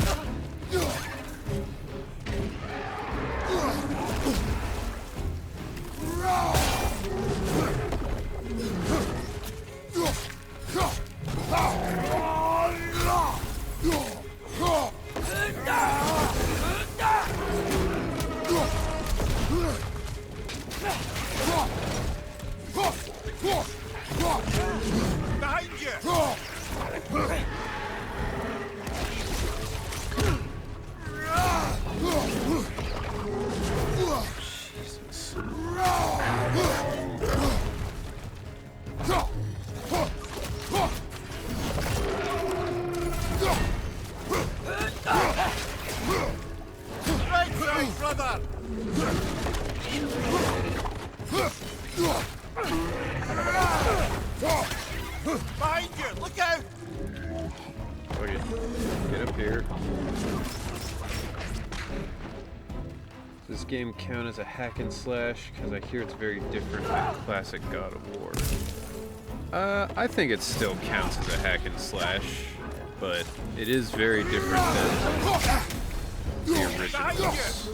Speaker 6: Behind you. Right side, brother. Behind you. Look out.
Speaker 2: Okay, get up here. Does this game count as a hack and slash? Because I hear it's very different than classic God of War. I think it still counts as a hack and slash, but it is very different than the originals.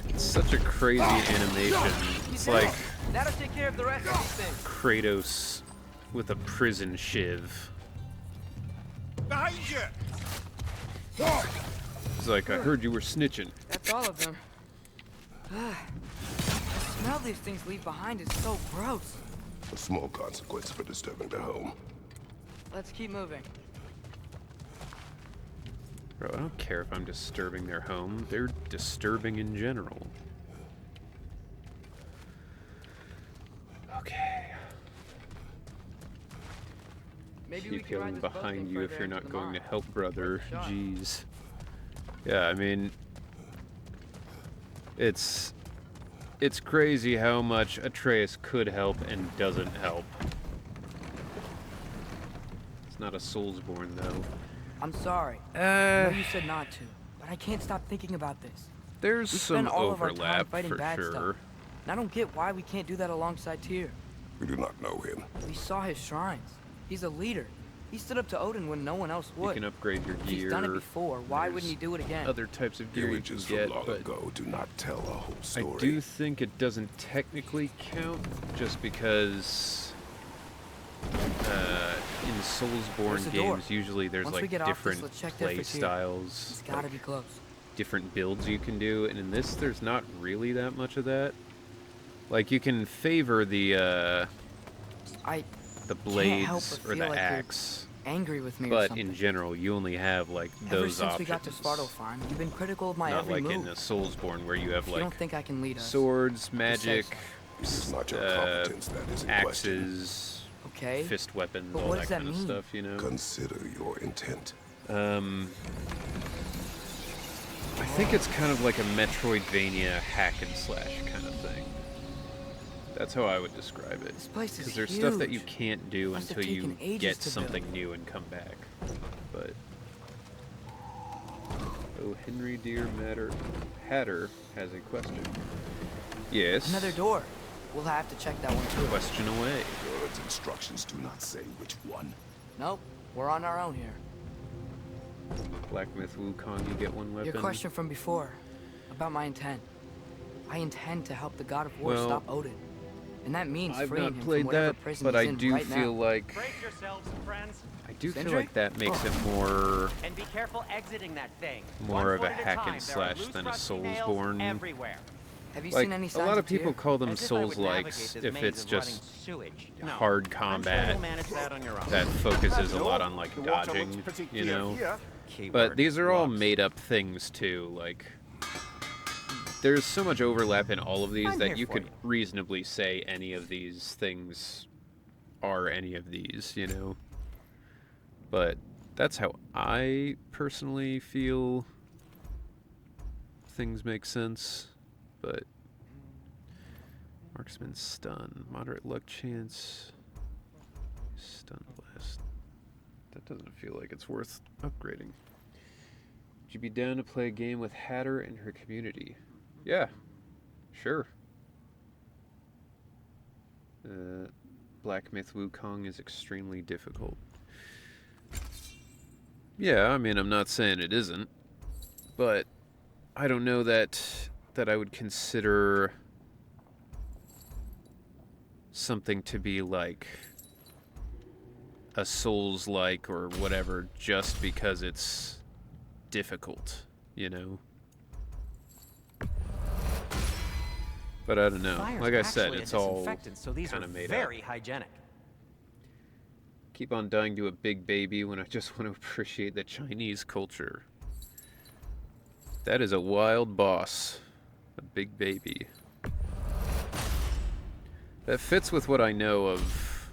Speaker 2: It's such a crazy animation. It's like
Speaker 4: That'll take care of the rest of these things.
Speaker 2: Kratos with a prison shiv.
Speaker 5: Behind you!
Speaker 2: It's like, I heard you were snitching.
Speaker 4: That's all of them. The smell these things leave behind is so gross.
Speaker 6: A small consequence for disturbing their home.
Speaker 4: Let's keep moving.
Speaker 2: Bro, I don't care if I'm disturbing their home. They're disturbing in general. Okay.
Speaker 4: Maybe we
Speaker 2: Keep
Speaker 4: can ride
Speaker 2: healing
Speaker 4: this boat
Speaker 2: behind
Speaker 4: thing
Speaker 2: you if
Speaker 4: further
Speaker 2: you're
Speaker 4: into
Speaker 2: not
Speaker 4: the
Speaker 2: going to
Speaker 4: mine.
Speaker 2: help, brother.
Speaker 4: Shot.
Speaker 2: Jeez. Yeah, I mean, it's crazy how much Atreus could help and doesn't help. It's not a Soulsborne though.
Speaker 4: I'm sorry. I know you said not to, but I can't stop thinking about this.
Speaker 2: There's
Speaker 4: We
Speaker 2: some
Speaker 4: spend all of our time
Speaker 2: overlap
Speaker 4: fighting
Speaker 2: for
Speaker 4: bad
Speaker 2: sure.
Speaker 4: stuff. And I don't get why we can't do that alongside Tyr.
Speaker 6: We do not know him.
Speaker 4: We saw his shrines. He's a leader. He stood up to Odin when no one else
Speaker 2: You
Speaker 4: would.
Speaker 2: can upgrade your
Speaker 4: If
Speaker 2: gear.
Speaker 4: he's done it before, why wouldn't he do it again?
Speaker 2: Other types of gear you can
Speaker 6: Images
Speaker 2: get,
Speaker 6: from long
Speaker 2: but
Speaker 6: ago do not tell a whole
Speaker 2: I
Speaker 6: story.
Speaker 2: do think it doesn't technically count, just because in
Speaker 4: There's
Speaker 2: Soulsborne
Speaker 4: the door.
Speaker 2: games usually there's
Speaker 4: Once we
Speaker 2: like
Speaker 4: get off this,
Speaker 2: different
Speaker 4: let's check there
Speaker 2: play
Speaker 4: for Tyr.
Speaker 2: styles,
Speaker 4: He's gotta
Speaker 2: like
Speaker 4: be close.
Speaker 2: different builds you can do, and in this there's not really that much of that. Like you can favor the
Speaker 4: I
Speaker 2: the
Speaker 4: can't help
Speaker 2: blades
Speaker 4: but
Speaker 2: or
Speaker 4: feel
Speaker 2: the
Speaker 4: like you're
Speaker 2: axe,
Speaker 4: angry with me or
Speaker 2: but
Speaker 4: something.
Speaker 2: in general you only have like
Speaker 4: Ever
Speaker 2: those
Speaker 4: since
Speaker 2: options.
Speaker 4: we got to Svartalfheim, you've been critical of my
Speaker 2: Not
Speaker 4: every
Speaker 2: like
Speaker 4: move.
Speaker 2: in a Soulsborne where you have
Speaker 4: You
Speaker 2: like
Speaker 4: don't think I can lead us?
Speaker 2: swords,
Speaker 4: say
Speaker 2: magic,
Speaker 6: It is not your competence that is in question.
Speaker 2: axes,
Speaker 4: Okay.
Speaker 2: fist weapons,
Speaker 4: But
Speaker 2: all
Speaker 4: what
Speaker 2: that
Speaker 4: does that
Speaker 2: kind of
Speaker 4: mean?
Speaker 2: stuff, you know?
Speaker 6: Consider your intent.
Speaker 2: I think it's kind of like a Metroidvania hack and slash kind of thing. That's how I would describe it.
Speaker 4: This place is
Speaker 2: Because there's stuff that you
Speaker 4: huge.
Speaker 2: can't do
Speaker 4: Must have
Speaker 2: until you
Speaker 4: taken ages
Speaker 2: get
Speaker 4: to build.
Speaker 2: something new and come back. But oh, Henry Deer Hatter has a question. Yes.
Speaker 4: Another door. We'll have to check that one too.
Speaker 2: Question away.
Speaker 6: God's instructions do not say which one.
Speaker 4: Nope. We're on our own here.
Speaker 2: Black Myth Wukong, you get one weapon.
Speaker 4: Your question from before, about my intent. I intend to help the god of war
Speaker 2: Well,
Speaker 4: stop Odin. And that means
Speaker 2: I've
Speaker 4: freeing
Speaker 2: not
Speaker 4: him
Speaker 2: played
Speaker 4: from whatever
Speaker 2: that,
Speaker 4: prison
Speaker 2: but
Speaker 4: he's
Speaker 2: I
Speaker 4: in
Speaker 2: do
Speaker 4: right
Speaker 2: feel
Speaker 4: now.
Speaker 2: like
Speaker 3: Brace yourselves, friends,
Speaker 2: I do feel
Speaker 4: Sindri?
Speaker 2: like that makes
Speaker 4: Oh.
Speaker 2: it more
Speaker 3: and be careful exiting that thing.
Speaker 2: More
Speaker 3: One
Speaker 2: of a
Speaker 3: foot at
Speaker 2: hack
Speaker 3: time.
Speaker 2: and
Speaker 3: There are
Speaker 2: slash
Speaker 3: loose
Speaker 2: than a
Speaker 3: rusty nails
Speaker 2: Soulsborne.
Speaker 3: everywhere.
Speaker 4: Have you
Speaker 2: like
Speaker 4: seen any
Speaker 2: a
Speaker 4: signs
Speaker 2: lot of people
Speaker 4: Tyr?
Speaker 2: call them
Speaker 3: As if I would
Speaker 2: Souls-likes
Speaker 3: navigate this
Speaker 2: if
Speaker 3: maze
Speaker 2: it's
Speaker 3: of running
Speaker 2: just
Speaker 3: sewage. No.
Speaker 2: hard
Speaker 3: I'm sure
Speaker 2: combat
Speaker 3: you'll manage that on your own.
Speaker 2: that focuses a lot on like
Speaker 5: The water
Speaker 2: dodging,
Speaker 5: looks pretty
Speaker 2: you
Speaker 5: clear
Speaker 2: know.
Speaker 5: here.
Speaker 2: But these are all
Speaker 5: Lots.
Speaker 2: made up things too. Like there's so much overlap in all of these
Speaker 3: I'm
Speaker 2: that
Speaker 3: here
Speaker 2: you
Speaker 3: for
Speaker 2: could
Speaker 3: you.
Speaker 2: reasonably say any of these things are any of these, you know. But that's how I personally feel things make sense. But marksman stun, moderate luck chance, stun blast. That doesn't feel like it's worth upgrading. Would you be down to play a game with Hatter and her community? Yeah, sure. Black Myth Wukong is extremely difficult. Yeah, I mean, I'm not saying it isn't, but I don't know that I would consider something to be like a Souls-like or whatever just because it's difficult, you know? But I don't know.
Speaker 3: Fire's
Speaker 2: Like I said,
Speaker 3: actually a
Speaker 2: it's all
Speaker 3: disinfectant, so these
Speaker 2: kind
Speaker 3: are
Speaker 2: of made
Speaker 3: very
Speaker 2: up.
Speaker 3: hygienic.
Speaker 2: Keep on dying to a big baby when I just want to appreciate the Chinese culture. That is a wild boss. A big baby. That fits with what I know of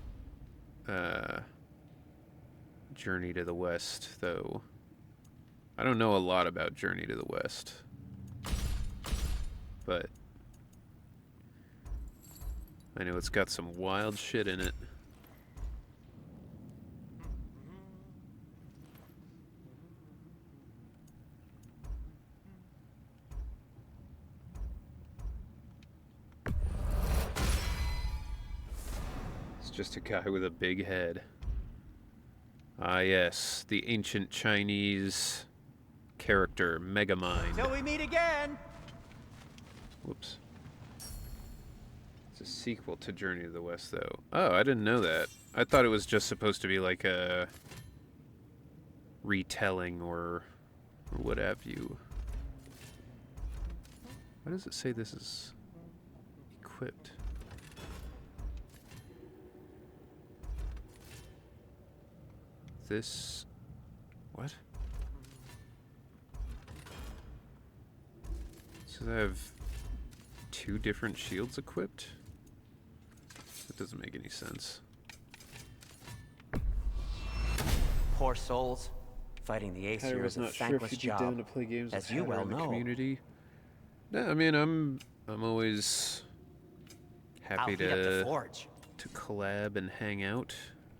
Speaker 2: Journey to the West, though. I don't know a lot about Journey to the West. But I know it's got some wild shit in it. just a guy with a big head. Ah, yes, the ancient Chinese character, Megamind.
Speaker 3: Till we meet again!
Speaker 2: Whoops. It's a sequel to Journey to the West, though. Oh, I didn't know that. I thought it was just supposed to be like a retelling or what have you. Why does it say this is equipped? This... what? So I have 2 different shields equipped? That doesn't make any sense.
Speaker 3: Poor souls. Fighting the Aesir
Speaker 2: I
Speaker 3: is
Speaker 2: was
Speaker 3: a
Speaker 2: not sure
Speaker 3: thankless
Speaker 2: if you'd be down
Speaker 3: job,
Speaker 2: to play games
Speaker 3: as
Speaker 2: with
Speaker 3: you
Speaker 2: Hatter
Speaker 3: well
Speaker 2: in the
Speaker 3: know.
Speaker 2: community. No, I mean I'm always
Speaker 3: I'll
Speaker 2: happy
Speaker 3: heat up the
Speaker 2: to
Speaker 3: forge.
Speaker 2: collab and hang out.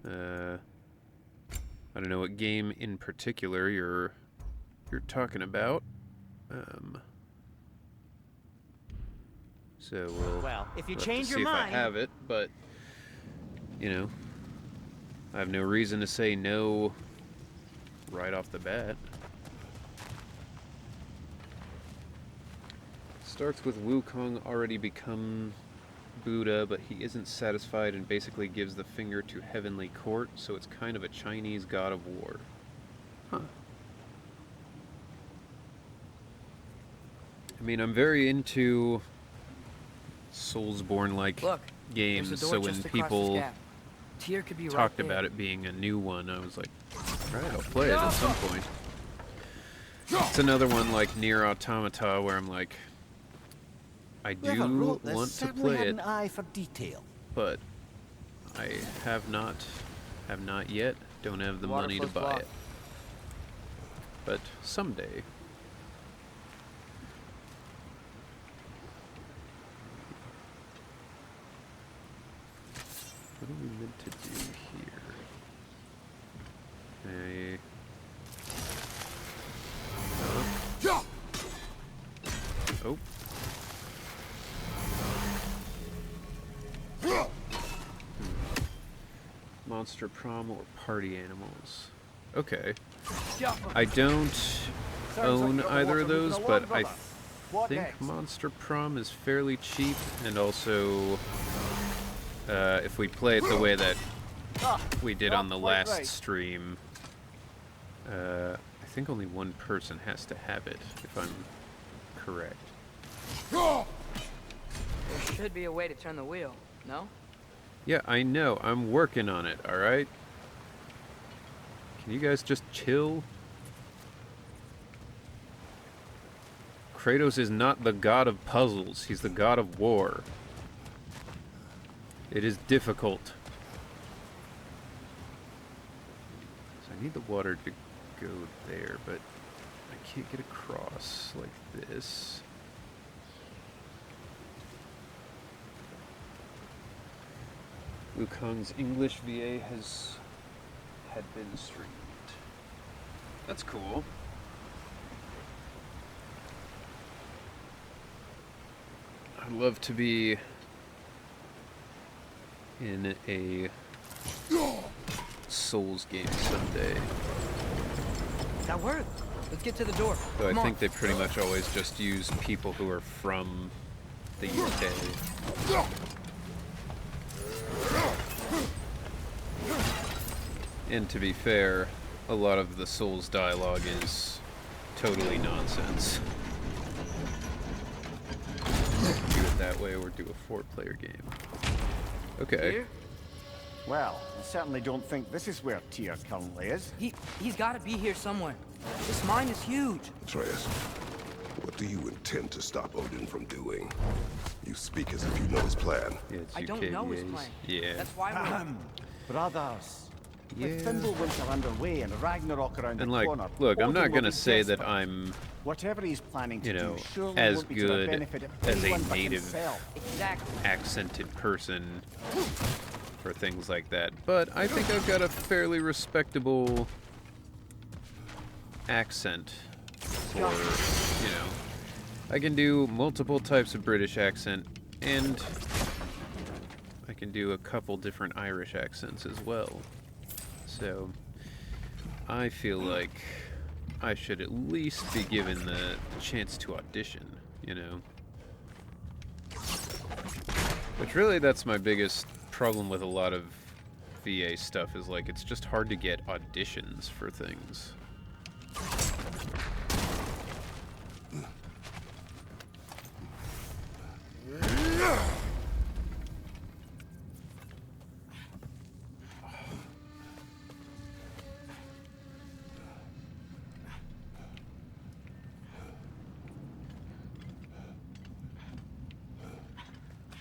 Speaker 2: I don't know what game in particular you're talking about. So
Speaker 3: Well, if you
Speaker 2: we'll have
Speaker 3: change
Speaker 2: to
Speaker 3: your
Speaker 2: see
Speaker 3: mind,
Speaker 2: if I have it, but you know, I have no reason to say no right off the bat. Starts with Wukong already become Buddha, but he isn't satisfied and basically gives the finger to Heavenly Court, so it's kind of a Chinese god of war. Huh. I mean, I'm very into Soulsborne-like
Speaker 4: Look,
Speaker 2: games,
Speaker 4: there's a door
Speaker 2: so when
Speaker 4: just across this
Speaker 2: people
Speaker 4: gap. Tyr could be
Speaker 2: talked
Speaker 4: right
Speaker 2: about
Speaker 4: there.
Speaker 2: it being a new one, I was like, alright, I'll play it at some point. It's another one like Nier Automata where I'm like, I
Speaker 5: Whoever
Speaker 2: do
Speaker 5: wrote this
Speaker 2: want to
Speaker 5: certainly
Speaker 2: play
Speaker 5: had
Speaker 2: it,
Speaker 5: an eye for detail.
Speaker 2: but I have not yet, don't have the money to
Speaker 4: Waterfall's
Speaker 2: buy
Speaker 4: blocked.
Speaker 2: it. But someday. What are we meant to do here? Oh. Monster prom or party animals. Okay. I don't own either of those, but I think Monster Prom is fairly cheap, and also if we play it the way that we did on the last stream, I think only one person has to have it, if I'm correct.
Speaker 4: There should be a way to turn the wheel, no?
Speaker 2: Yeah, I know. I'm working on it, alright? Can you guys just chill? Kratos is not the god of puzzles. He's the god of war. It is difficult. So I need the water to go there, but I can't get across like this. Wukong's English VA had been streamed. That's cool. I'd love to be in a Souls game someday.
Speaker 4: That worked. Let's get to the door.
Speaker 2: Though
Speaker 4: Come
Speaker 2: I
Speaker 4: on.
Speaker 2: think they pretty much always just use people who are from the UK. And to be fair, a lot of the Souls dialogue is totally nonsense. Do it that way or do a 4-player game. Okay.
Speaker 4: Here?
Speaker 5: Well, I certainly don't think this is where Tyr currently is.
Speaker 4: He's got to be here somewhere. This mine is huge.
Speaker 6: Atreus, what do you intend to stop Odin from doing? You speak as if you know his plan.
Speaker 2: Yeah, it's
Speaker 4: I don't know his
Speaker 2: UKVAs.
Speaker 4: plan.
Speaker 2: Yeah.
Speaker 4: That's why we're...
Speaker 5: Brothers.
Speaker 2: Yeah.
Speaker 5: With Fimbulwinter underway and Ragnarok around
Speaker 2: And
Speaker 5: the
Speaker 2: like,
Speaker 5: corner,
Speaker 2: look, I'm
Speaker 5: Odin
Speaker 2: not
Speaker 5: will
Speaker 2: gonna
Speaker 5: be
Speaker 2: say that
Speaker 5: desperate.
Speaker 2: I'm,
Speaker 5: Whatever he's planning to
Speaker 2: you know,
Speaker 5: do surely
Speaker 2: as
Speaker 5: won't be to the
Speaker 2: good
Speaker 5: benefit of
Speaker 2: as a
Speaker 5: anyone but
Speaker 2: native
Speaker 5: himself.
Speaker 4: Exactly.
Speaker 2: accented person for things like that. But I think I've got a fairly respectable accent for, you know, I can do multiple types of British accent, and I can do a couple different Irish accents as well. So I feel like I should at least be given the chance to audition, you know? Which really, that's my biggest problem with a lot of VA stuff, is like, it's just hard to get auditions for things.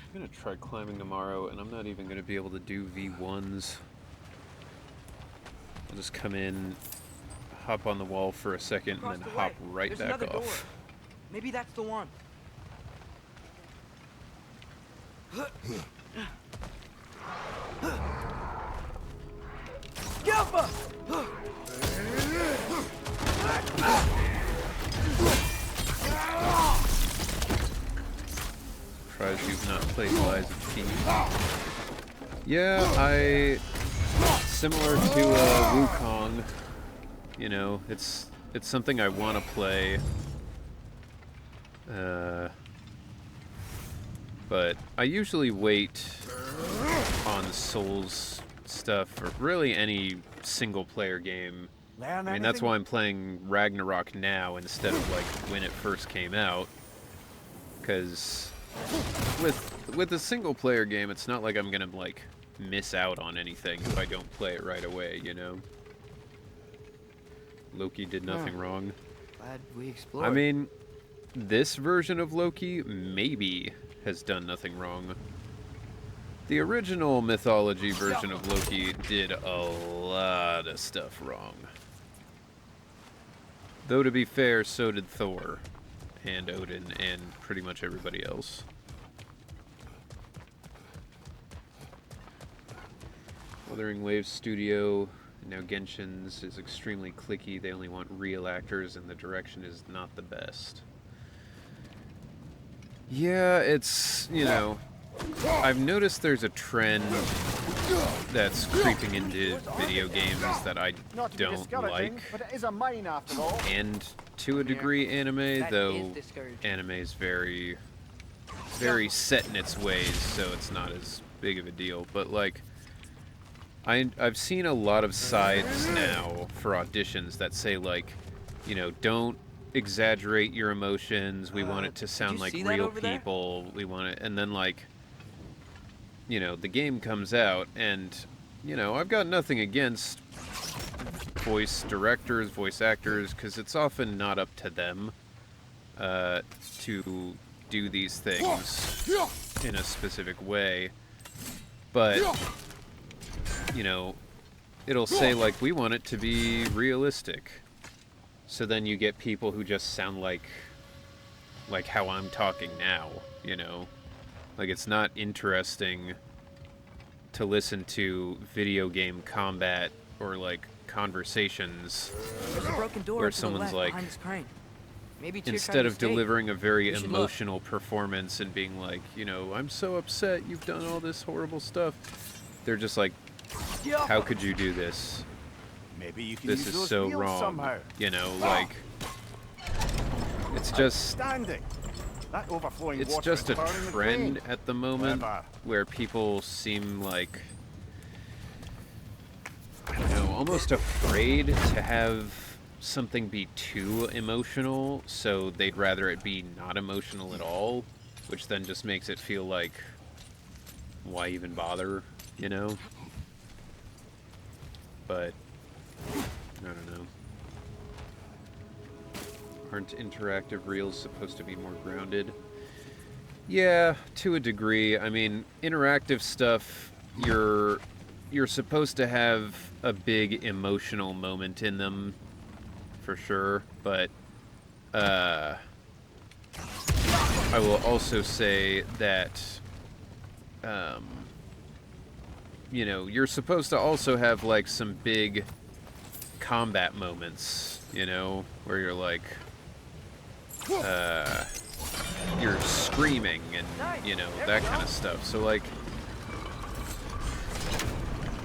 Speaker 2: I'm gonna try climbing tomorrow, and I'm not even gonna be able to do V1s. I'll just come in, hop on the wall for a second, and then hop right
Speaker 4: There's
Speaker 2: back
Speaker 4: another door.
Speaker 2: off.
Speaker 4: Maybe that's the one. Gilfa!
Speaker 2: Surprised you've not played Lies of P. Yeah, similar to Wukong, you know, it's something I want to play. But I usually wait on Souls stuff, or really any single-player game. I mean, that's why I'm playing Ragnarok now instead of, like, when it first came out. Because with a single-player game, it's not like I'm gonna, like, miss out on anything if I don't play it right away, you know? Loki did nothing wrong.
Speaker 4: Glad we explored.
Speaker 2: I mean, this version of Loki maybe has done nothing wrong. The original mythology version of Loki did a lot of stuff wrong. Though, to be fair, so did Thor, and Odin, and pretty much everybody else. Wuthering Waves Studio, now Genshin's, is extremely clicky. They only want real actors, and the direction is not the best. Yeah, it's, you know, I've noticed there's a trend that's creeping into video games that I don't like.
Speaker 10: But it is a mine after all.
Speaker 2: And to a degree anime, though anime's very set in its ways, so it's not as big of a deal. But like, I've seen a lot of sides now for auditions that say, like, you know, don't exaggerate your emotions, we want it to sound like real people, we want it, and then, like, you know, the game comes out, and, you know, I've got nothing against voice directors, voice actors, because it's often not up to them to do these things in a specific way, but, you know, it'll say, like, we want it to be realistic. So then you get people who just sound like how I'm talking now, you know? Like, it's not interesting to listen to video game combat or, like, conversations where someone's like, instead of delivering a very emotional performance and being like, you know, I'm so upset you've done all this horrible stuff, they're just like, how could you do this?
Speaker 5: Maybe you can
Speaker 2: This
Speaker 5: use
Speaker 2: is
Speaker 5: those
Speaker 2: so
Speaker 5: wheels
Speaker 2: wrong.
Speaker 5: somehow.
Speaker 2: You know, like, it's just
Speaker 5: Standing. That overflowing
Speaker 2: it's
Speaker 5: water
Speaker 2: just a
Speaker 5: is burning the
Speaker 2: trend
Speaker 5: drain.
Speaker 2: at the moment
Speaker 5: Clever.
Speaker 2: where people seem like, I don't know, almost afraid to have something be too emotional, so they'd rather it be not emotional at all, which then just makes it feel like, why even bother, you know? But I don't know. Aren't interactive reels supposed to be more grounded? Yeah, to a degree. I mean, interactive stuff, you're supposed to have a big emotional moment in them, for sure, but I will also say that you know, you're supposed to also have, like, some big combat moments, you know, where you're like, you're screaming and, you know, that kind of stuff. So, like,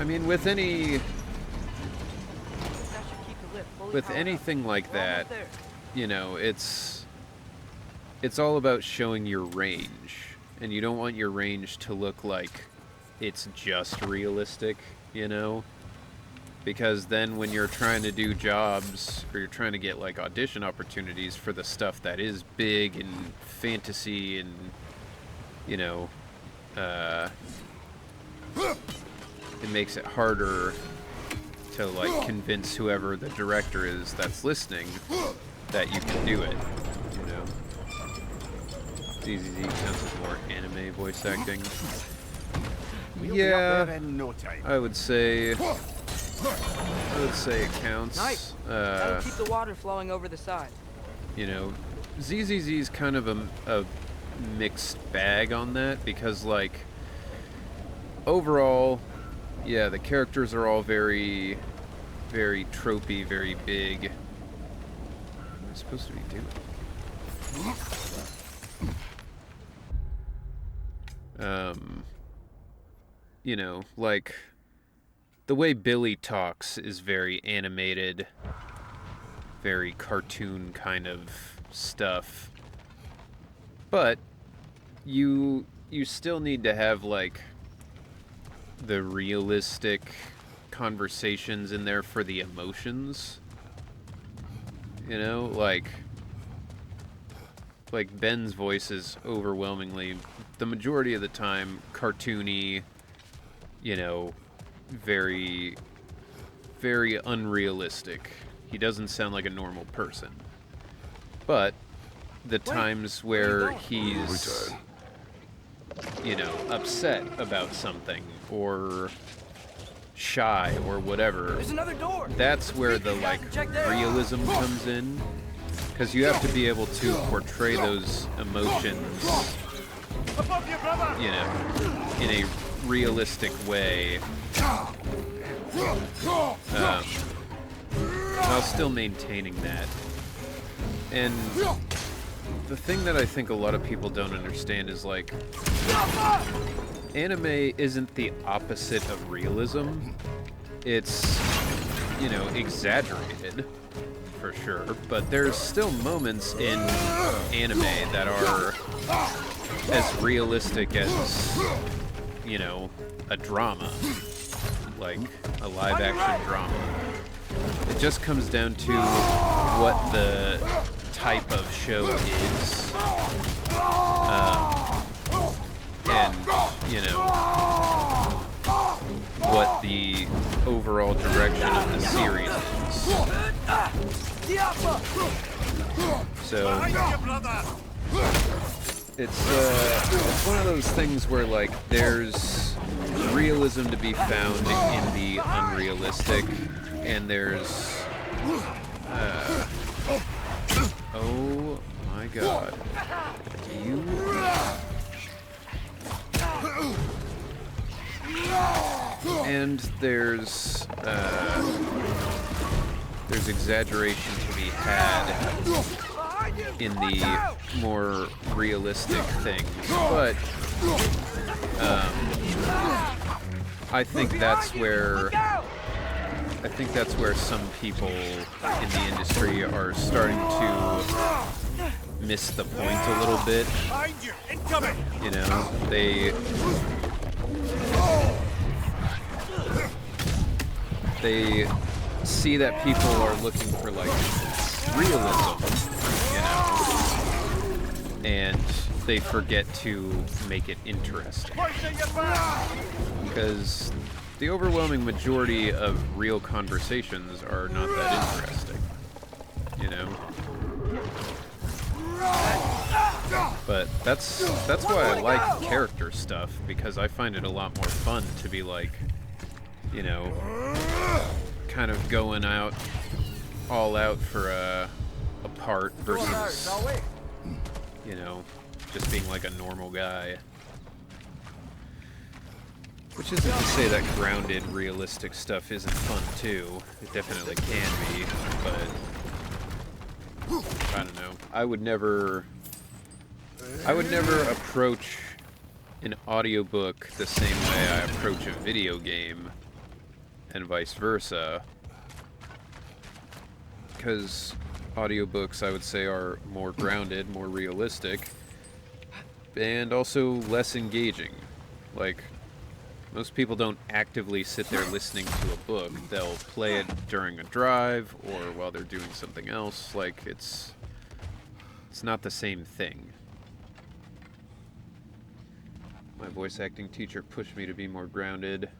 Speaker 2: I mean, with any...
Speaker 4: That should keep the lift fully
Speaker 2: With
Speaker 4: powered up.
Speaker 2: anything like
Speaker 4: We're almost
Speaker 2: that,
Speaker 4: there.
Speaker 2: you know, it's all about showing your range, and you don't want your range to look like it's just realistic, you know? Because then when you're trying to do jobs, or you're trying to get like audition opportunities for the stuff that is big and fantasy and, you know, it makes it harder to like convince whoever the director is that's listening that you can do it, you know. ZZZ counts as more anime voice acting.
Speaker 5: We'll be up
Speaker 2: Yeah,
Speaker 5: there in no time.
Speaker 2: I would say it counts.
Speaker 4: Nice. That'll keep the water flowing over the side.
Speaker 2: You know, ZZZ's kind of a mixed bag on that, because like overall, yeah, the characters are all very, very tropey, very big. What am I supposed to be doing? You know, like the way Billy talks is very animated, very cartoon kind of stuff. But you still need to have like the realistic conversations in there for the emotions. You know, like Ben's voice is overwhelmingly, the majority of the time, cartoony, you know, very, very unrealistic. He doesn't sound like a normal person. But the times where he's, you know, upset about something or shy or whatever,
Speaker 4: There's another door.
Speaker 2: that's where the like realism comes in, because you have to be able to portray those emotions, you know, in a realistic way, while still maintaining that. And the thing that I think a lot of people don't understand is like, anime isn't the opposite of realism. It's, you know, exaggerated for sure, but there's still moments in anime that are as realistic as, you know, a drama, like a live action drama. It just comes down to what the type of show is, and, you know, what the overall direction of the series is. So it's one of those things where like there's realism to be found in the unrealistic, and there's oh my god, you and there's exaggeration to be had in the more realistic things, but I think that's where some people in the industry are starting to miss the point a little bit. You know, they see that people are looking for like realism, you know, and they forget to make it interesting. Because the overwhelming majority of real conversations are not that interesting, you know? But that's why I like character stuff, because I find it a lot more fun to be like, you know, kind of going out all out for a part versus, you know, just being like a normal guy. Which isn't to say that grounded, realistic stuff isn't fun too. It definitely can be, but I don't know. I would never approach an audiobook the same way I approach a video game, and vice versa. Because audiobooks, I would say, are more grounded, more realistic, and also less engaging. Like, most people don't actively sit there listening to a book. They'll play it during a drive or while they're doing something else. Like, it's not the same thing. My voice acting teacher pushed me to be more grounded.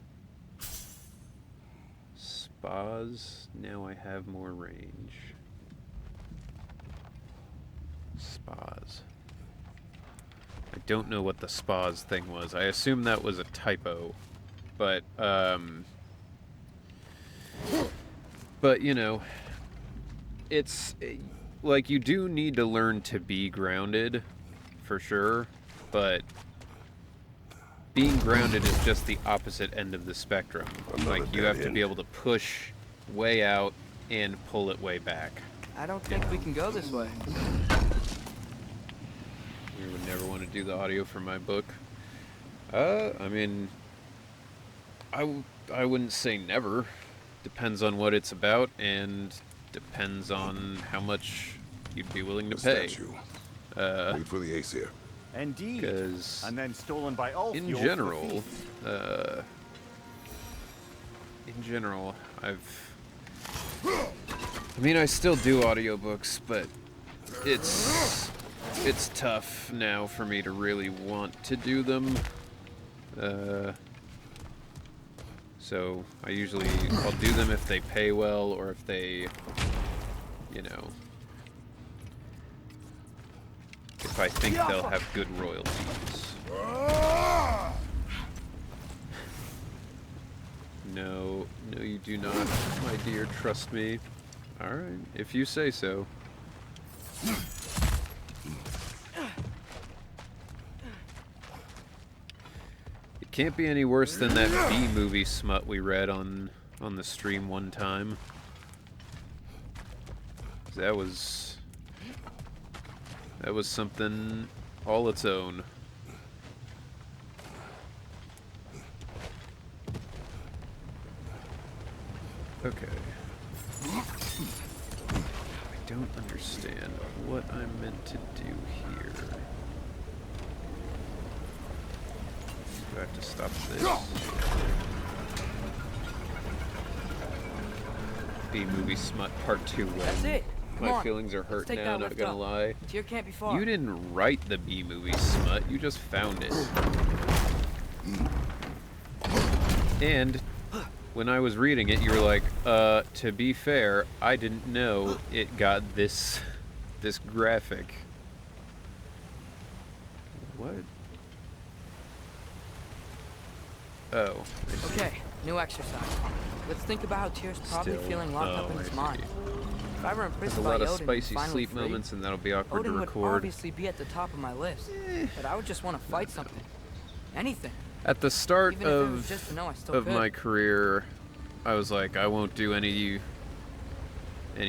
Speaker 2: Spas, now I have more range. Spas. I don't know what the spas thing was. I assume that was a typo. But you know, it's like you do need to learn to be grounded for sure, but being grounded is just the opposite end of the spectrum. Like, you have to be able to push way out and pull it way back.
Speaker 4: I don't think we can go this way.
Speaker 2: You would never want to do the audio for my book. I mean, I wouldn't say never. Depends on what it's about, and depends on how much you'd be willing to pay.
Speaker 6: Statue. Wait for the ace here.
Speaker 5: Indeed.
Speaker 2: Because
Speaker 5: And then stolen by all
Speaker 2: in
Speaker 5: fuel
Speaker 2: general,
Speaker 5: for
Speaker 2: I mean, I still do audiobooks, but it's tough now for me to really want to do them. So I'll do them if they pay well, or if they, you know, if I think they'll have good royalties. No, you do not, my dear, trust me. Alright, if you say so. It can't be any worse than that B-movie smut we read on the stream one time. That was something all its own. Okay. I don't understand what I'm meant to do here. Do I have to stop this? B-movie smut part 2 win.
Speaker 4: That's it. Come
Speaker 2: My
Speaker 4: on.
Speaker 2: feelings are hurt
Speaker 4: Take
Speaker 2: now,
Speaker 4: that
Speaker 2: not
Speaker 4: lift
Speaker 2: gonna
Speaker 4: up.
Speaker 2: lie.
Speaker 4: Tyr can't be far.
Speaker 2: You didn't write the B-movie smut, you just found it. And when I was reading it, you were like, to be fair, I didn't know it got this graphic. What? Oh. I see.
Speaker 4: Okay, new exercise. Let's think about how Tyr's probably
Speaker 2: Still-
Speaker 4: feeling locked up
Speaker 2: oh,
Speaker 4: in his
Speaker 2: I see.
Speaker 4: mind. If I were
Speaker 2: There's a
Speaker 4: imprisoned by
Speaker 2: lot of
Speaker 4: Odin and
Speaker 2: spicy
Speaker 4: finally
Speaker 2: sleep
Speaker 4: free,
Speaker 2: moments, and that'll be awkward
Speaker 4: Odin
Speaker 2: to
Speaker 4: would
Speaker 2: record.
Speaker 4: obviously be at the top of my list. But I would just want to fight something. Anything.
Speaker 2: At the start
Speaker 4: Even if it was just to know I still
Speaker 2: of
Speaker 4: could.
Speaker 2: my career, I was like, I won't do any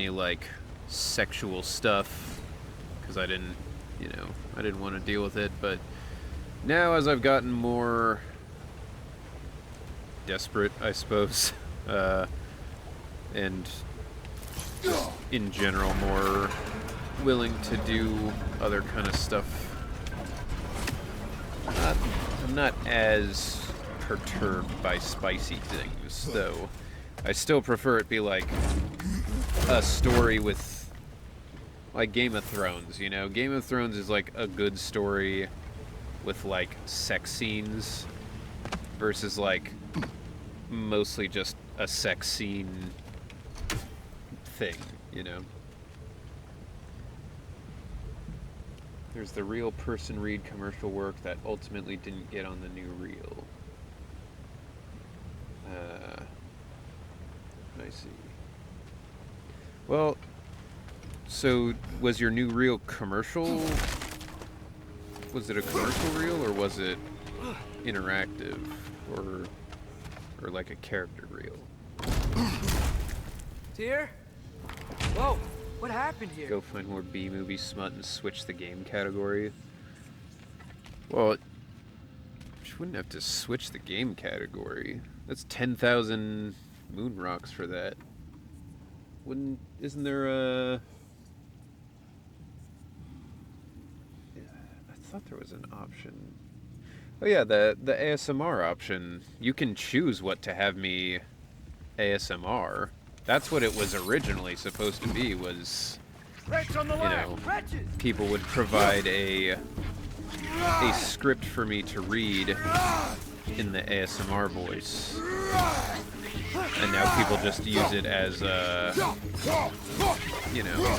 Speaker 2: like sexual stuff because I didn't want to deal with it. But now, as I've gotten more desperate, I suppose, and just in general more willing to do other kind of stuff, I'm not as perturbed by spicy things, though. I still prefer it be like a story with, like, Game of Thrones, you know? Game of Thrones is like a good story with, like, sex scenes versus, like, mostly just a sex scene thing, you know? There's the real person read commercial work that ultimately didn't get on the new reel. I see. Well, so was your new reel commercial? Was it a commercial reel, or was it interactive, or like a character reel?
Speaker 4: Tyr? Whoa, what happened here?
Speaker 2: Go find more B-movie smut and switch the game category. Well, you wouldn't have to switch the game category. That's 10,000 moon rocks for that. Isn't there I thought there was an option. Oh yeah, the ASMR option. You can choose what to have me ASMR. That's what it was originally supposed to be, was, you know, people would provide a script for me to read in the ASMR voice. And now people just use it as a, you know,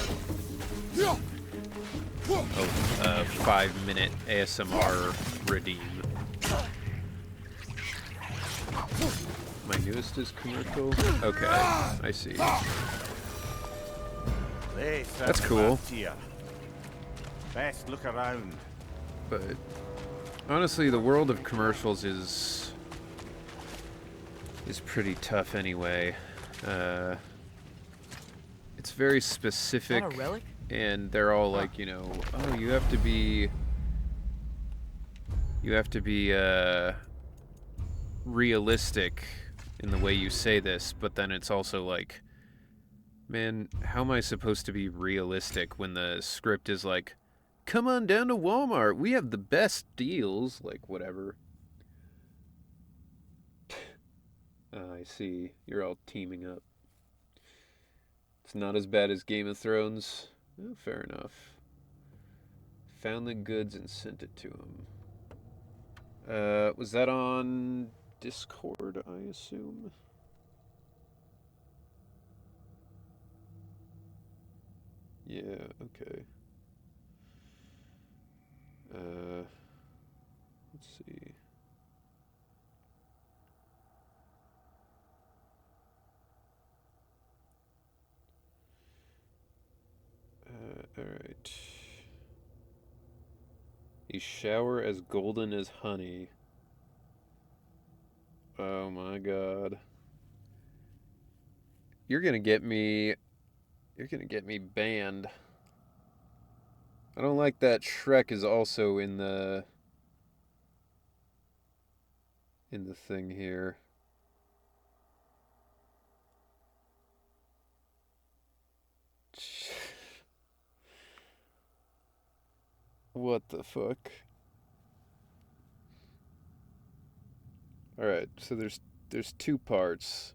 Speaker 2: a 5-minute ASMR redeem. My newest is commercial? Okay, I see. That's cool.
Speaker 5: Best look around.
Speaker 2: But honestly, the world of commercials is pretty tough anyway. It's very specific,
Speaker 4: Is that a relic?
Speaker 2: and they're all like, you know, oh, you have to be realistic in the way you say this, but then it's also like, man, how am I supposed to be realistic when the script is like, come on down to Walmart, we have the best deals, like, whatever. I see, you're all teaming up. It's not as bad as Game of Thrones. Oh, fair enough. Found the goods and sent it to him. Was that on Discord, I assume? Yeah, okay. Let's see. Alright. A shower as golden as honey. Oh my god. You're gonna get me banned. I don't like that Shrek is also in the thing here. What the fuck? Alright, so there's two parts.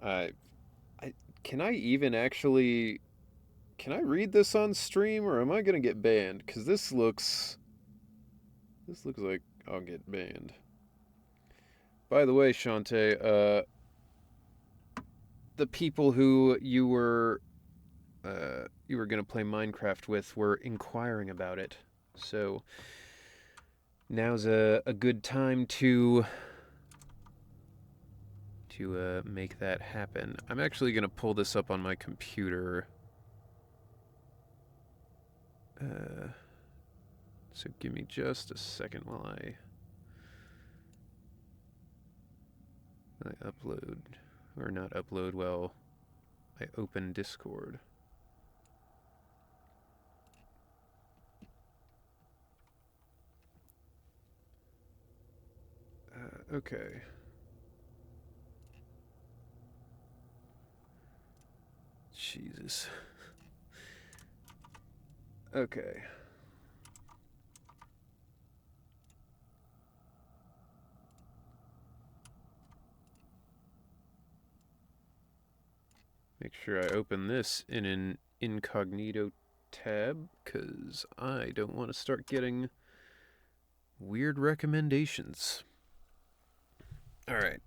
Speaker 2: Can I even actually... Can I read this on stream, or am I gonna get banned? Because this looks like I'll get banned. By the way, Shantae, the people who you were gonna play Minecraft with were inquiring about it. So now's a good time to make that happen. I'm actually gonna pull this up on my computer. So give me just a second while I upload, or not upload, well, I open Discord. Okay. Jesus. Okay. Make sure I open this in an incognito tab, because I don't want to start getting weird recommendations. Alright.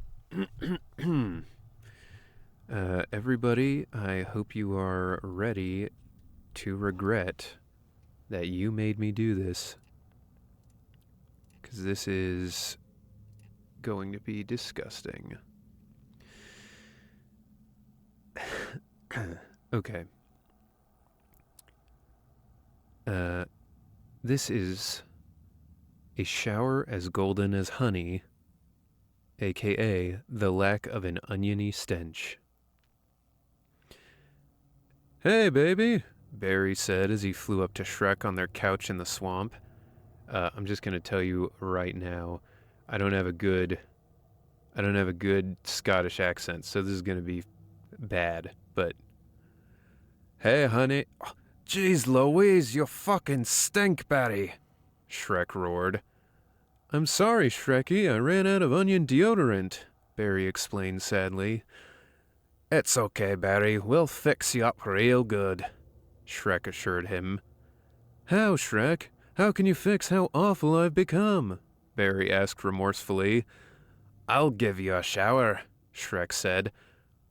Speaker 2: Everybody, I hope you are ready to regret that you made me do this, because this is going to be disgusting. Okay. This is a shower as golden as honey, aka the lack of an oniony stench. Hey, baby, Barry said as he flew up to Shrek on their couch in the swamp. I'm just going to tell you right now, I don't have a good I don't have a good Scottish accent, so this is going to be bad, but... Hey, honey. Jeez Louise, you fucking stink, Barry, Shrek roared. I'm sorry, Shrekky, I ran out of onion deodorant, Barry explained sadly. It's okay, Barry, we'll fix you up real good, Shrek assured him. How, Shrek? How can you fix how awful I've become? Barry asked remorsefully. I'll give you a shower, Shrek said.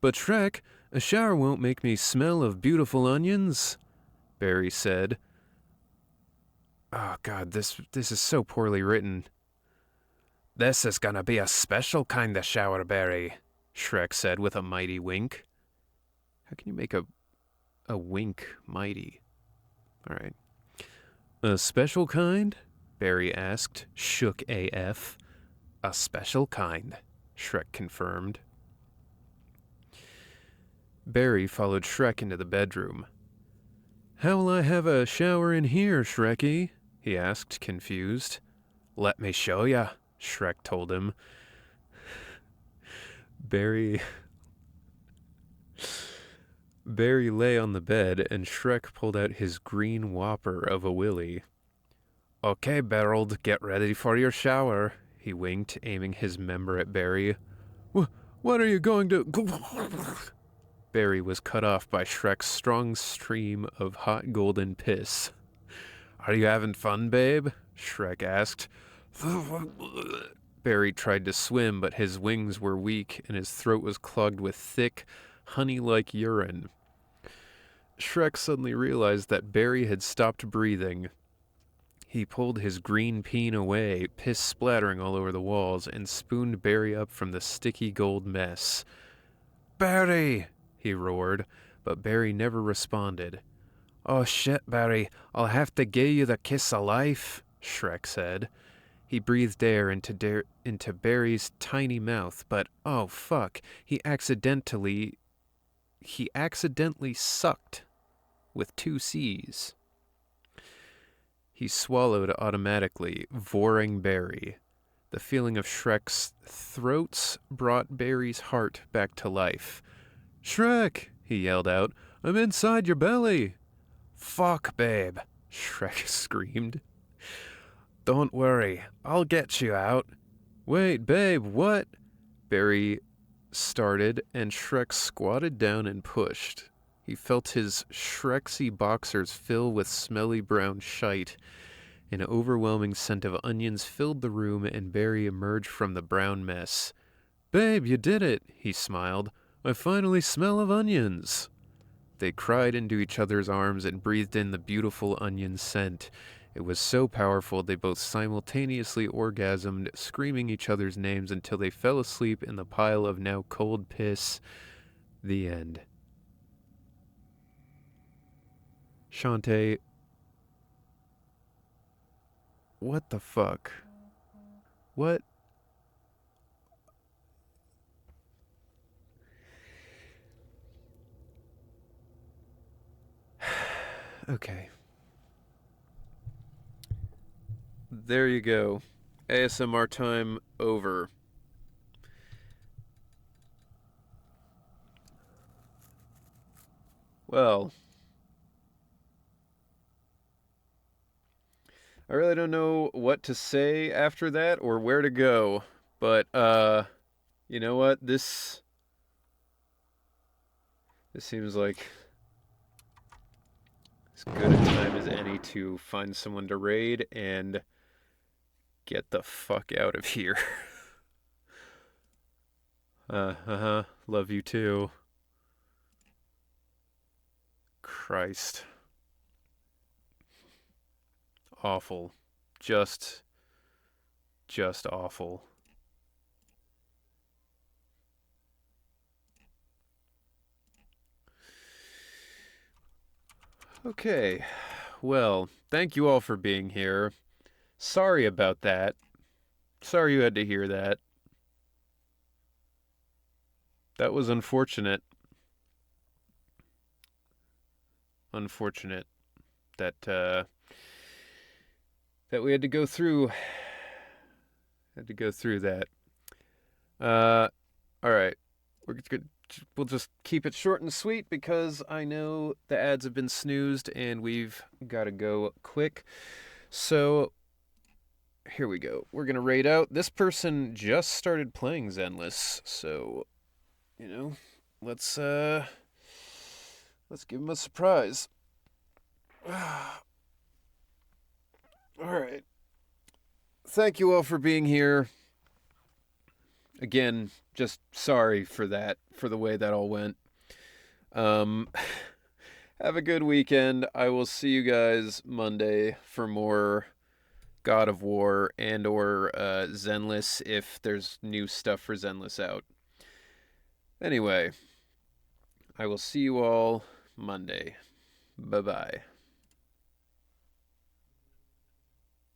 Speaker 2: But Shrek, a shower won't make me smell of beautiful onions, Barry said. Oh God, this is so poorly written. This is gonna be a special kind of shower, Barry, Shrek said with a mighty wink. How can you make a wink mighty? All right. A special kind? Barry asked, shook AF. A special kind, Shrek confirmed. Barry followed Shrek into the bedroom. How will I have a shower in here, Shreky? He asked, confused. Let me show ya, Shrek told him. Barry lay on the bed, and Shrek pulled out his green whopper of a willy. Okay, Berold, get ready for your shower, he winked, aiming his member at Barry. What are you going to... Barry was cut off by Shrek's strong stream of hot golden piss. Are you having fun, babe? Shrek asked. Barry tried to swim, but his wings were weak, and his throat was clogged with thick, honey-like urine. Shrek suddenly realized that Barry had stopped breathing. He pulled his green peen away, piss splattering all over the walls, and spooned Barry up from the sticky gold mess. Barry! He roared, but Barry never responded. Oh shit, Barry, I'll have to give you the kiss of life, Shrek said. He breathed air into Barry's tiny mouth, but oh fuck, he accidentally sucked with 2 C's. He swallowed automatically, voring Barry. The feeling of Shrek's throats brought Barry's heart back to life. Shrek, he yelled out, I'm inside your belly. Fuck, babe, Shrek screamed. Don't worry, I'll get you out. Wait, babe, what? Barry started, and Shrek squatted down and pushed. He felt his Shreksy boxers fill with smelly brown shite. An overwhelming scent of onions filled the room, and Barry emerged from the brown mess. Babe, you did it, he smiled. I finally smell of onions. They cried into each other's arms and breathed in the beautiful onion scent. It was so powerful they both simultaneously orgasmed, screaming each other's names until they fell asleep in the pile of now cold piss. The end. Shantae, what the fuck? What? Okay. There you go. ASMR time over. Well, I really don't know what to say after that or where to go, but you know what? This seems like as good a time as any to find someone to raid and get the fuck out of here. Love you too. Christ. Awful. Just awful. Okay. Well, thank you all for being here. Sorry about that. Sorry you had to hear that. That was unfortunate. Unfortunate that we had to go through that. All right. We'll just keep it short and sweet because I know the ads have been snoozed and we've got to go quick. So here we go. We're going to raid out. This person just started playing Zenless, so let's give him a surprise. All right. Thank you all for being here. Again, just sorry for the way that all went. Have a good weekend. I will see you guys Monday for more God of War and or Zenless if there's new stuff for Zenless out. Anyway, I will see you all Monday. Bye-bye.